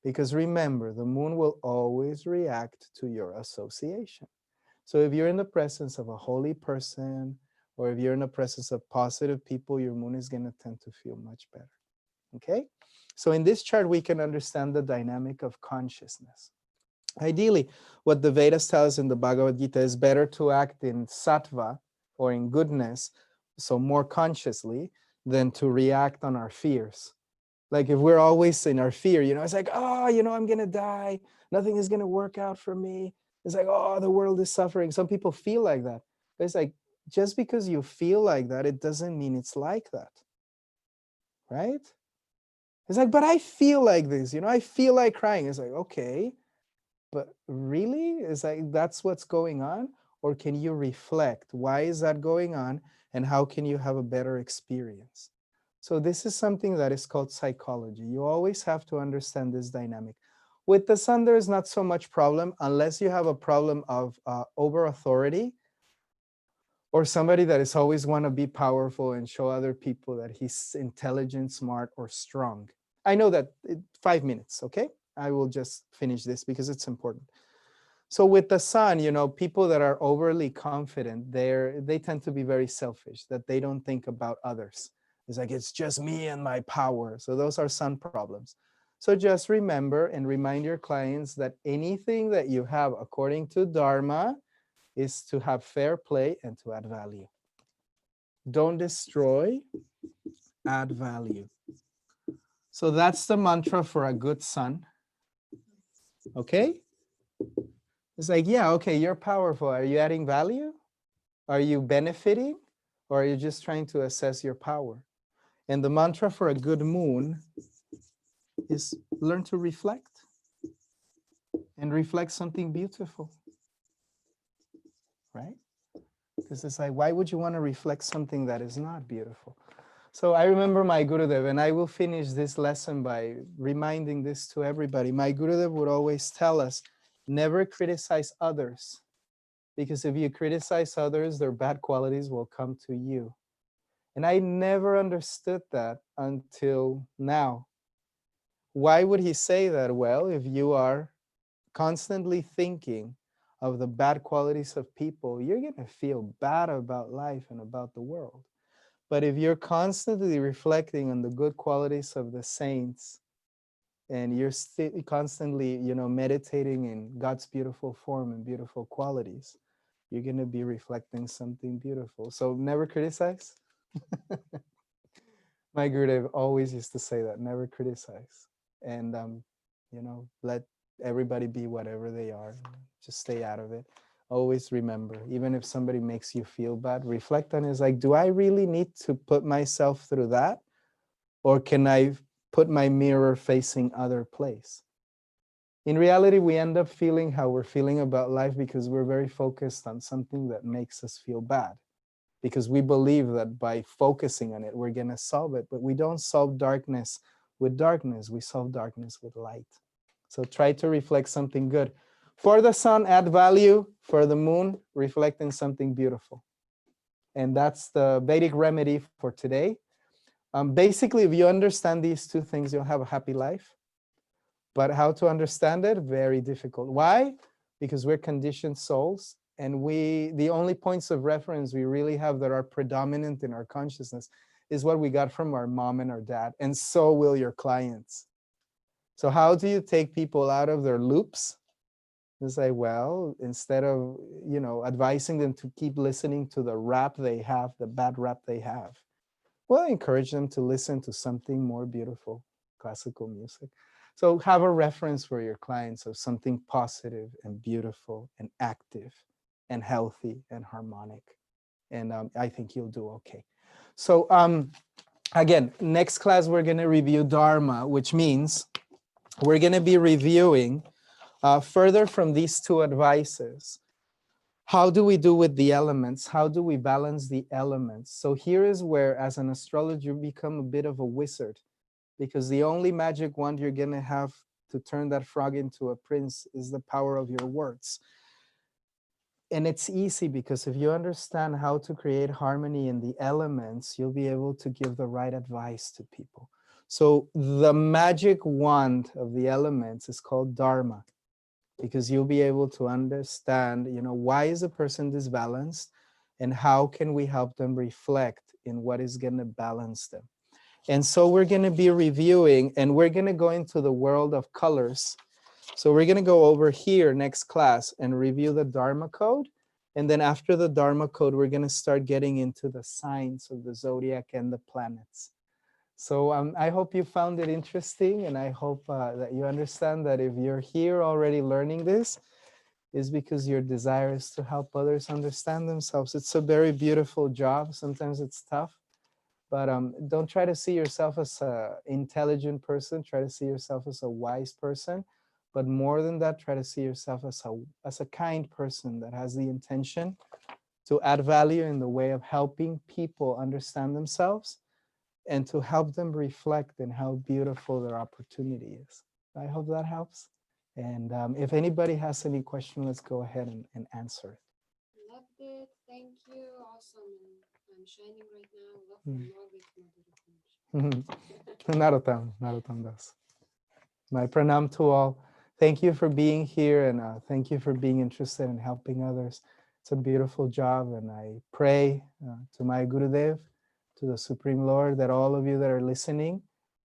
Because remember, the moon will always react to your association. So if you're in the presence of a holy person, or if you're in the presence of positive people, your moon is going to tend to feel much better. Okay? So in this chart, we can understand the dynamic of consciousness. Ideally, what the Vedas tell us in the Bhagavad Gita is better to act in sattva or in goodness, so more consciously, than to react on our fears. Like if we're always in our fear, it's like, oh, I'm going to die. Nothing is going to work out for me. It's like, oh, the world is suffering. Some people feel like that. But it's like, just because you feel like that, it doesn't mean it's like that. Right? It's like, but I feel like this, I feel like crying. It's like, okay, but really? It's like, that's what's going on? or can you reflect? Why is that going on? And how can you have a better experience? So this is something that is called psychology. You always have to understand this dynamic. With the sun, there is not so much problem unless you have a problem of over authority, or somebody that is always want to be powerful and show other people that he's intelligent, smart, or strong. I know that 5 minutes, okay? I will just finish this because it's important. So with the sun, you know, people that are overly confident, they tend to be very selfish, that they don't think about others. It's like, it's just me and my power. So those are sun problems. So just remember and remind your clients that anything that you have according to Dharma is to have fair play and to add value. Don't destroy, add value. So that's the mantra for a good sun. Okay? It's like, yeah, okay, you're powerful. Are you adding value? Are you benefiting? Or are you just trying to assess your power? And the mantra for a good moon is learn to reflect and reflect something beautiful, right? Because it's like, why would you want to reflect something that is not beautiful? So I remember my Gurudev, and I will finish this lesson by reminding this to everybody. My Gurudev would always tell us, never criticize others, because if you criticize others, their bad qualities will come to you. And I never understood that until now. Why would he say that? Well, if you are constantly thinking of the bad qualities of people, you're going to feel bad about life and about the world. But if you're constantly reflecting on the good qualities of the saints, and you're constantly, you know, meditating in God's beautiful form and beautiful qualities, you're going to be reflecting something beautiful. So never criticize. My Gurudev always used to say that, never criticize. And, you know, let everybody be whatever they are. Just stay out of it. Always remember, even if somebody makes you feel bad, reflect on it. It's like, do I really need to put myself through that? Or can I put my mirror facing other place? In reality, we end up feeling how we're feeling about life because we're very focused on something that makes us feel bad. Because we believe that by focusing on it, we're going to solve it. But we don't solve darkness with darkness. We solve darkness with light. So try to reflect something good. For the sun, add value. For the moon, reflect in something beautiful. And that's the Vedic remedy for today. Basically, if you understand these two things, you'll have a happy life. But how to understand it? Very difficult. Why? Because we're conditioned souls. And the only points of reference we really have that are predominant in our consciousness is what we got from our mom and our dad. And so will your clients. So how do you take people out of their loops? It's like, well, instead of, you know, advising them to keep listening to the rap they have, the bad rap they have, well, encourage them to listen to something more beautiful, classical music. So have a reference for your clients of something positive and beautiful and active and healthy and harmonic. And I think you'll do okay. So again, next class, we're going to review Dharma, which means we're going to be reviewing further from these two advices. How do we do with the elements? How do we balance the elements? So here is where, as an astrologer, you become a bit of a wizard, because the only magic wand you're going to have to turn that frog into a prince is the power of your words. And it's easy because if you understand how to create harmony in the elements, you'll be able to give the right advice to people. So the magic wand of the elements is called Dharma, because you'll be able to understand, you know, why is a person disbalanced and how can we help them reflect in what is going to balance them. And so we're going to be reviewing, and we're going to go into the world of colors. So we're going to go over here next class and review the Dharma code. And then after the Dharma code, we're going to start getting into the signs of the zodiac and the planets. So I hope you found it interesting, and I hope that you understand that if you're here already learning this, is because your desire is to help others understand themselves. It's a very beautiful job. Sometimes it's tough, but don't try to see yourself as an intelligent person. Try to see yourself as a wise person But more than that, try to see yourself as a kind person that has the intention to add value in the way of helping people understand themselves and to help them reflect in how beautiful their opportunity is. I hope that helps. And if anybody has any question, let's go ahead and answer it. Loved it. Thank you. Awesome. I'm shining right now. Love for Margaret. Narotam das. My pranam to all. Thank you for being here, and thank you for being interested in helping others. It's a beautiful job, and I pray to my Gurudev, to the Supreme Lord, that all of you that are listening,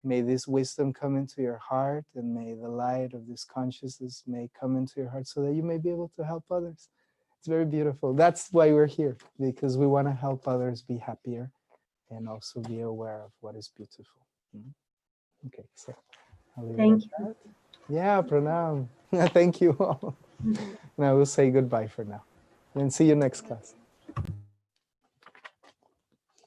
may this wisdom come into your heart, and may the light of this consciousness may come into your heart so that you may be able to help others. It's very beautiful. That's why we're here, because we want to help others be happier and also be aware of what is beautiful. Okay, so I'll leave Thank it you. at that. Yeah, pranam. Thank you all. Now we'll say goodbye for now. And see you next class.